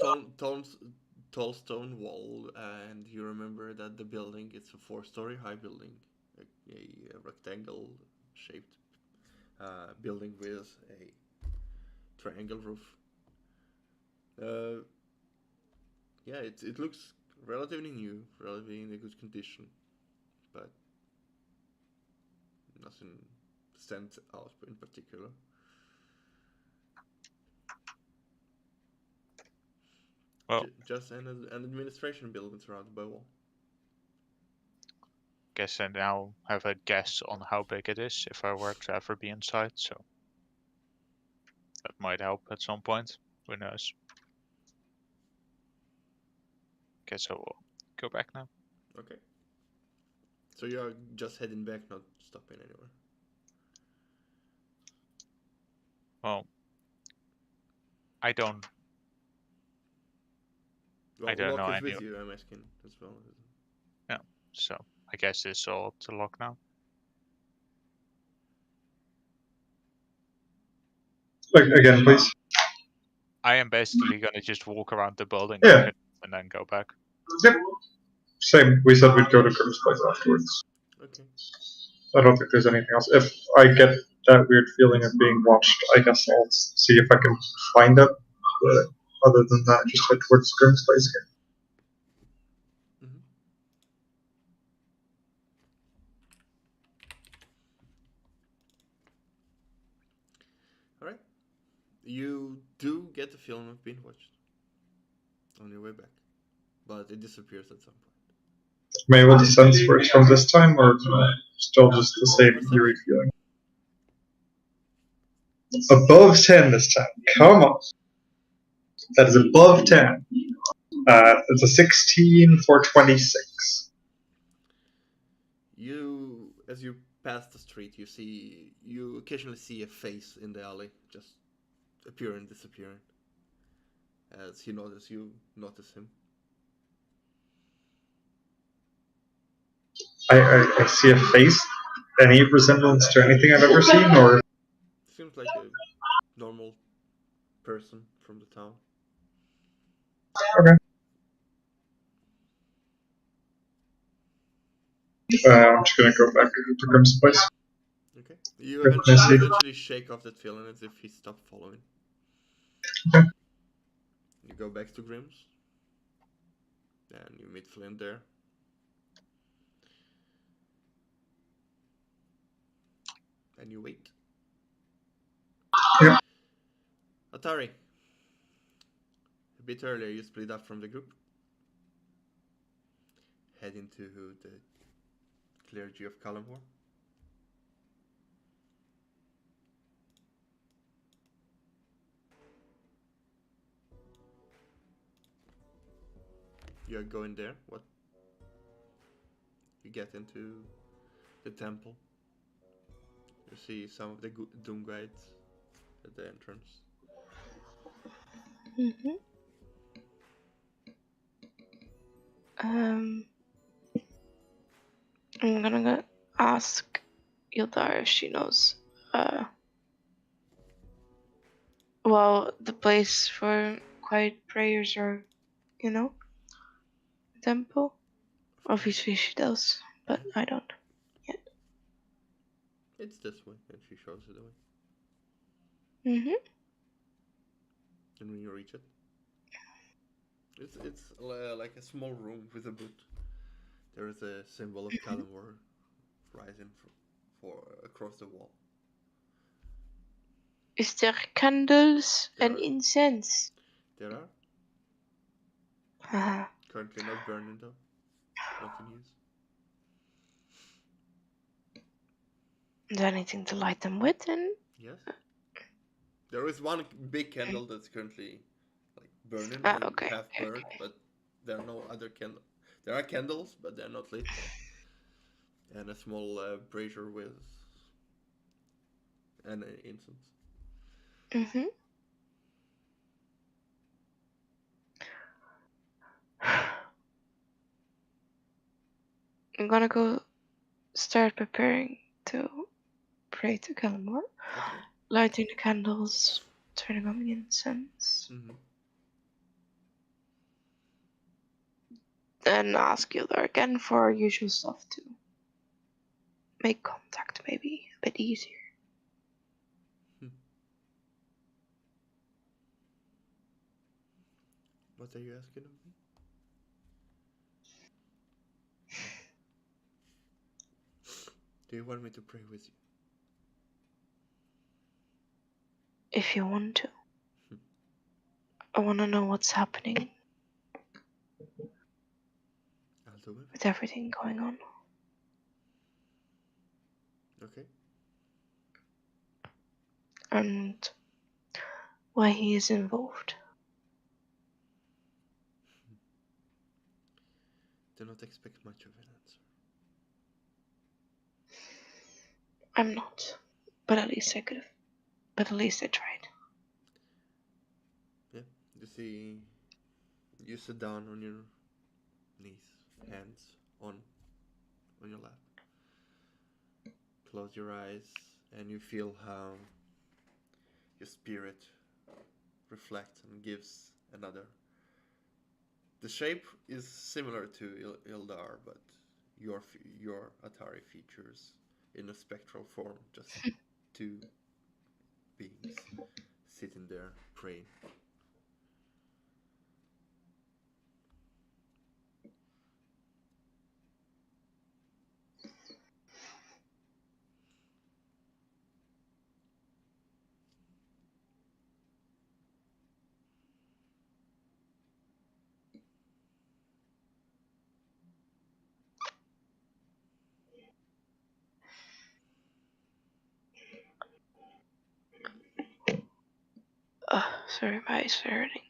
tall stone wall, and you remember that the building is a 4-story high building, a rectangle-shaped building with a triangle roof. Yeah, it looks relatively new, relatively in a good condition, but nothing stands out in particular. Well, just an administration building surrounded by a wall. Guess I now have a guess on how big it is if I were to ever be inside, so that might help at some point. Who knows? Guess I will go back now. Okay. So you're just heading back, not stopping anywhere. Well, I don't know Locke is any. with you, I'm asking as well. Yeah, so I guess it's all up to Locke now. Again, please. I am basically gonna just walk around the building Yeah. and then go back. Yep. Same. We said we'd go to Grimm's place afterwards. Okay. I don't think there's anything else. If I get that weird feeling of being watched, I guess I'll see if I can find it. But other than that, just head towards Grimm's place again. Alright. You do get the feeling of being watched on your way back, but it disappears at some point. Am I able to sense where it's from this time, or still just the same eerie feeling? Above 10 this time. Come on. That is above 10. It's a 16 for 26. As you pass the street, you occasionally see a face in the alley, just appearing, disappearing. As you notice him. I see a face. Any resemblance to anything I've ever seen, or Seems like a normal person from the town. okay. I'm just gonna go back to Grim's place. Okay. You Good, eventually, I see. eventually shake off that feeling as if he stopped following. Okay. You go back to Grimm's. And you meet Flynn there. And you wait. Yeah. Atari. A bit earlier, you split up from the group. Head into the clergy of Kalamhor. You're going there. What? You get into the temple. You see some of the Doom Guides at the entrance. Mm-hmm. I'm gonna go ask Ildar if she knows. Well, the place for quiet prayers, or temple. Obviously, she does, but I don't yet. It's this way, and she shows you the way. Mm-hmm. And when you reach it, it's like a small room with a boot. There is a symbol of Kalamhor rising for across the wall. Is there candles There and are. incense? There are. Haha. Currently not burning though. Not in use. Is there anything to light them with? And Yes. There is one big candle that's currently like burning and okay. half burned, but there are no other candles. There are candles, but they're not lit yet. And a small brazier with and incense. Mm-hmm. I'm gonna go start preparing to pray to Kalamor. Okay. Lighting the candles, turning on the incense. Mm-hmm. Then ask Ildar again for our usual stuff to make contact maybe a bit easier. What are you asking of me? Do you want me to pray with you? If you want to. I want to know what's happening I'll do it. with everything going on. Okay. And why he is involved. Do not expect much of an answer. I'm not. But at least I could have. But at least I tried. Yeah. You sit down on your knees, hands on your lap. Close your eyes, and you feel how your spirit reflects and gives another. The shape is similar to Ildar, but your Atari features in a spectral form, just two beings sitting there praying. Sorry, my eyes are hurting.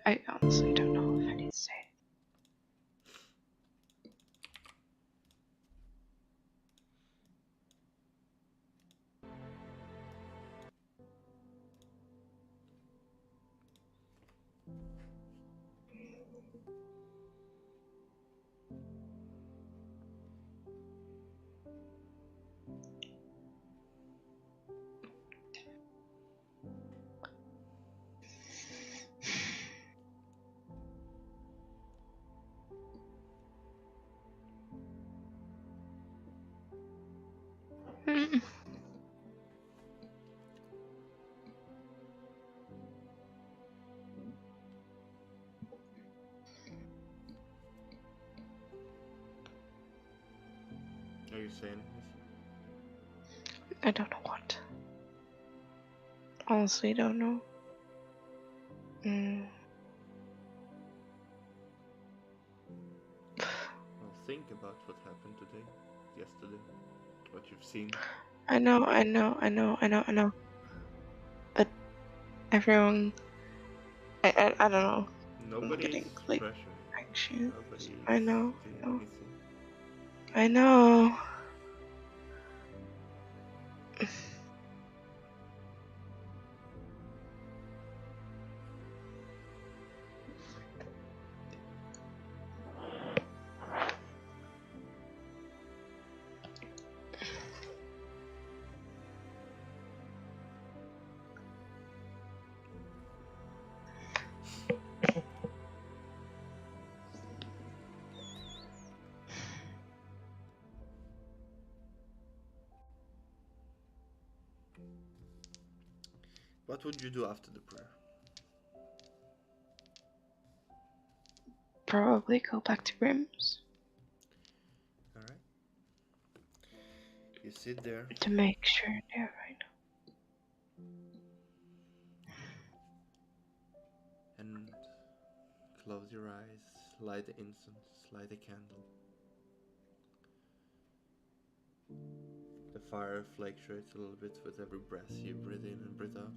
I honestly don't know if I need to say it. Mm. Are you saying I don't know what. Honestly, don't know. Well, think about what happened today, yesterday, what you've seen. I know. But everyone, I don't know. Nobody's getting, like, pressuring. anxious. Nobody's I know. doing anything. I know. What would you do after the prayer? Probably go back to Grimm's Alright. You sit there. to make sure they're right. And close your eyes, light the incense, light a candle. The fire fluctuates a little bit with every breath you breathe in and breathe out.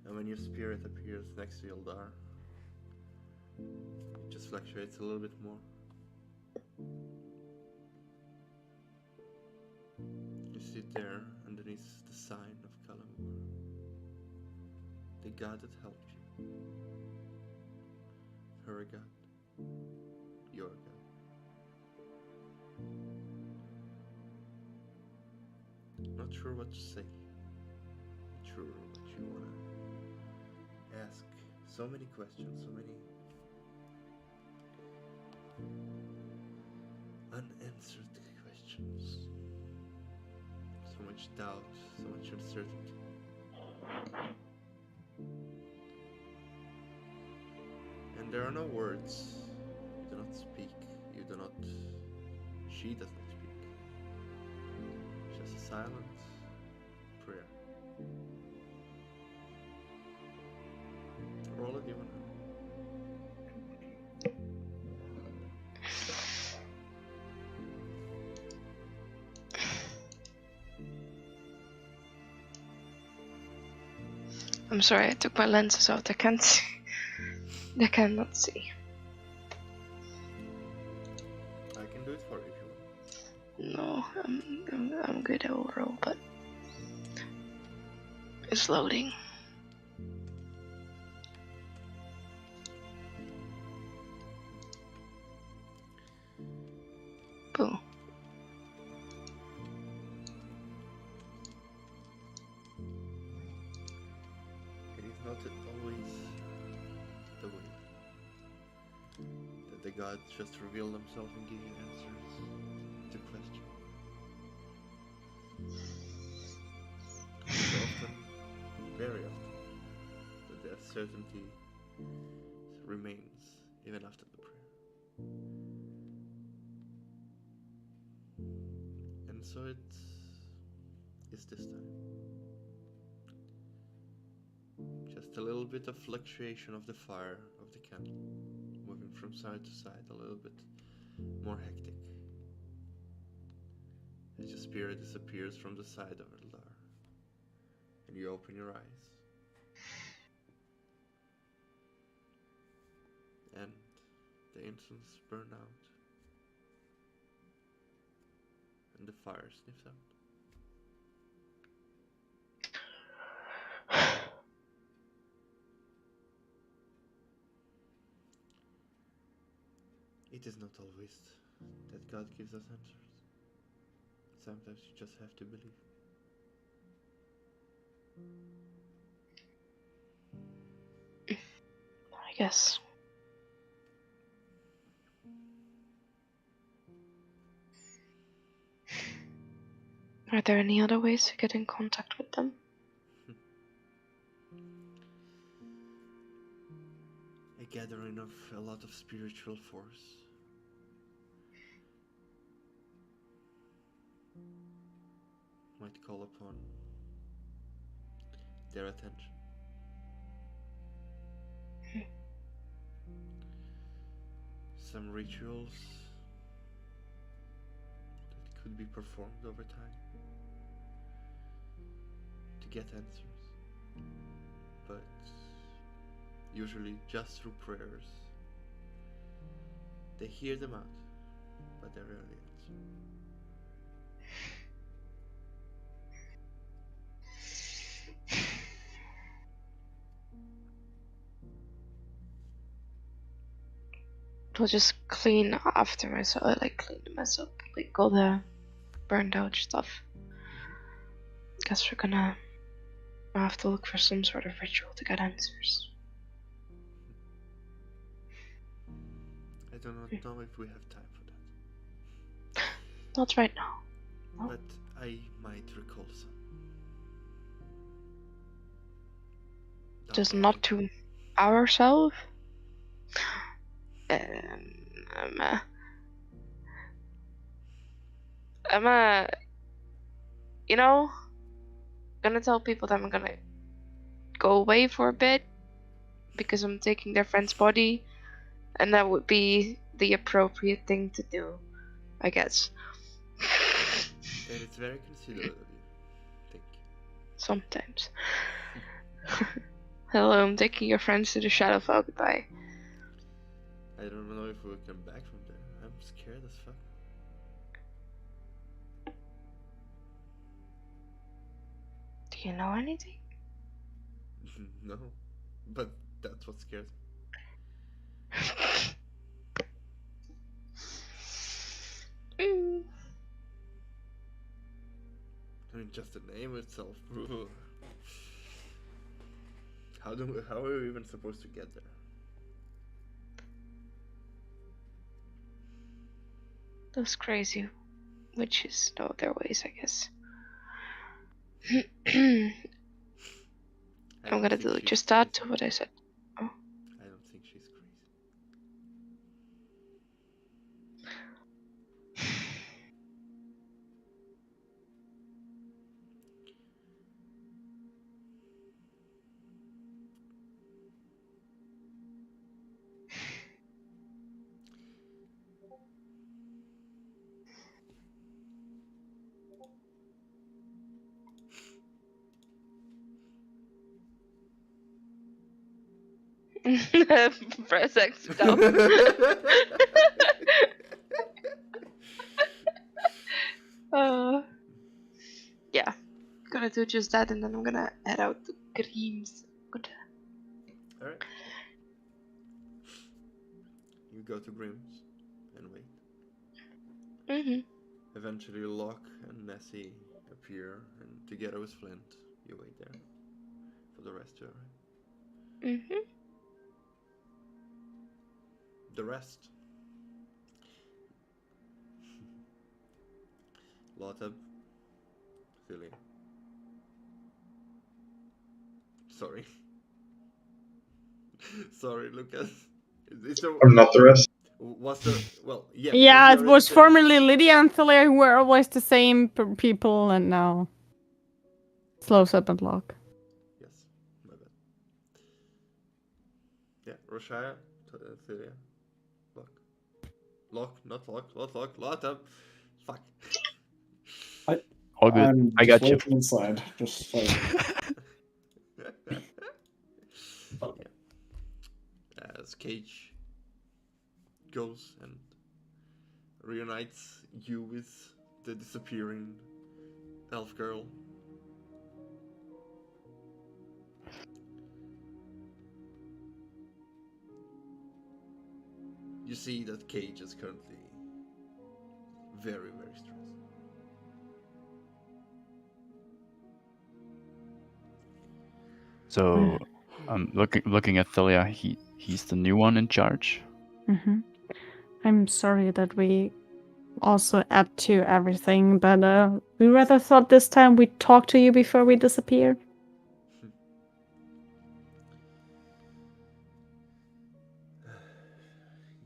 And when your spirit appears next to Ildar, it just fluctuates a little bit more. You sit there underneath the sign of Kalamur, the god that helped you. Her god, your god. Not sure what to say. Not sure what you wanna ask. So many questions, so many unanswered questions. So much doubt, so much uncertainty. And there are no words. You do not speak. You do not. She does not speak. Just a silent prayer. Roll a d100. I'm sorry, I took my lenses out. I can't see. I cannot see. I can do it for you if you want. No, I'm good overall, but it's loading. Boo. It is not always the way that the gods just reveal themselves and give you answers to questions. It's often, very often, that the uncertainty remains even after the prayer. And so it is this time. Just a little bit of fluctuation of the fire of the candle, moving from side to side, a little bit more hectic. As your spirit disappears from the side of Eldar, and you open your eyes. And the incense burn out, and the fire sniffs out. It is not always that God gives us answers. Sometimes you just have to believe. I guess. Are there any other ways to get in contact with them? A gathering of a lot of spiritual force. Might call upon their attention. Some rituals that could be performed over time to get answers, but usually just through prayers. They hear them out, but they rarely answer. We'll just clean after myself, like clean the mess up, like all the burned out stuff. Guess we're gonna have to look for some sort of ritual to get answers. I do not know if we have time for that, Not right now. No. but I might recall some. Just Don't not worry. to ourselves. I'm you know, gonna tell people that I'm gonna go away for a bit because I'm taking their friend's body, and that would be the appropriate thing to do, I guess. That is very considerate of you. Thank you. Sometimes. Hello, I'm taking your friends to the Shadowfell. Goodbye. I don't know if we'll come back from there. I'm scared as fuck. Do you know anything? No, but that's what scares me. Mm. I mean, just the name itself. How are we even supposed to get there? Those crazy witches know their ways, I guess. I I'm don't gonna think do she's just that crazy. to what I said. I don't think she's crazy. Press X to dump. Yeah, gonna do just that, and then I'm gonna head out to Grimm's. Good. Alright. You go to Grimm's and wait. Eventually Locke and Nessie appear, and together with Flint, you wait there for the rest to arrive. The rest. Lotab. Silly. Sorry. Sorry, Lucas. Is there, I'm not the rest. was there, well, yeah. Yeah, it because was you're- formerly Lydia and Thalia who were always the same people, and now Slow Serpent Lock. Yes, my bad. Yeah, Roshaya, Thalia. Lock, not lock, lot up. Fuck. All good. I'm I just got you. waiting inside. Just like As Cage goes and reunites you with the disappearing elf girl. You see that Cage is currently very, very stressed. So, looking at Thalia, he's the new one in charge. Mm-hmm. I'm sorry that we also add to everything, but we rather thought this time we'd talk to you before we disappear.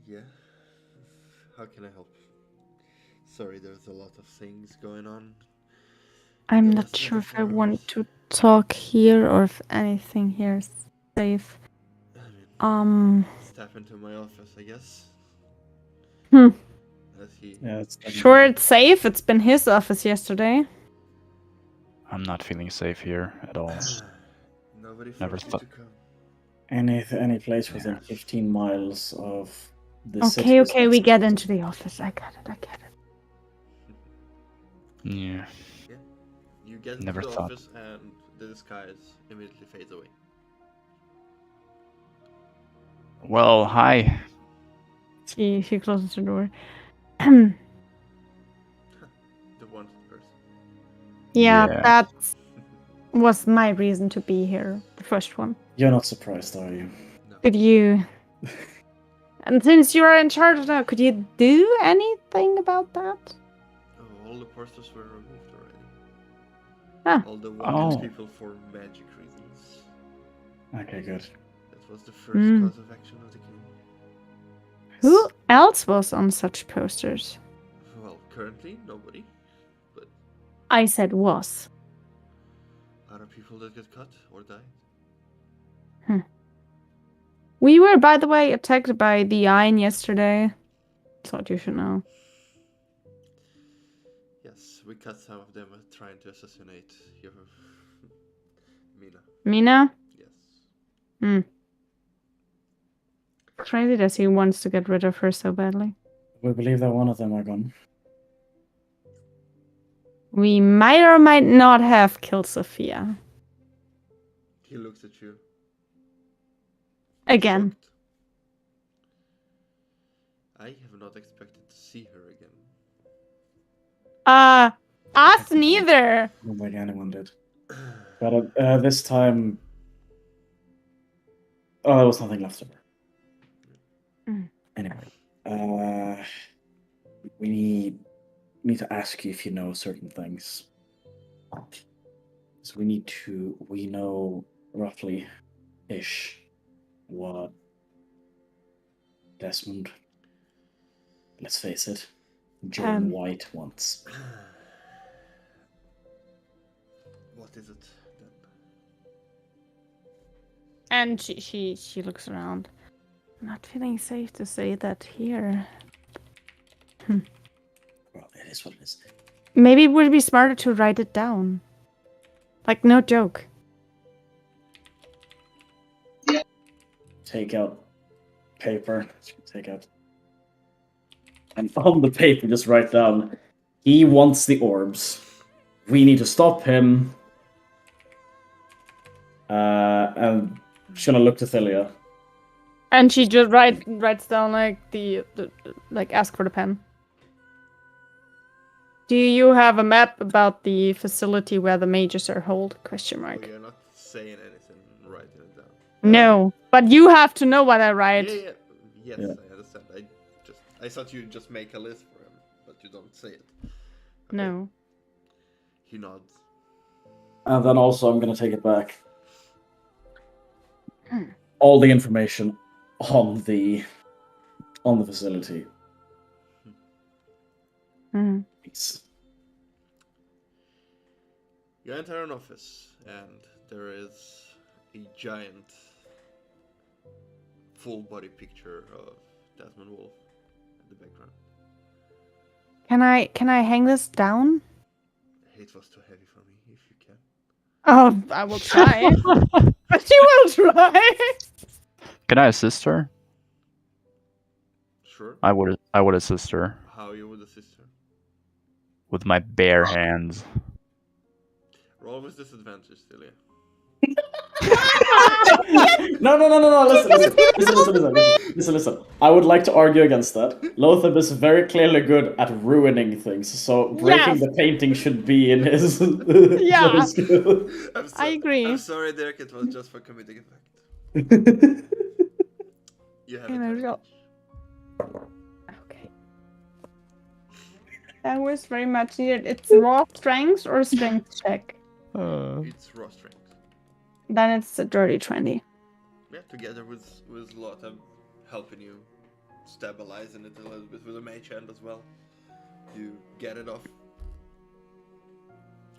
Yeah. How can I help? Sorry, there's a lot of things going on. I'm Yeah, not that's sure not if the I want forums. to talk here or if anything here is safe. I mean, step into my office, I guess. Hmm. As he. yeah, it's Sure, it's safe. It's been his office yesterday. I'm not feeling safe here at all. Nobody Never forced you thought- to come. any place within Yeah. 15 miles of the city. Okay, is okay, we accessible. get into the office. I get it. Yeah. You get Never into the thought. office and the disguise immediately fades away. Well, hi. She closes the door. The wanted person. Yeah, Yeah. that was my reason to be here. The first one. You're not surprised, are you? No. Could you? And since you are in charge now, could you do anything about that? Oh, all the posters were removed already. Ah. All the wanted Oh. people for magic reasons. Okay, good. That was the first cause of action of the game. Who else was on such posters? Well, currently nobody. I said was. Other people that get cut or died. We were, by the way, attacked by the Ein yesterday. Thought you should know. Yes, we cut some of them trying to assassinate your Mina. Mina? Yes. Crazy that he wants to get rid of her so badly. We believe that one of them are gone. We might or might not have killed Sophia. He looks at you. Again. Shocked. I have not expected to see her again. Us neither. I don't think anyone did. But this time... Oh, there was nothing left of her. Anyway, we need to ask you if you know certain things. So we know roughly-ish what Desmond, let's face it, John White wants. What is it then? And she looks around. Not feeling safe to say that here. Well, it is what it is. Maybe it would be smarter to write it down. Like, no joke. Take out paper. Take out. And on the paper, just write down, he wants the orbs. We need to stop him. And she's gonna look to Thalia. And she just writes down like the like ask for the pen. Do you have a map about the facility where the mages are held? Question mark. Oh, you're not saying anything, writing it down. No, but you have to know what I write. Yeah. Yes, Yeah. I understand. I thought you just make a list for him, but you don't say it. Okay. No. He nods. And then also, I'm gonna take it back. All the information on the facility. Please. You enter an office, and there is a giant, full-body picture of Desmond Wolf the background. Can I hang this down? It was too heavy for me. If you can. Oh, I will try. But you will try. Can I assist her? Sure. I would assist her How you would assist her? with my bare hands. Roll with disadvantage, Celia. No. Listen. I would like to argue against that. Lothar is very clearly good at ruining things, so breaking Yes. the painting should be in his. Yeah. his skill. I agree. I'm sorry, Derek. It was just for comedic effect. You have Can I roll? advantage. Okay. That was very much needed. It's raw strength or strength check? It's raw strength. Then it's a dirty 20. Yeah, together with Lothar helping you stabilizing it a little bit with a mage hand as well. You get it off.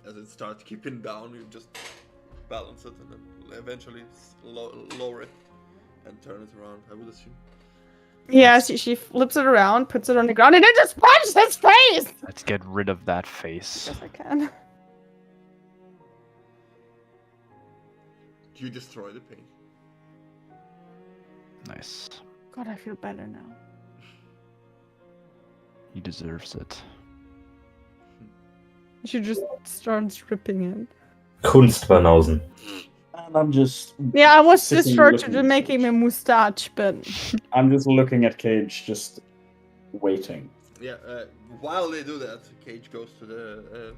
As it starts keeping down, you just balance it and then eventually lower it and turn it around, I would assume. Yeah, she flips it around, puts it on the ground, and then just punches his face! Let's get rid of that face. Yes, I can. You destroy the paint. Nice. God, I feel better now. He deserves it. She just starts ripping it. Kunstbanausen. And I'm just. Yeah, I was sitting just short looking to at make him Cage. a moustache, but I'm just looking at Cage, just waiting. Yeah, while they do that, Cage goes to the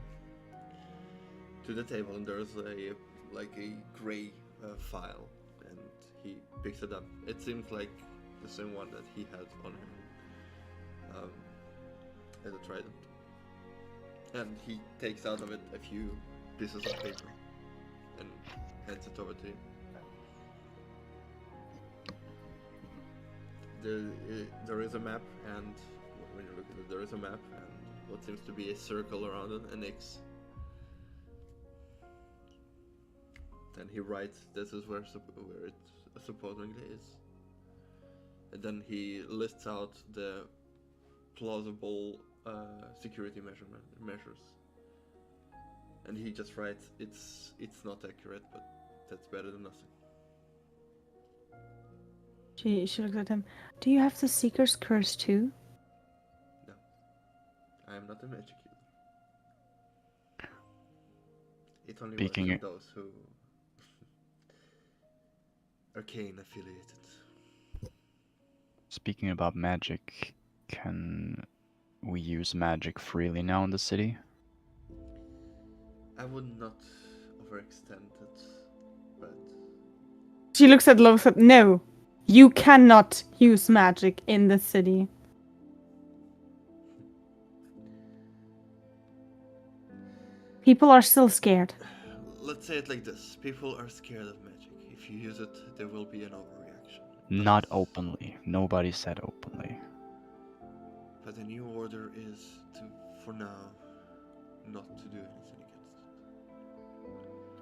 table and there's a gray file, and he picks it up. It seems like the same one that he had on him as a trident, and he takes out of it a few pieces of paper and hands it over to you. There is a map, and when you look at it, there is a map and what seems to be a circle around it, an X. And he writes, "This is where it supposedly is." And then he lists out the plausible security measures. And he just writes, "It's not accurate, but that's better than nothing." she looks at him. Do you have the Seeker's Curse too? No, I am not a magic user. It only Speaking works for those who arcane affiliated. Speaking about magic, can we use magic freely now in the city? I would not overextend it, but She looks at Lothar. No, you cannot use magic in the city. People are still scared. let's say it like this: people are scared of magic. If you use it, there will be an overreaction. Not openly. Nobody said openly. But the new order is to, for now, not to do anything against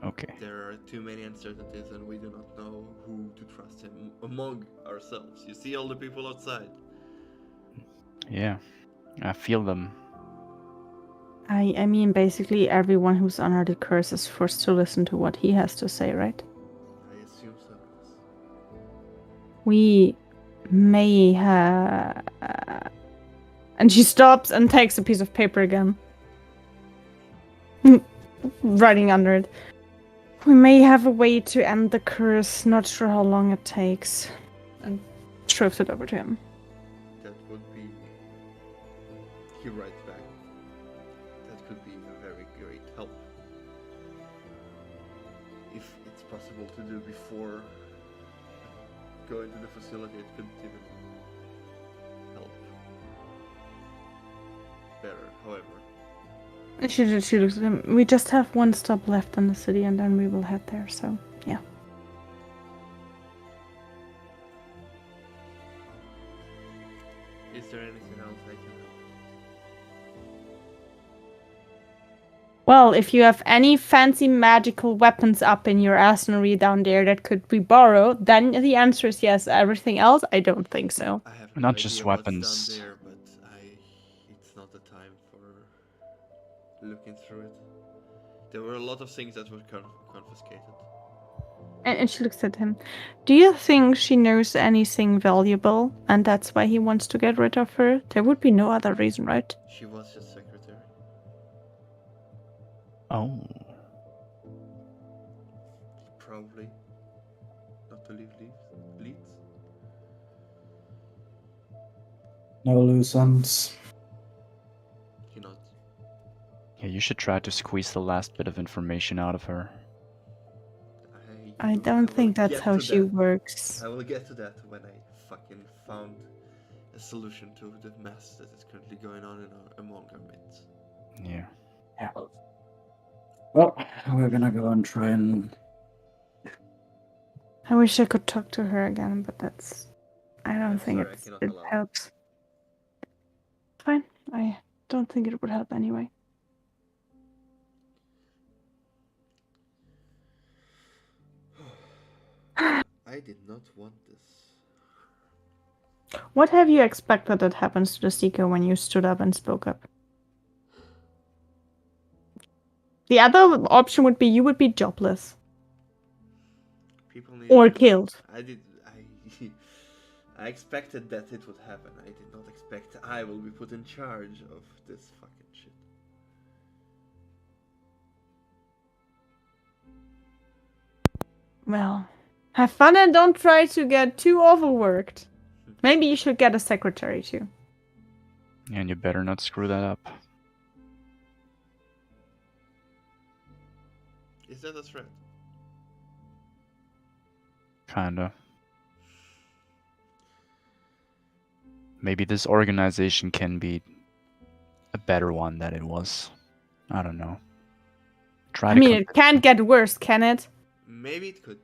it. Okay. There are too many uncertainties, and we do not know who to trust among ourselves. You see all the people outside. Yeah. I feel them. I mean, basically everyone who's under the curse is forced to listen to what he has to say, right? I assume so. Yes. We may have... And she stops and takes a piece of paper again. Writing under it. We may have a way to end the curse, not sure how long it takes. And shoves it over to him. That would be. He writes back. That could be a very great help. If it's possible to do before going to the facility, it could even help better. However, And she looks at him. We just have one stop left in the city and then we will head there, so yeah. is there anything else I can help? Well, if you have any fancy magical weapons up in your arsenal down there that could be borrowed, then the answer is yes. Everything else, I don't think so. I have Not no just idea what's weapons. down there, but not the time for looking through it. There were a lot of things that were confiscated. And she looks at him. Do you think she knows anything valuable, and that's why he wants to get rid of her? There would be no other reason, right? She was his secretary. Oh. Probably. Not to leave leads. No loose ends. He nods. Yeah, you should try to squeeze the last bit of information out of her. I don't think that's get how to she that. works. I will get to that when I fucking found a solution to the mess that is currently going on among our midst. Yeah. Yeah. Well, we're gonna go and try and. I wish I could talk to her again, but that's. I don't I'm think sorry, I cannot it allow it. helps. Fine. I don't think it would help anyway. I did not want this. What have you expected that happens to the Seeker when you stood up and spoke up? The other option would be you would be jobless. People need Or killed. I expected that it would happen. I did not expect I will be put in charge of this fucking shit. Well, have fun and don't try to get too overworked. Maybe you should get a secretary too. And you better not screw that up. Is that a threat? Kinda. Maybe this organization can be a better one than it was. I don't know. Try I to mean, con- it can't get worse, can it? Maybe it could.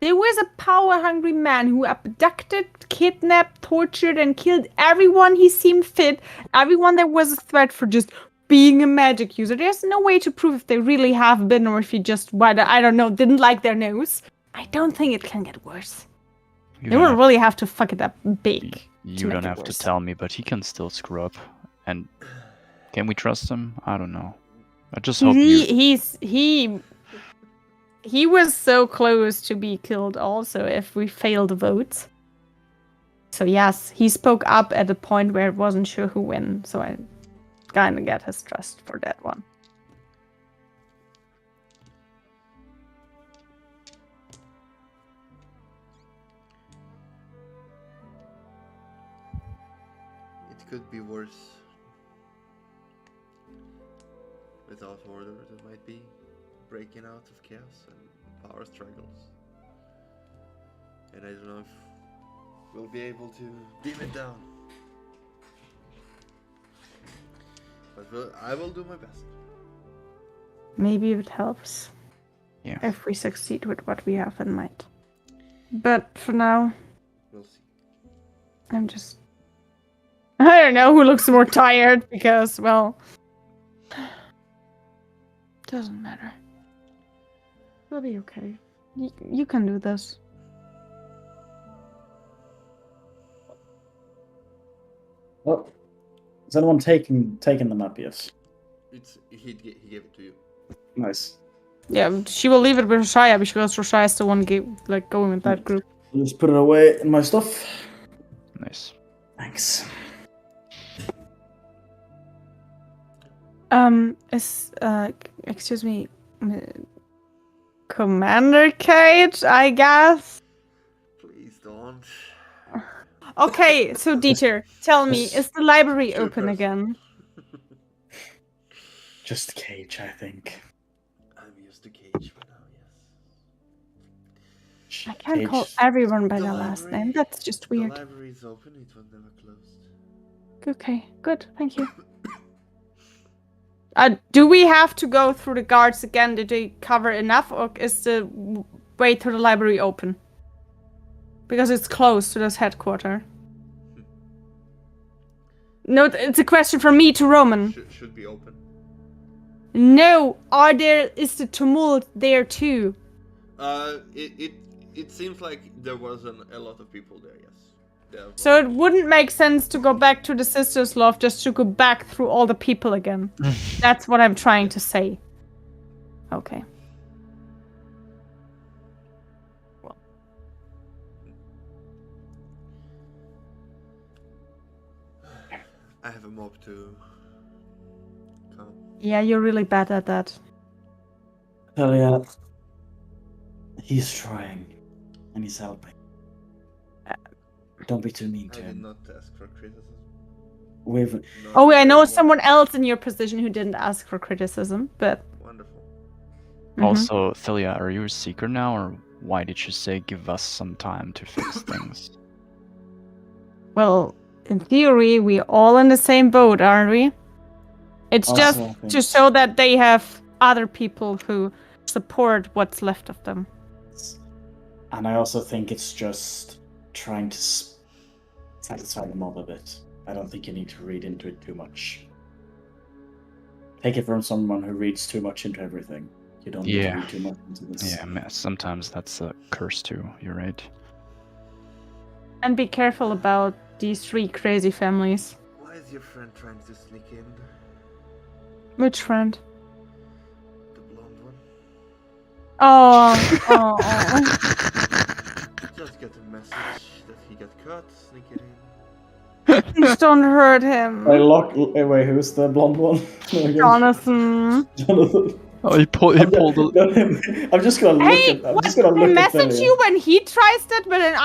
There was a power-hungry man who abducted, kidnapped, tortured, and killed everyone he seemed fit. Everyone that was a threat for just being a magic user. There's no way to prove if they really have been or if he just, I don't know, didn't like their nose. I don't think it can get worse. You They don't will have- really have to fuck it up big. You make don't it have to worse. tell me, but he can still screw up. And can we trust him? I don't know. I just hope He was so close to be killed also if we failed the votes. So yes, he spoke up at a point where it wasn't sure who win. So I kind of get his trust for that one. It could be worse. Without order, there might be breaking out of chaos and power struggles. And I don't know if we'll be able to dim it down. But I will do my best. Maybe it helps. Yeah. If we succeed with what we have in mind. But for now, We'll see. I'm just... I don't know who looks more tired because, well... Doesn't matter. We'll be okay. You can do this. Well, is anyone taking the map yet? He gave it to you. Nice. Yeah, she will leave it with Roshaya because Roshaya is the one going with that group. I'll just put it away in my stuff. Nice. Thanks. Excuse me, Commander Cage, I guess. Please don't. Okay, so Dieter, tell me, is the library Sure, open person. again? Just Cage, I think. I'm used to Cage by now, yes. I can't Cage. call everyone by The their last library- name. That's just The weird. library is open, it was never closed. Okay, good, thank you. Do we have to go through the guards again? Did they cover enough, or is the way to the library open? Because it's close to this headquarter. No, it's a question from me to Roman. Should be open. No, is the tumult there too? It seems like there was a lot of people there, yes. Yeah, So it wouldn't make sense to go back to the Sisters' Loft just to go back through all the people again. That's what I'm trying to say. Okay. I have a mob to come. Yeah, you're really bad at that. Hell yeah. He's trying. And he's helping. Don't be too mean I to did him. not ask for criticism. We've Not Oh, I know very someone else in your position who didn't ask for criticism, but... Wonderful. Mhm. Also, Philia, are you a seeker now, or why did you say give us some time to fix things? Well, in theory, we're all in the same boat, aren't we? It's Also, just I think- to show that they have other people who support what's left of them. And I also think it's just trying to satisfy the mob a bit. I don't think you need to read into it too much. Take it from someone who reads too much into everything. You don't need to Yeah. read too much into this. Yeah, sometimes that's a curse too. You're right. And be careful about these 3 crazy families. Why is your friend trying to sneak in? Which friend? The blonde one? Oh. Just get a message that he got caught sneaking in. Please don't hurt him. Wait, who's the blonde one? Again? Jonathan. Jonathan. Oh, he pulled I'm just gonna look Hey, at. I'm just gonna I look at message Philia. you when he tries that, but then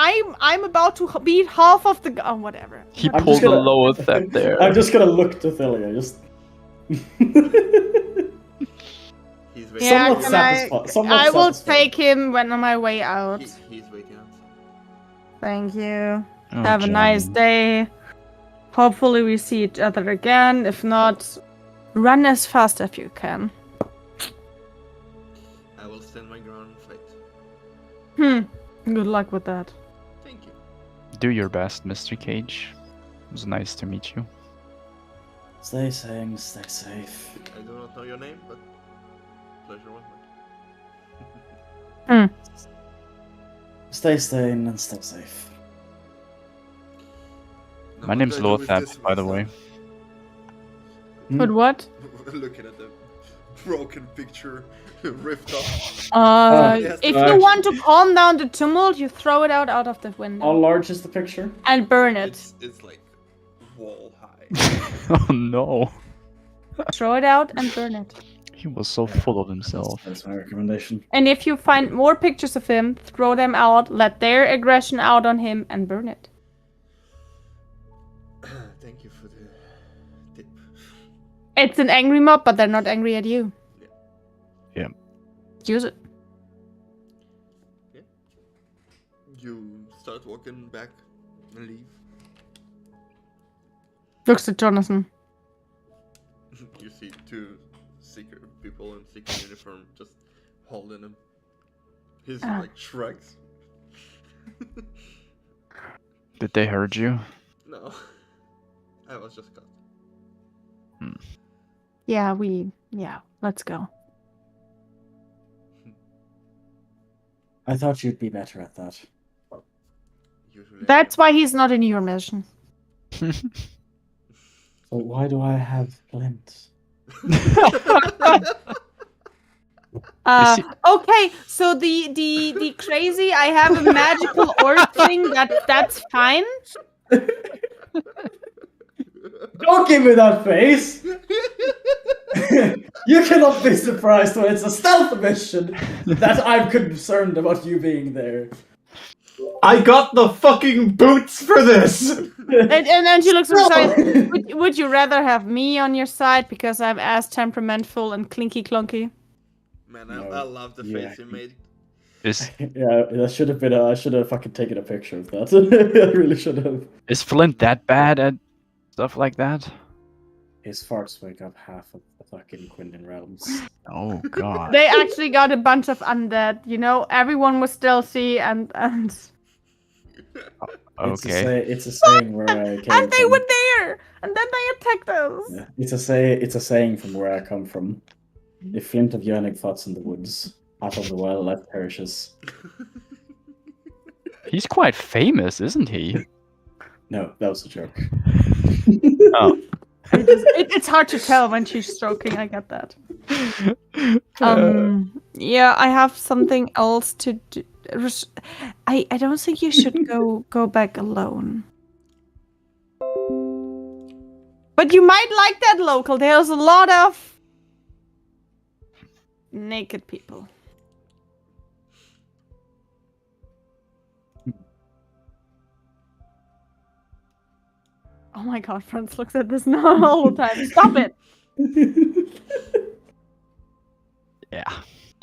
I'm about to beat half of the... Oh, whatever. He I'm pulled just the gonna- lower theft there. I'm just gonna look to Philia. Just. He's waiting. Yeah, Somewhat can somewhat I will satisfied. take him when on my way out. He's waiting outside. Thank you. Oh, Have a nice Johnny. day. Hopefully we see each other again. If not, run as fast as you can. I will stand my ground and fight. Good luck with that. Thank you. Do your best, Mr. Cage. It was nice to meet you. Stay sane, stay safe. I do not know your name, but pleasure was mine. Stay sane and stay safe. Now, My what name's do I do with Lothab, this by the way. myself? But what? Looking at the broken picture ripped off. Yes, If no, you actually- want to calm down the tumult, you throw it out of the How window large is the picture? and burn it. It's like wall high. Oh no. Throw it out and burn it. He was so full of himself. That's my recommendation. And if you find more pictures of him, throw them out, let their aggression out on him, and burn it. Thank you for the tip. It's an angry mob, but they're not angry at you. Yeah. Use it. You start walking back and leave. Looks at Jonathan. You see 2 seeker people in seeker uniform just holding him. He's Ah. like shrugs. Did they hurt you? No, I was just caught. Yeah, let's go. I thought you'd be better at that. Usually, That's why he's not in your mission. So why do I have Flint? he- Okay, so the crazy, I have a magical orb thing, that's fine. Don't give me that face! You cannot be surprised when it's a stealth mission that I'm concerned about you being there. I got the fucking boots for this! And then she looks at No! him. Would you rather have me on your side because I'm as temperamental and clinky clunky? Man, No, I love the yeah. face you made. Is Yeah, that should have been. I should have fucking taken a picture of that. I really should have. is Flint that bad at stuff like that? His farts wake up half of the fucking Quindin realms. Oh god. They actually got a bunch of undead, you know? Everyone was stealthy and Okay. It's a saying where I came and they from. were there! And then they attacked us! Yeah, it's a saying from where I come from. If Flint of Yearning thoughts in the woods, half of the wildlife perishes. He's quite famous, isn't he? No, that was a joke. Oh. It's hard to tell when she's stroking. I get that. Yeah, I have something else to do. I don't think you should go back alone. But you might like that local. There's a lot of naked people. Oh my god, Franz looks at this now all the time. Stop it! Yeah.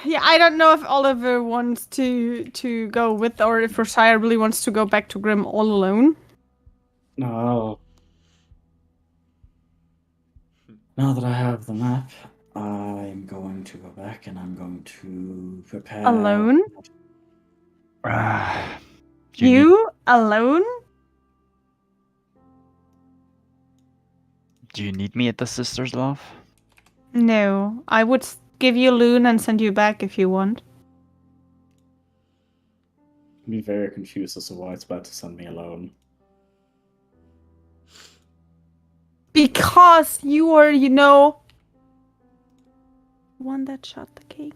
Yeah, I don't know if Oliver wants to go with, or if Rashaya really wants to go back to Grim all alone. No. Now that I have the map, I'm going to go back and I'm going to prepare. Alone? You need- You alone? Do you need me at the Sisters Love? No, I would give you Loon and send you back if you want. I'm be very confused as to why it's about to send me alone. Because you were, one that shot the king.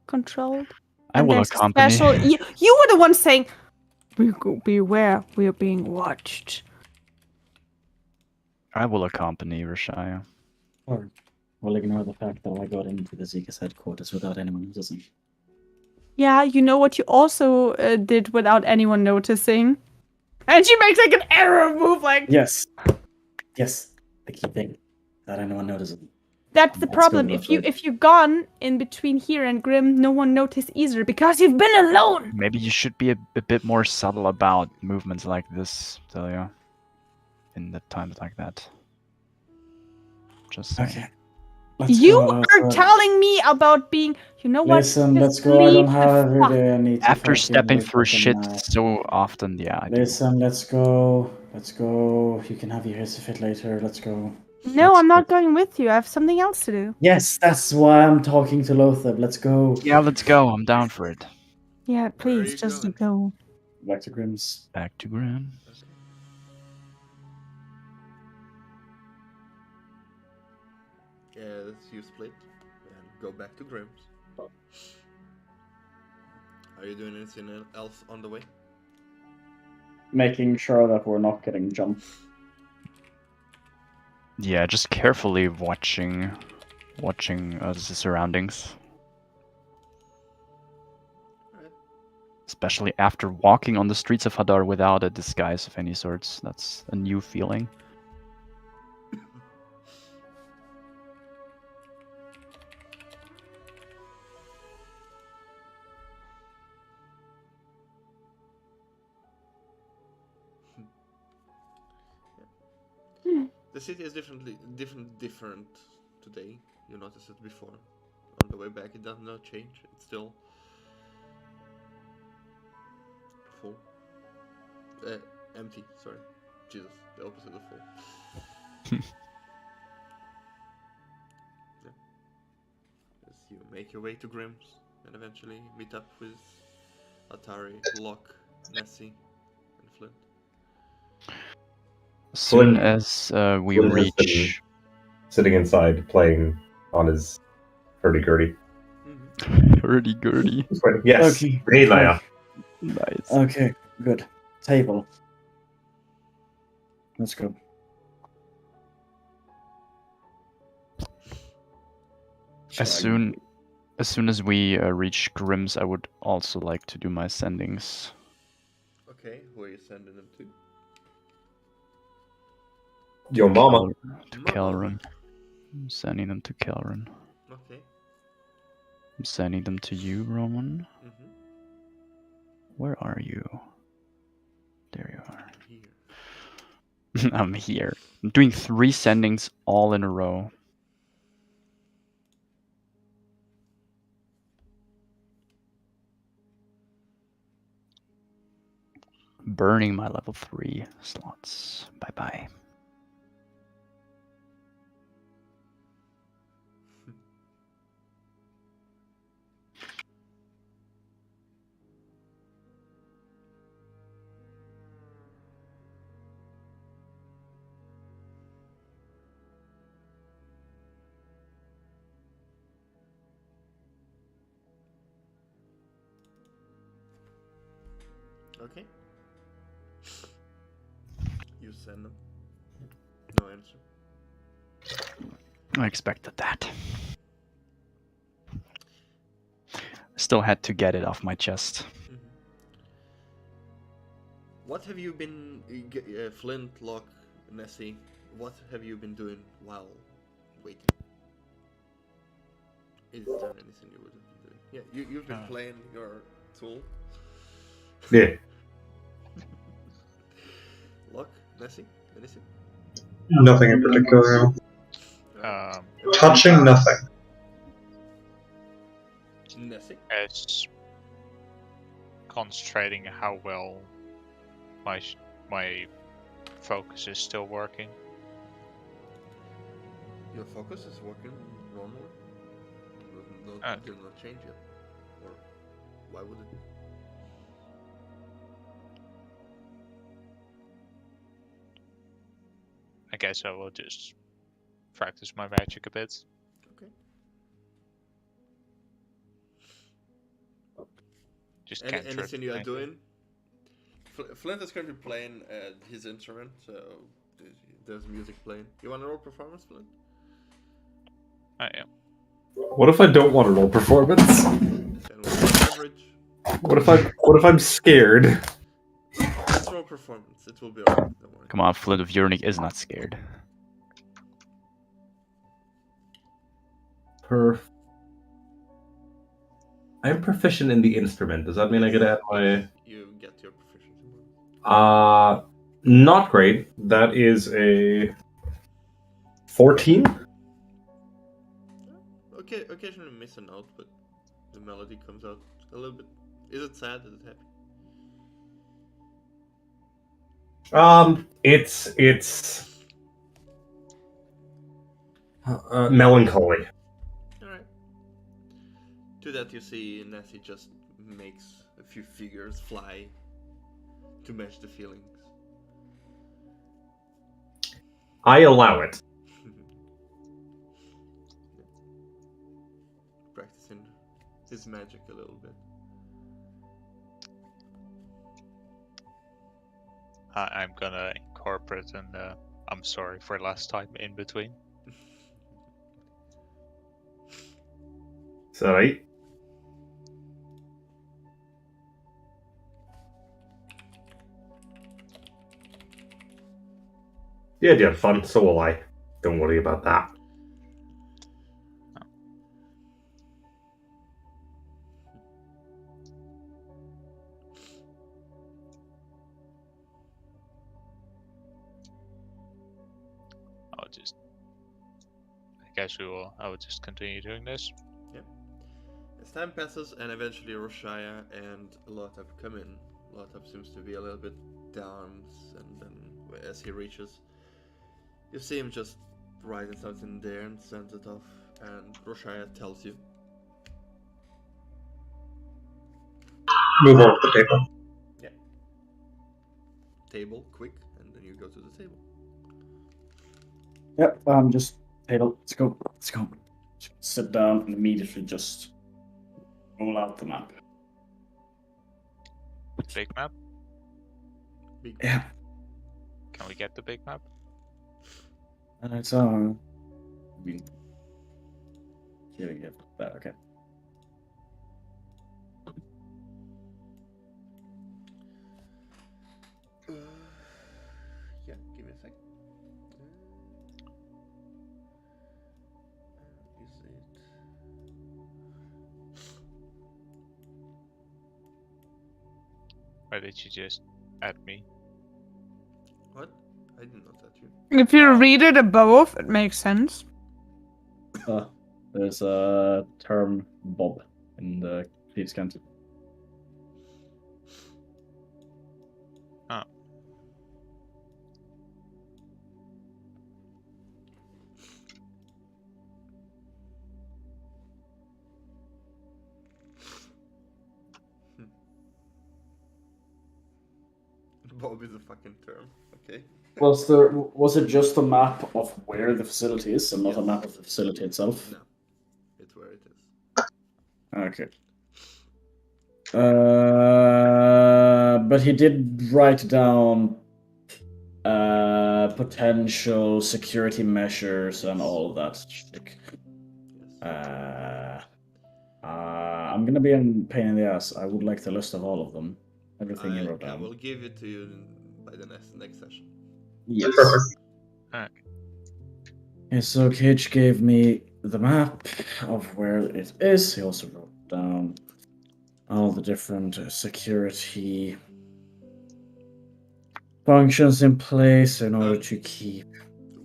Controlled. I will there's a accompany. special. You were the one saying, beware, we are being watched. I will accompany Rashaya. Or we'll ignore the fact that I got into the Zeke's headquarters without anyone noticing. Yeah, you know what you also did without anyone noticing? And she makes like an arrow move, like... Yes. Yes. The key thing. That anyone notices. That's the That's problem. good enough, If you've gone in between here and Grim, no one noticed either because you've been alone. Maybe you should be a bit more subtle about movements like this, Celia. In the times like that. Just saying. Okay. You are telling me about being. You know what? Listen, Just let's go. I don't leave have the every fuck- day. I need to After fucking stepping wake through up and shit nap. so often, yeah, I do. Listen, let's go. Let's go. You can have your hissy fit later. Let's go. No, Let's I'm go. not going with you. I have something else to do. Yes, that's why I'm talking to Lothar. Let's go. Yeah, let's go. I'm down for it. Yeah, Where are please, you just going? go. Back to Grimm's. Back to Grim. Yeah, let's you split and go back to Grimm's. Are you doing anything else on the way? Making sure that we're not getting jumped. Yeah, just carefully watching the surroundings. Alright. Especially after walking on the streets of Hadar without a disguise of any sorts. That's a new feeling. The city is different today. You noticed it before. On the way back, it does not change. It's still full. Empty. Sorry, Jesus, the opposite of full. Yeah. As you make your way to Grimm's and eventually meet up with Atari, Locke, Nessie, and Flint. As soon Flynn- as we Flynn has been reach... sitting inside playing on his hurdy-gurdy. Hurdy-gurdy. Yes. Okay. Hey, Leia. Nice. Okay, good. Table. Let's go. As soon as we reach Grimm's, I would also like to do my sendings. Okay, who are you sending them to? Your mama. To Mama. Kelren. I'm sending them to Kelren. Okay. I'm sending them to you, Roman. Mm-hmm. Where are you? There you are. Here. I'm here. I'm doing 3 sendings all in a row. Burning my level 3 slots. Bye bye. Okay. You send them. No answer. I expected that. Still had to get it off my chest. Mhm. What have you been, Flint, Locke, Nessie? What have you been doing while waiting? Is there anything you would have been doing? Yeah, you've been playing your tool. Yeah. Locke, Nessie, anything? Nothing in particular. Touching nothing. Nessie? As concentrating how well my focus is still working. Your focus is working normally? Did not change yet. Or why would it? I guess I will just practice my magic a bit. Okay. Just Anything you are doing? Flint is currently playing his instrument, so there's music playing. You want a roll performance, Flint? I am. What if I don't want to roll performance? Then we'll average. What if I'm scared? Let's roll performance. It will be alright. Don't worry. Come on, Flint of Urnic is not scared. I'm proficient in the instrument. Does that mean I get to add my? You get your proficiency. Not great. That is a 14. Okay, occasionally miss a note, but the melody comes out a little bit. Is it sad? Is it happy? It's melancholy. Alright. To that you see Nessie just makes a few figures fly to match the feelings. I allow it. Practicing his magic a little bit. I'm gonna incorporate an I'm sorry for last time in between. Is that right? Yeah, you had fun. So will I. Don't worry about that. I will just continue doing this. Yep. As time passes and eventually Roshaya and Lothab come in, Lothab seems to be a little bit down, and then as he reaches, you see him just writing something there and sends it off, and Roshaya tells you. Move over the table. Yeah. Table, quick, and then you go to the table. Yep, just table. Let's go. Let's go. Sit down and immediately just roll out the map. Big map? Big Yeah. Can we get the big map? And it's here we get that. Okay. Yeah, give me a sec. Is it? Or did you just add me? What? I did not touch you. If you read it above, it makes sense. There's a term Bob in the Thieves' Canton. Oh. Bob is a fucking term. Okay. Was it just a map of where the facility is and not a map of the facility itself? No. It's where it is. Okay. But he did write down potential security measures and all of that. Like, Yes. I'm gonna be a pain in the ass. I would like the list of all of them. Everything you wrote I down. will give it to you by the next session. Yes. Perfect. Okay, so Cage gave me the map of where it is. He also wrote down all the different security functions in place in order to keep.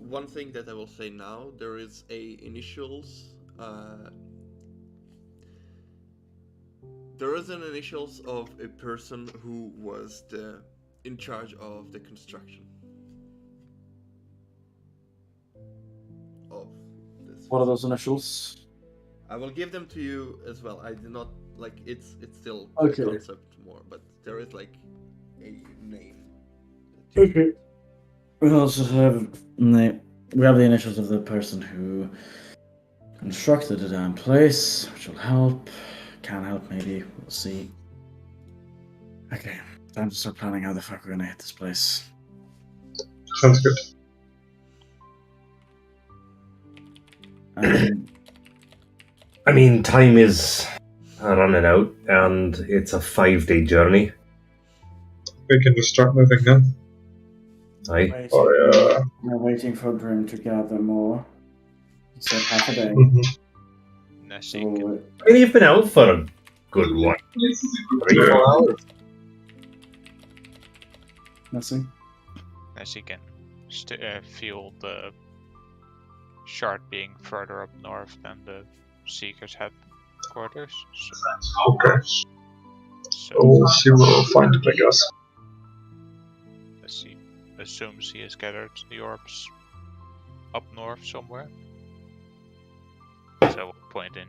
One thing that I will say now, there is a initials. There is an initials of a person who was in charge of the construction of this. What are those initials? I will give them to you as well. I did not like it's still Okay. a concept more, but there is like a name. Okay. We also have we have the initials of the person who constructed the damn place, which will help. Can help, maybe. We'll see. Okay, time to start planning how the fuck we're gonna hit this place. Sounds good. I mean, time is running out, and it's a 5-day journey. We can just start moving now. Aye. We're waiting for Grim to gather more. He said half a day. Nessie So, can, I mean, you've been out for a good one. 3-4 hours. nothing. Nessie can feel the shard being further up north than the Seeker's headquarters. Okay. So We'll see where we'll find it, I guess. Nessie assumes he has gathered the orbs up north somewhere. So we'll point in.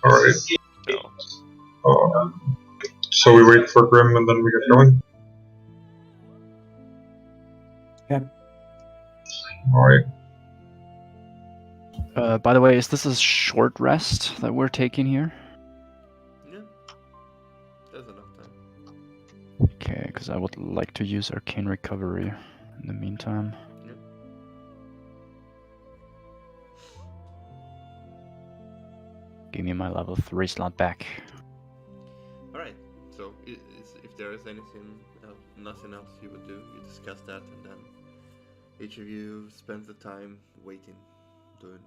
Alright. So So we wait for Grim and then we get going? Yeah. Alright. By the way, is this a short rest that we're taking here? Yeah, there's enough time. Okay, because I would like to use Arcane Recovery in the meantime. Yeah. Give me my level 3 slot back. All right. So if there is anything else, nothing else you would do, you discuss that, and then each of you spends the time waiting, doing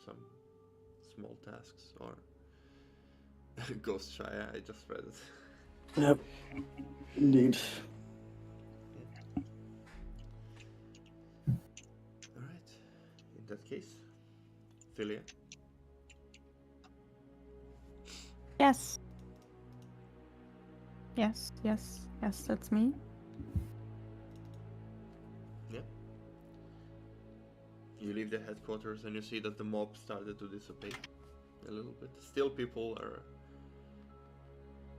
some small tasks or Ghost Shire. I just read it. Yep. Indeed. All right. In that case, Philia. Yes. Yes, yes, yes, that's me. Yeah. You leave the headquarters and you see that the mob started to dissipate a little bit. Still, people are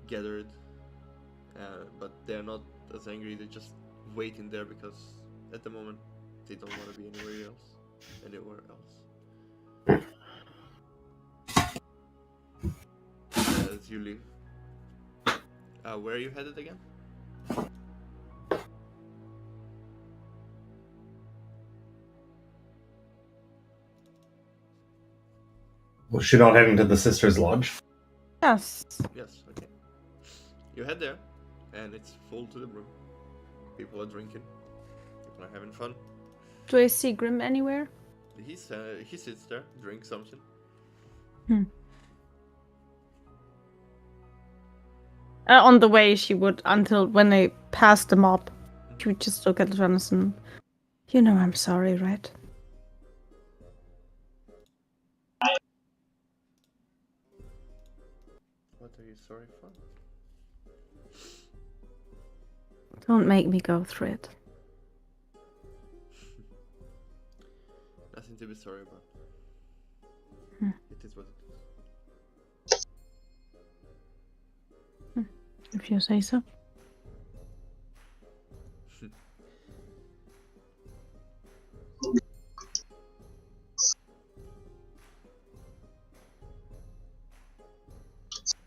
gathered, but they're not as angry. They're just waiting there because at the moment they don't want to be anywhere else. As you leave, where are you headed again? Was she not heading to the Sisters' Lodge? Yes. Yes. Okay. You head there, and it's full to the brim. People are drinking. People are having fun. Do I see Grim anywhere? He sits there, drinks something. On the way, she would, until when they passed the mob, she would just look at Jonathan. You know I'm sorry, right? What are you sorry for? Don't make me go through it. Nothing to be sorry about. It is what it is. If you say so.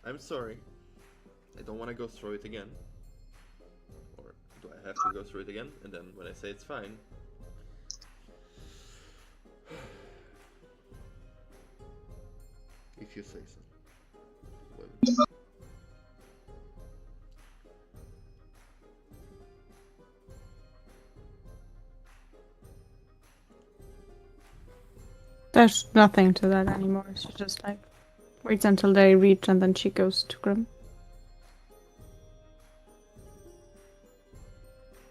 I'm sorry. I don't want to go through it again. Or do I have to go through it again? And then when I say it's fine. If you say so. Well, There's nothing to that anymore. She just like waits until they reach and then she goes to Grim.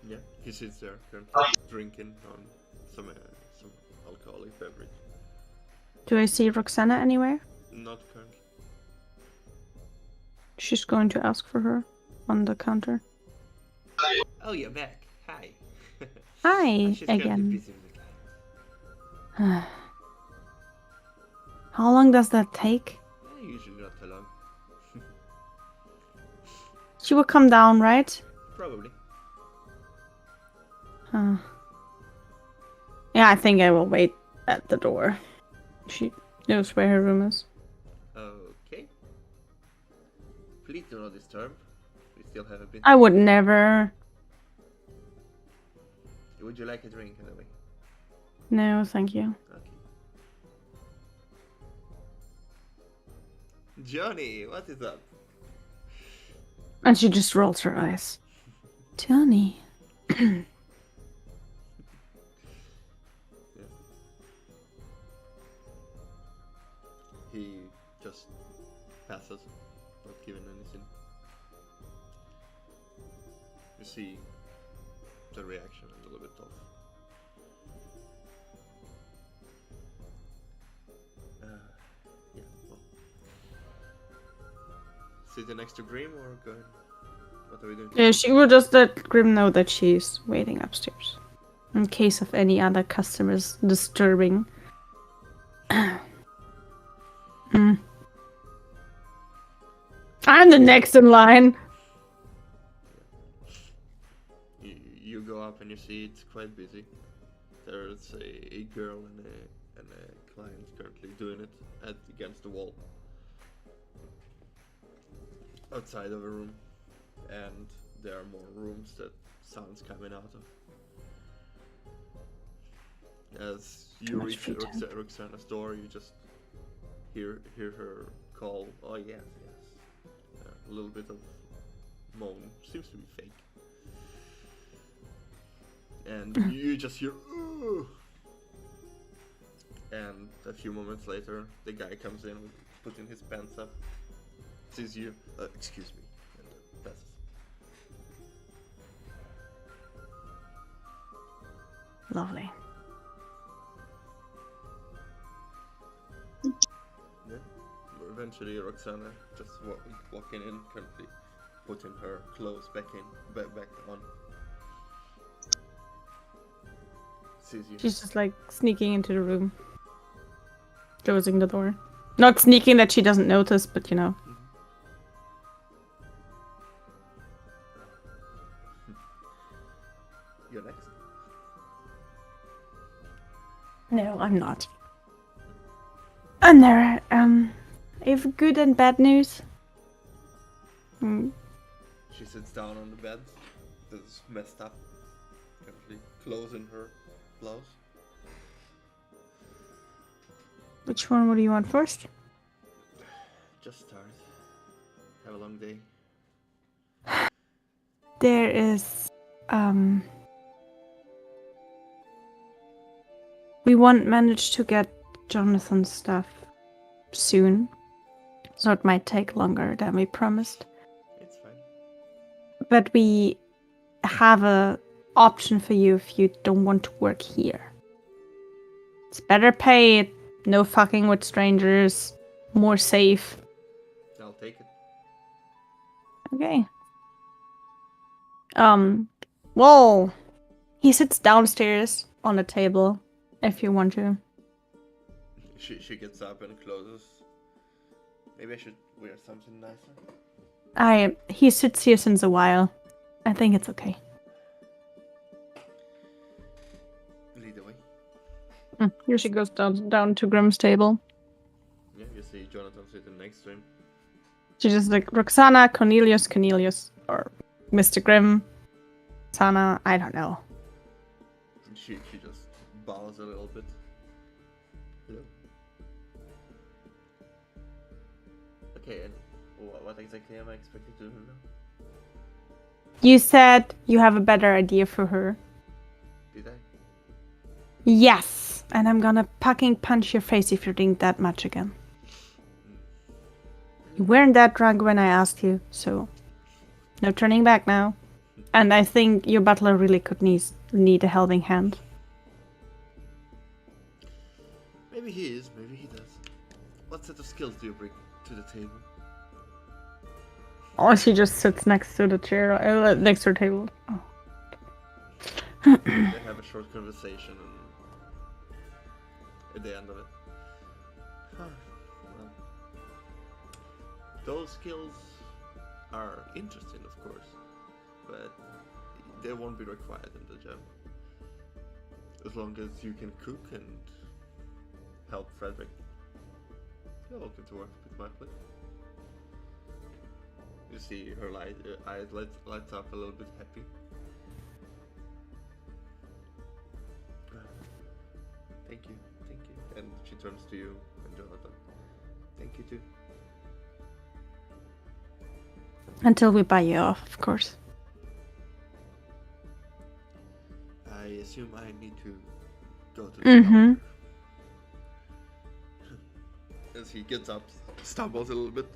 yeah, he sits there currently drinking on some alcoholic beverage. Do I see Roxana anywhere? Not currently. She's going to ask for her on the counter. Oh, you're back. Hi. Hi She's currently again. busy with the client. How long does that take? Usually not too long. She will come down, right? Probably. Huh. Yeah, I think I will wait at the door. She knows where her room is. Okay. Please do not disturb. We still have a bit. I would never. Would you like a drink anyway? No, thank you. Okay. Johnny, what is up? And she just rolls her eyes. Johnny. He just passes, not giving anything. You see the reaction a little bit off. Yeah, well. Sitting next to Grim or going? What are we doing? Yeah, she will just let Grim know that she's waiting upstairs. In case of any other customers disturbing. I'm the next in line. You go up and you see it's quite busy. There's a girl and a client currently doing it against the wall. Outside of a room. And there are more rooms that sounds coming out of. As you much reach free time. Roxana's door, you just hear her call, oh yes, a little bit of moan, seems to be fake. And you just hear, ooh! And a few moments later, the guy comes in, putting his pants up, sees you, excuse me, and passes. Lovely. Yeah. Eventually, Roxana just walking in, currently putting her clothes back on. Sees you. She's just like sneaking into the room. Closing the door. Not sneaking that she doesn't notice, but you know. You're next. No, I'm not. And there, I have good and bad news. She sits down on the bed. That's messed up. Currently closing her blouse. Which one would you want first? Just started. Have a long day. There is, we won't manage to get Jonathan's stuff soon, so it might take longer than we promised. It's fine. But we have a option for you if you don't want to work here. It's better paid, no fucking with strangers, more safe. I'll take it. Okay. Well, he sits downstairs on a table, if you want to. She gets up and closes. Maybe I should wear something nicer. He sits here since a while. I think it's okay. Lead the way. Here she goes down to Grim's table. Yeah, you see Jonathan sitting next to him. She just like Roxana, Cornelius, or Mr. Grimm, Sana. I don't know. And she just bows a little bit. Hello. Okay, and what exactly am I expected to do now? You said you have a better idea for her. Did I? Yes, and I'm gonna fucking punch your face if you drink that much again. You weren't that drunk when I asked you, so no turning back now. And I think your butler really could need a helping hand. Maybe he is, maybe he does. What set of skills do you bring to the table? Or she just sits next to the chair, next to the table. Oh. They have a short conversation and at the end of it. Well, those skills are interesting, of course, but they won't be required in the job. As long as you can cook and help Frederick, you're welcome to work with my plate. You see her eyes light up a little bit happy. Thank you. And she turns to you and Jonathan. Thank you too. Until we buy you off, of course. I assume I need to go to the Mhm. counter. As he gets up, stumbles a little bit.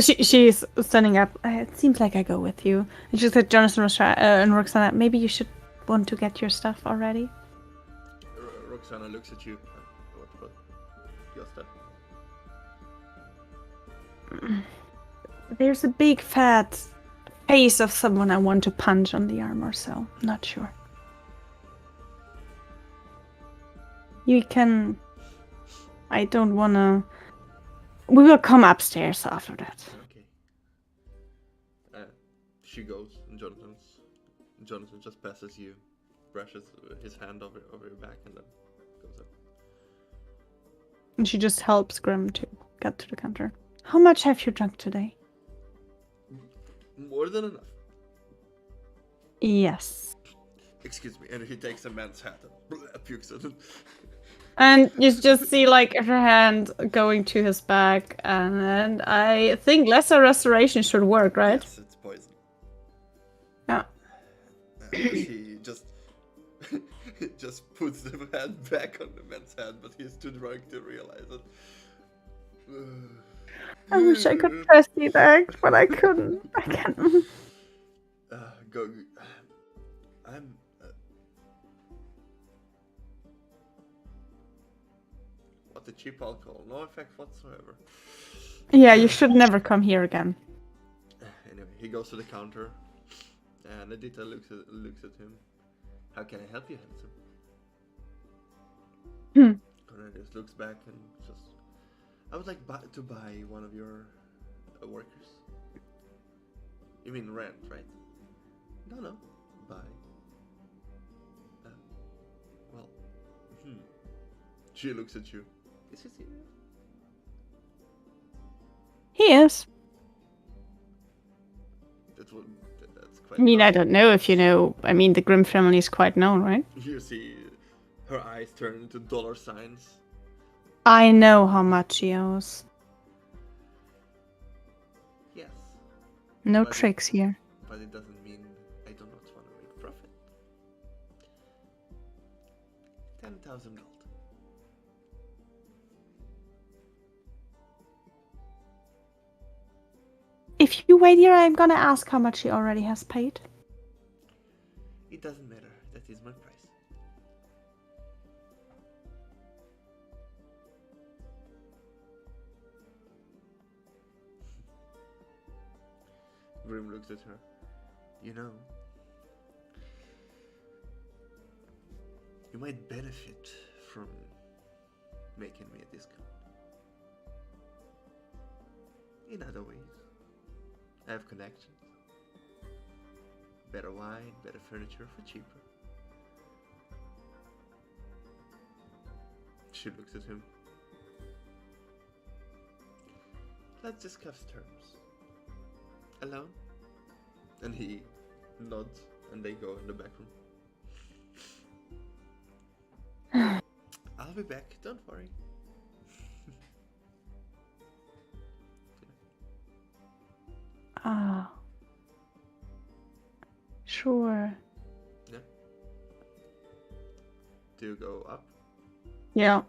She's standing up. It seems like I go with you. And she said, Jonathan and Roxana, maybe you should want to get your stuff already. Roxana looks at you. What? Your step. There's a big fat face of someone I want to punch on the arm or so. Not sure. You can... I don't wanna... We will come upstairs after that. Okay. She goes, and Jonathan just passes you, brushes his hand over your back, and then goes up. And she just helps Grim to get to the counter. How much have you drunk today? More than enough. Yes. Excuse me, and he takes a man's hat and pukes it. And you just see like her hand going to his back, and I think lesser restoration should work, right? Yes, it's poison. Yeah. She just puts the hand back on the man's hand, but he's too drunk to realize it. I wish I could press the act, but I couldn't. I can't. Go. I'm. What a cheap alcohol. No effect whatsoever. Yeah, you should never come here again. Anyway, he goes to the counter, and Edita looks at him. How can I help you, handsome? Cornelius looks back and just. I would like to buy one of your workers. You mean rent, right? No. Buy. Well. She looks at you. Is he serious? He is. That's quite. I mean, I nice. don't know if you know. I mean, the Grimm family is quite known, right? You see her eyes turn into dollar signs. I know how much he owes. Yes. No But tricks here. But it doesn't mean I do not want to make profit. 10,000 gold. If you wait here, I'm gonna ask how much he already has paid. It doesn't matter. That is my price. Grim looks at her. You know, you might benefit from making me a discount. In other ways, I have connections. Better wine, better furniture for cheaper. She looks at him. let's discuss terms. Alone? And he nods, and they go in the back room. I'll be back, don't worry. Ah. Sure. Yeah. Do you go up? Yeah.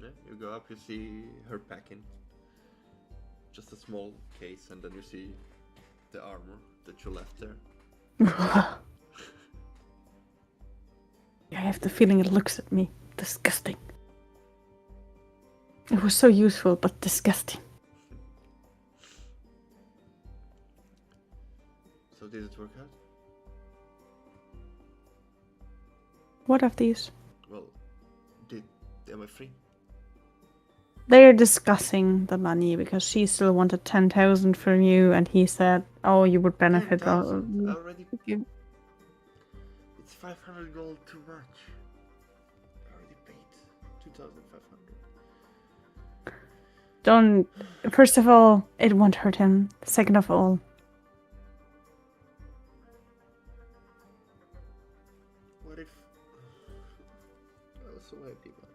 Yeah, you go up, you see her packing. Just a small case, and then you see the armor that you left there. I have the feeling it looks at me. Disgusting. It was so useful, but disgusting. So did it work out? What of these? Well, am I free? They're discussing the money because she still wanted 10,000 from you, and he said, "Oh, you would benefit." 10,000? Already? It's 500 gold too much. I already paid 2,500. Don't. First of all, it won't hurt him. Second of all, What if I was so happy, but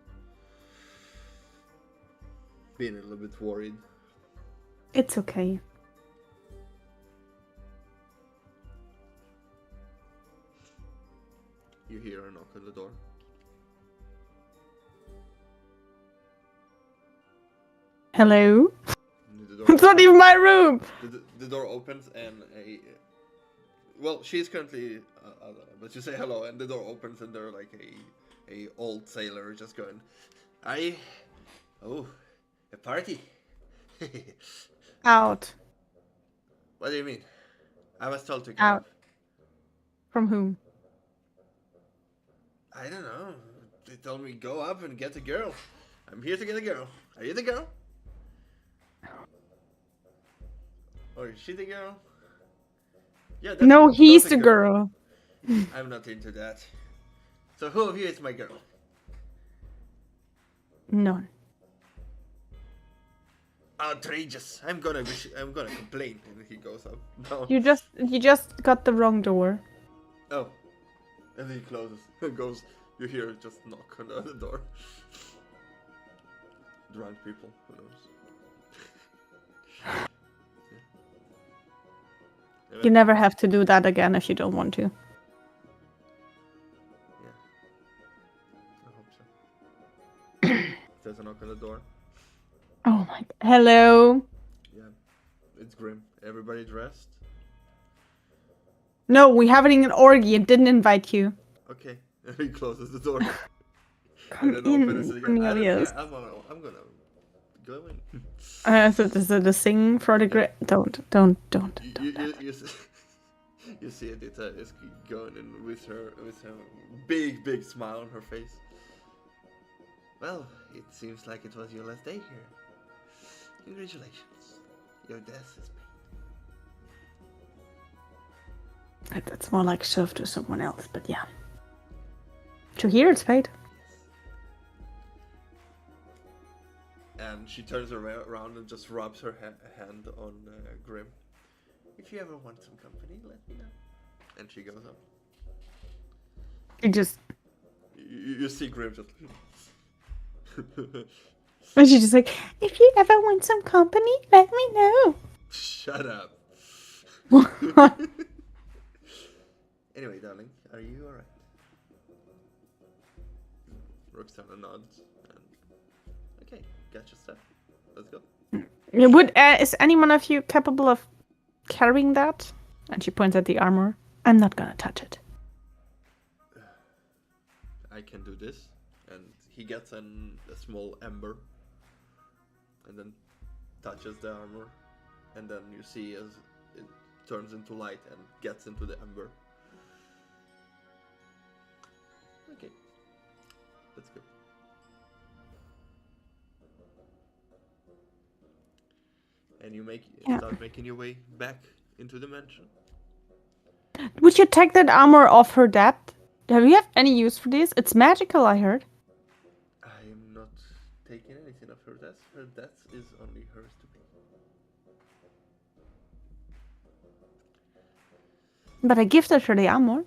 being a little bit worried. it's okay. You hear a knock on the door. Hello? And the door It's not even my room! the door opens and well, she's currently but you say hello and the door opens and they're like a old sailor just going, a party. Out. What do you mean? I was told to come Out. up. From whom? I don't know. They told me go up and get a girl. I'm here to get a girl. Are you the girl? Or is she the girl? Yeah. No, not he's a the girl. I'm not into that. So who of you is my girl? None. Outrageous! I'm gonna complain. And he goes up. No. You just got the wrong door. Oh. And then he closes. And goes. You hear just knock on the door. Drunk people. Who knows? Yeah. You never have to do that again if you don't want to. Yeah. I hope so. There's a knock on the door. Oh my god. Hello? Yeah. It's grim. Everybody dressed? No, we having an orgy and didn't invite you. Okay. And he closes the door. Come and then in, opens it again. Cornelius. I'm gonna go in. So this is the sing for the great. Don't. You see Edita is going in with her big smile on her face. Well, it seems like it was your last day here. Congratulations. Your death is paid. That's more like served to someone else, but yeah. To here, it's paid. And she turns around and just rubs her hand on Grim. If you ever want some company, let me know. And she goes up. You just. You see Grim just. And she's just like, if you ever want some company, let me know. Shut up. Anyway, darling, are you alright? Roxana nods. And... Okay, got your stuff. Let's go. Is any one of you capable of carrying that? And she points at the armor. I'm not gonna touch it. I can do this. And he gets a small ember. And then touches the armor. And then you see as it turns into light and gets into the ember. Okay. Let's go. And you start making your way back into the mansion. Would you take that armor off her depth? Do you have any use for this? It's magical, I heard. I am not taking anything of her death. Her death is only hers to pay. But I gifted her the armor.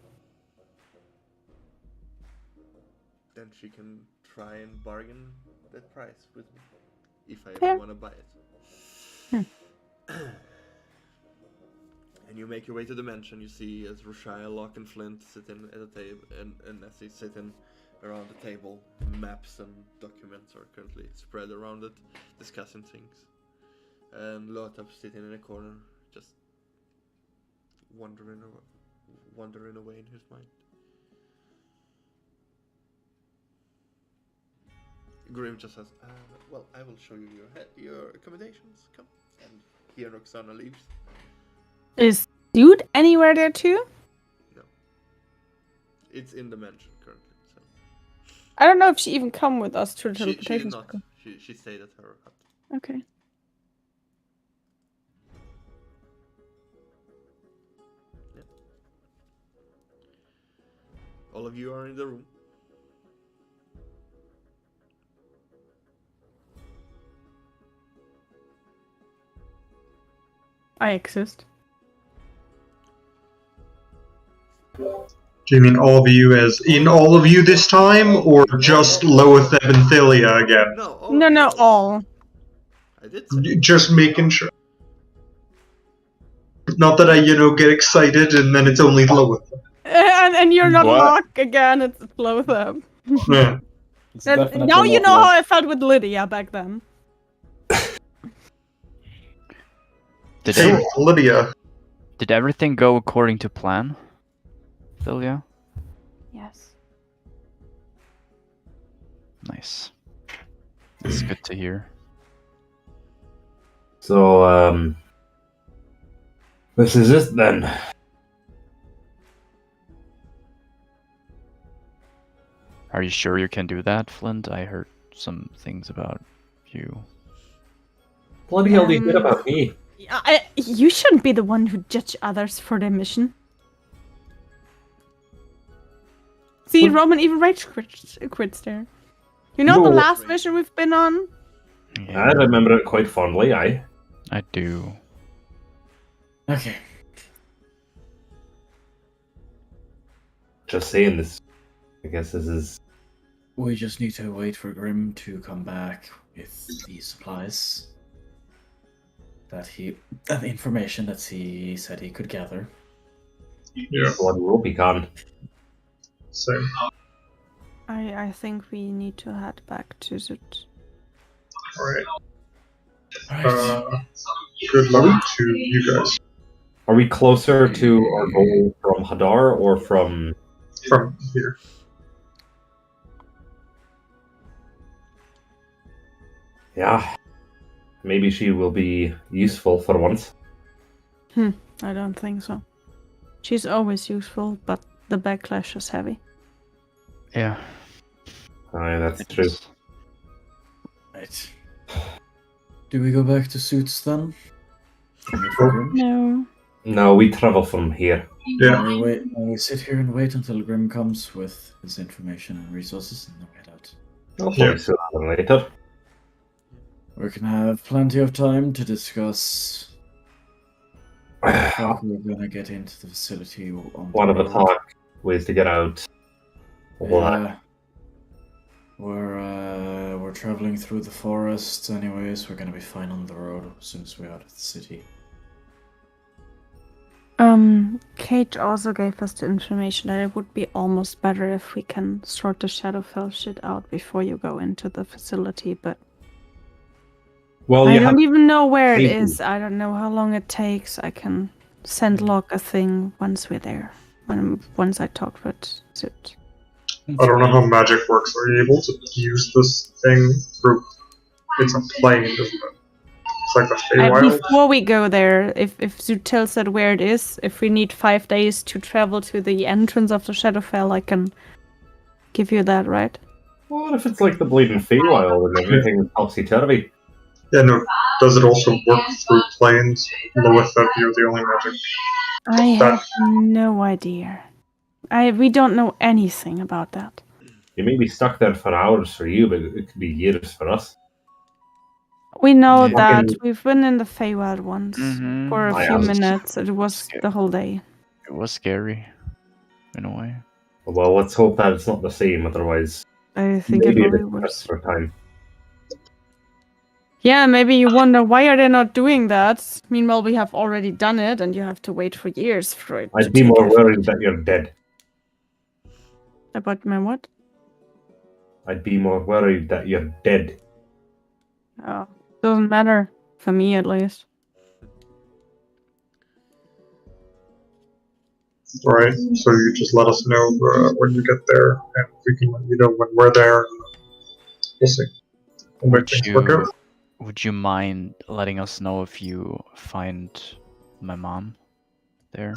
Then she can try and bargain that price with me if I Fair. ever want to buy it. And you make your way to the mansion. You see as Roshia, Locke, and Flint sitting at a table, and Nessie sitting around the table. Maps and documents are currently spread around it, discussing things. And Lothar sitting in a corner, just wandering away in his mind. Grim just says, well, I will show you your accommodations. Come. And he and Roxana leaves. Is Dude anywhere there too? No. It's in the mansion currently. So I don't know if she even come with us to the she did teleportation not. circle. She stayed at her hut. Okay. All of you are in the room. I exist. Do you mean all of you as in all of you this time, or just Loetheb and Thalia again? No, all No, of you, no, all. I did say. Just making sure. Not that I, get excited and then it's only Loetheb. And you're not What? Locke again, it's Lothar. Yeah. It's And definitely now you not know like- how I felt with Lydia back then. Did, Hey, every- Lydia. did everything go according to plan, Philia? Yes. Nice. That's good to hear. So, this is it then. Are you sure you can do that, Flint? I heard some things about you. Bloody hell do you hear about me? You shouldn't be the one who judge others for their mission. See, What? Roman even rage quits there. You know the No. last mission we've been on? I remember it quite fondly, aye. I do. Okay. Just saying this. I guess this is. We just need to wait for Grim to come back with the supplies the information that he said he could gather. Yeah, Bloody will be gone. same. I think we need to head back to Zut. Alright. Alright. Good luck to you guys. Are we closer to our goal from Hadar or from. From here. Yeah. Maybe she will be useful for once. I don't think so. She's always useful, but the backlash is heavy. Yeah. Aye, that's true. Right. Do we go back to Suits then? Can we for Grim? No. No, we travel from here. Yeah. We sit here and wait until Grim comes with his information and resources and then we head out. Hopefully Yeah. sooner than later. We can have plenty of time to discuss how we're gonna get into the facility on the One of the road. talk, ways to get out. All that. Yeah. We're traveling through the forest anyways. We're gonna be fine on the road as soon as we're out of the city. Kate also gave us the information that it would be almost better if we can sort the Shadowfell shit out before you go into the facility, but Well, I you don't have. even know where it Maybe. is. I don't know how long it takes. I can send Locke a thing once we're there. Once I talk with Zut. I don't know how magic works. Are you able to use this thing through? It's a plane, isn't it? It's like the Feywild. Before we go there, if Zut tells us where it is, if we need 5 days to travel to the entrance of the Shadowfell, I can give you that, right? Well, what if it's like the bleeding Feywild and everything is topsy-turvy? Yeah, no. Does it also work through planes? Loetheb, you're the only magic. I have no idea. We don't know anything about that. You may be stuck there for hours for you, but it could be years for us. We know Yeah. that we've been in the Feywild once Mhm. for a I few am. minutes. It was Scary. the whole day. It was scary, in a way. Well, let's hope that it's not the same. Otherwise, I think it maybe will it be is worse. for time. Yeah, maybe you wonder why are they not doing that? Meanwhile, we have already done it, and you have to wait for years for it. to I'd be take more effect. worried that you're dead. About my what? I'd be more worried that you're dead. Oh, doesn't matter for me at least. Right. So you just let us know when you get there, and we can let you know when we're there. We'll see. We'll make things work out. Would you mind letting us know if you find my mom there?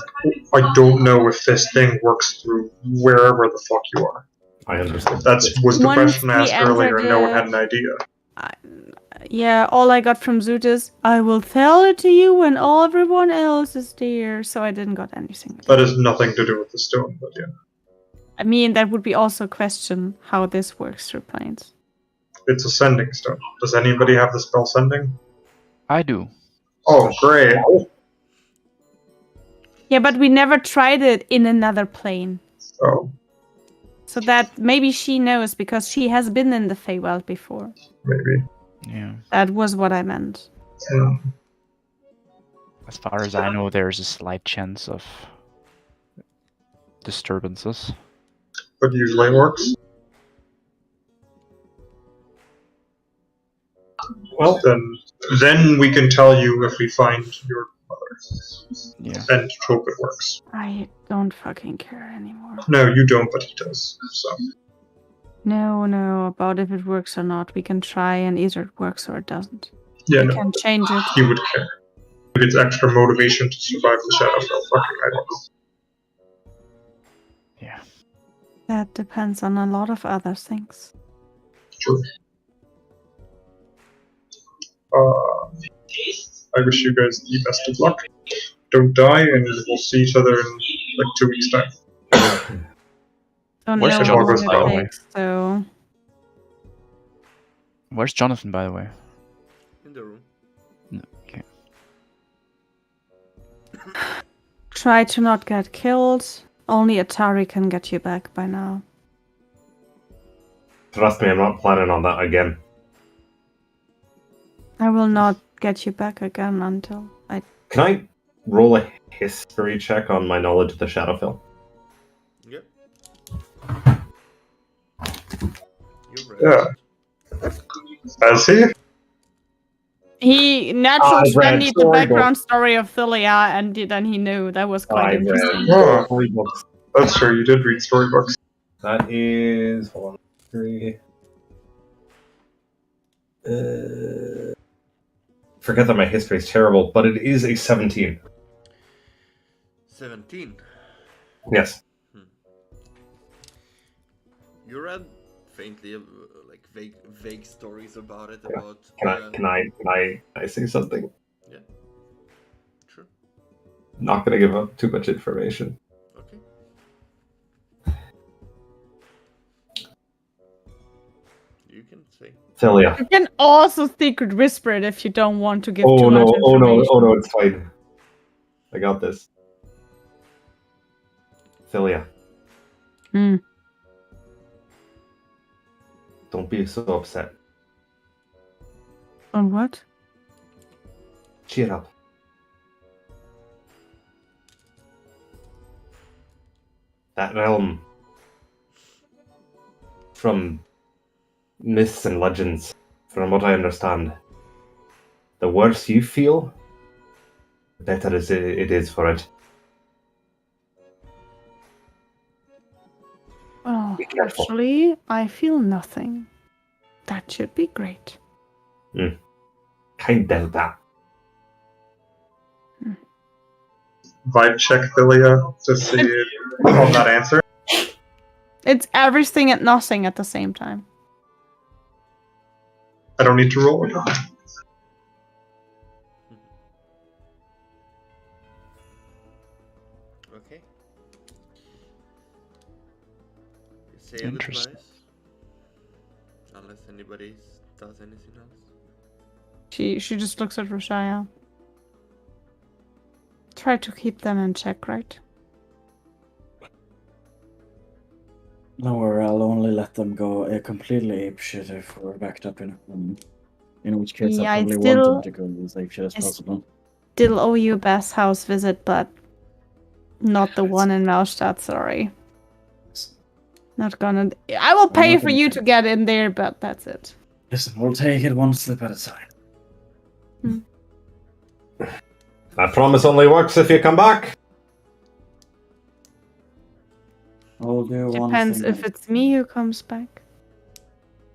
I don't know if this thing works through wherever the fuck you are. I understand. That was the Once question we asked earlier, enter and no one the- had an idea. Yeah, all I got from Zoot is, I will tell it to you when everyone else is there. So I didn't got anything. That has nothing to do with the stone, but yeah. I mean, that would be also a question how this works through planes. It's a sending stone. Does anybody have the spell sending? I do. Oh, great. Yeah, but we never tried it in another plane. Oh, So that maybe she knows because she has been in the Feywild before. maybe. Yeah. That was what I meant. Hmm. As far as I know, there's a slight chance of disturbances. But usually it works. Well, Then we can tell you if we find your mother. Yeah. And hope it works. I don't fucking care anymore. No, you don't, but he does. So No, about if it works or not. We can try and either it works or it doesn't. yeah, We no, can change it. he would care. If it's extra motivation to survive the Shadowfell, fucking I don't know. Yeah. That depends on a lot of other things. True. I wish you guys the best of luck. Don't die, and we'll see each other in like 2 weeks' time. Don't Where's know Jonathan, what by the it way? takes, so Where's Jonathan, by the way? In the room. Okay. try to not get killed. Only Atari can get you back by now. trust me, I'm not planning on that again. I will not get you back again until I... Can I roll a history check on my knowledge of the Shadowfell? Yep. You're Yeah. As he? He naturally I've read studied the storybooks. background story of Philia, and then he knew that was quite I've read interesting. Oh, storybooks. that's true. You did read storybooks. That is... Hold on. 3... Forget that my history is terrible, but it is a 17. 17. Yes. You read faintly, like vague stories about it. Yeah. About. Can I say something? Yeah. Sure. Not gonna give up too much information. Okay. You can say. Philia. You can also secret whisper it if you don't want to give Oh too no, much oh no, information. oh no, it's fine. I got this. Philia. Hmm. Don't be so upset. On what? Cheer up. That realm, from myths and legends, from what I understand, the worse you feel, the better it is for it. Oh, Be careful. actually, I feel nothing. That should be great. Kind doubt that. Vibe check Philia to see on that answer. It's everything and nothing at the same time. I don't need to roll it. Okay. You say Interesting. advice. Unless anybody does anything else. She just looks at Rashaya. Try to keep them in check, right? Don't worry, I'll only let them go completely apeshit if we're backed up in a home. In which case, Yeah, I I probably want still- them to go as apeshit as I s- possible. Still owe you a Bass house visit, but not the one in Malstadt, sorry. Not gonna... I will I'm pay not for gonna you pay. to get in there, but that's it. Listen, we'll take it one step at a time. That promise only works if you come back. We'll do one Depends thing if at a it's me who comes back.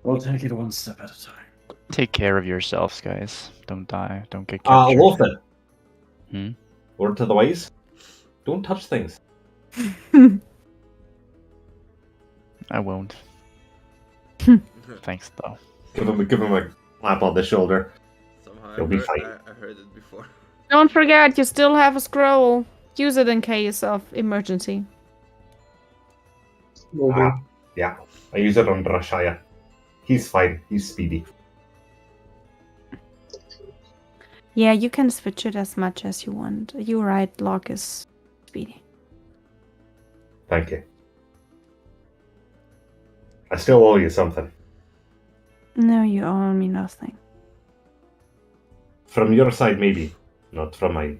We'll take it one step at a time. Take care of yourselves, guys. Don't die. Don't get captured. Wolfen. Hmm? Word to the wise. Don't touch things. I won't. Thanks, though. Give him a clap on the shoulder. Somehow You'll be fine. I heard it before. Don't forget, you still have a scroll. Use it in case of emergency. Yeah. I use it on Draxxia. He's fine. He's speedy. Yeah, you can switch it as much as you want. You're right, Locke is speedy. Thank you. I still owe you something. No, you owe me nothing. From your side, maybe. Not from mine.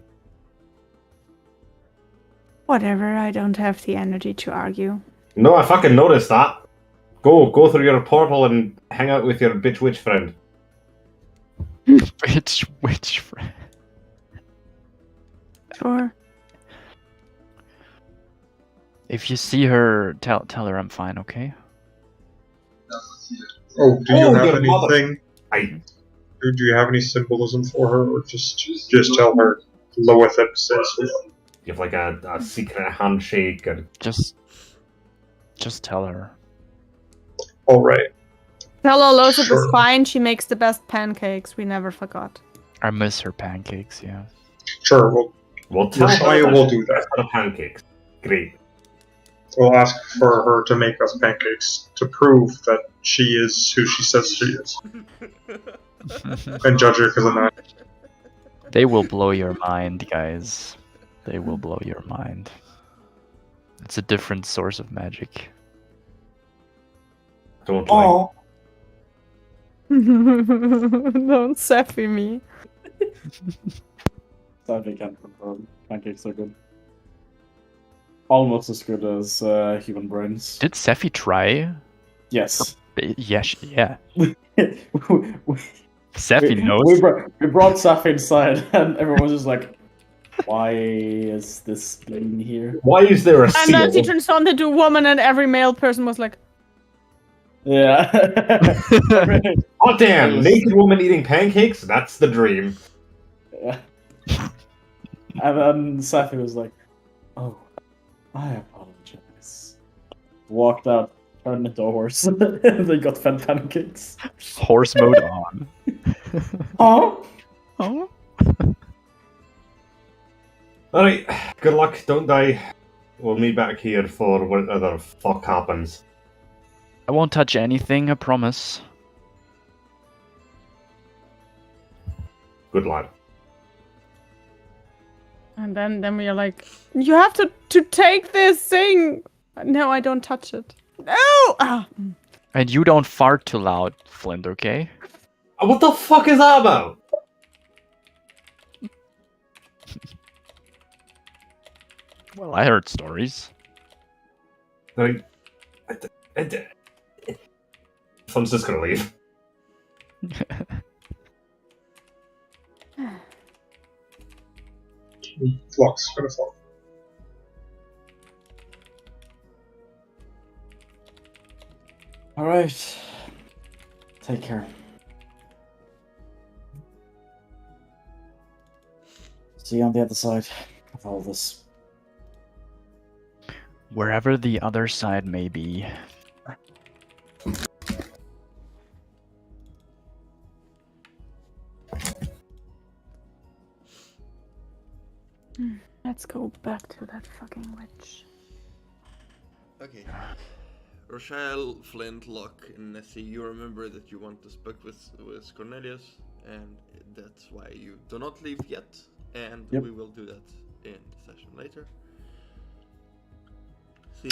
Whatever, I don't have the energy to argue. No, I fucking noticed that. Go through your portal and hang out with your bitch witch friend. Bitch, witch friend. Sure. If you see her, tell her I'm fine, okay? Oh, do you Oh, have your mother. anything? I Do you have any symbolism for her, or just tell her Loethip says hello? give like a secret handshake and Just tell her. All right. Tell her Losip Sure. is fine, she makes the best pancakes, we never forgot. I miss her pancakes, yeah. Sure. we'll tell Rashaya her will do that. instead of pancakes. Great. We'll ask for her to make us pancakes to prove that she is who she says she is, and judge her because of that. They will blow your mind, guys. They will blow your mind. It's a different source of magic. Don't lie. Don't sappy me. Sadly, can't confirm. Pancakes are good. Almost as good as human brains. Did Sephi try? Yes. Yeah. we, Sephi knows. we brought Saf inside, and everyone was just like, "Why is this being here?" Why is there a And then she seal? transformed into a woman and every male person was like, Yeah. Oh damn! was- Naked woman eating pancakes? That's the dream. Yeah. And then Safi was like, "Oh, I apologize." Walked out, turned into a horse, and they got fed pancakes. Horse mode on. Oh, Oh. Alright, good luck, don't die. We'll meet back here for whatever fuck happens. I won't touch anything, I promise. Good lad. and then we are like, you have to take this thing. No, I don't touch it. No! Ah. And you don't fart too loud, Flint, okay? What the fuck is that about? Well, I heard stories. Like, Fun's just gonna leave. Flux gonna fall. all right. Take care. See you on the other side of all this. Wherever the other side may be. Let's go back to that fucking witch. Okay. Rochelle, Flint, Locke, and Nessie, you remember that you want this book with Cornelius, and that's why you do not leave yet, and Yep. we will do that in the session later.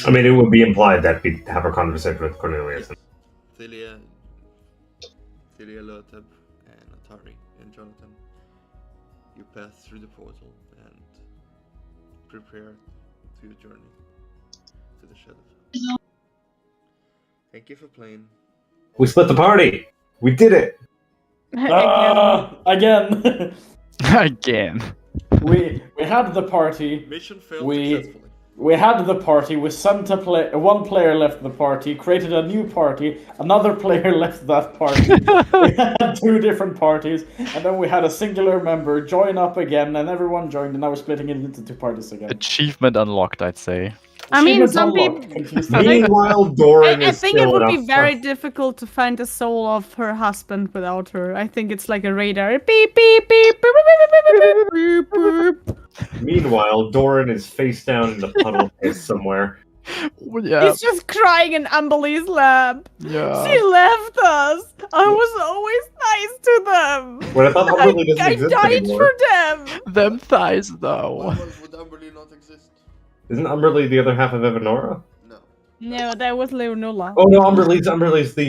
I mean, it would be implied that we'd have a conversation with Cornelius. Celia, Lothab, and Atari, and Jonathan. You pass through the portal and prepare to your journey to the Shadows. Thank you for playing. We split the party! We did it! Again. Again. we had the party. Mission failed We- successfully. We had the party. We sent one player left the party. Created a new party. Another player left that party. We had 2 different parties, and then we had a singular member join up again, and everyone joined, and now we're splitting it into 2 parties again. Achievement unlocked, I'd say. I mean, Achievements some unlocked. people. Confused. Meanwhile, Doran I is think it still would in be a very difficult to find the soul of her husband without her. I think it's like a radar. Beep beep beep beep beep beep beep beep. Beep. Meanwhile, Doran is face down in the puddle piss somewhere. Yeah. He's just crying in Amberly's lap. Yeah. She left us. I was always nice to them. Well, I thought Humberly doesn't I exist died anymore. for them. Them thighs, though. Why would Amberly not exist? Isn't Umberly the other half of Evanora? No. No, that was Leonula. Oh no, Umberly's the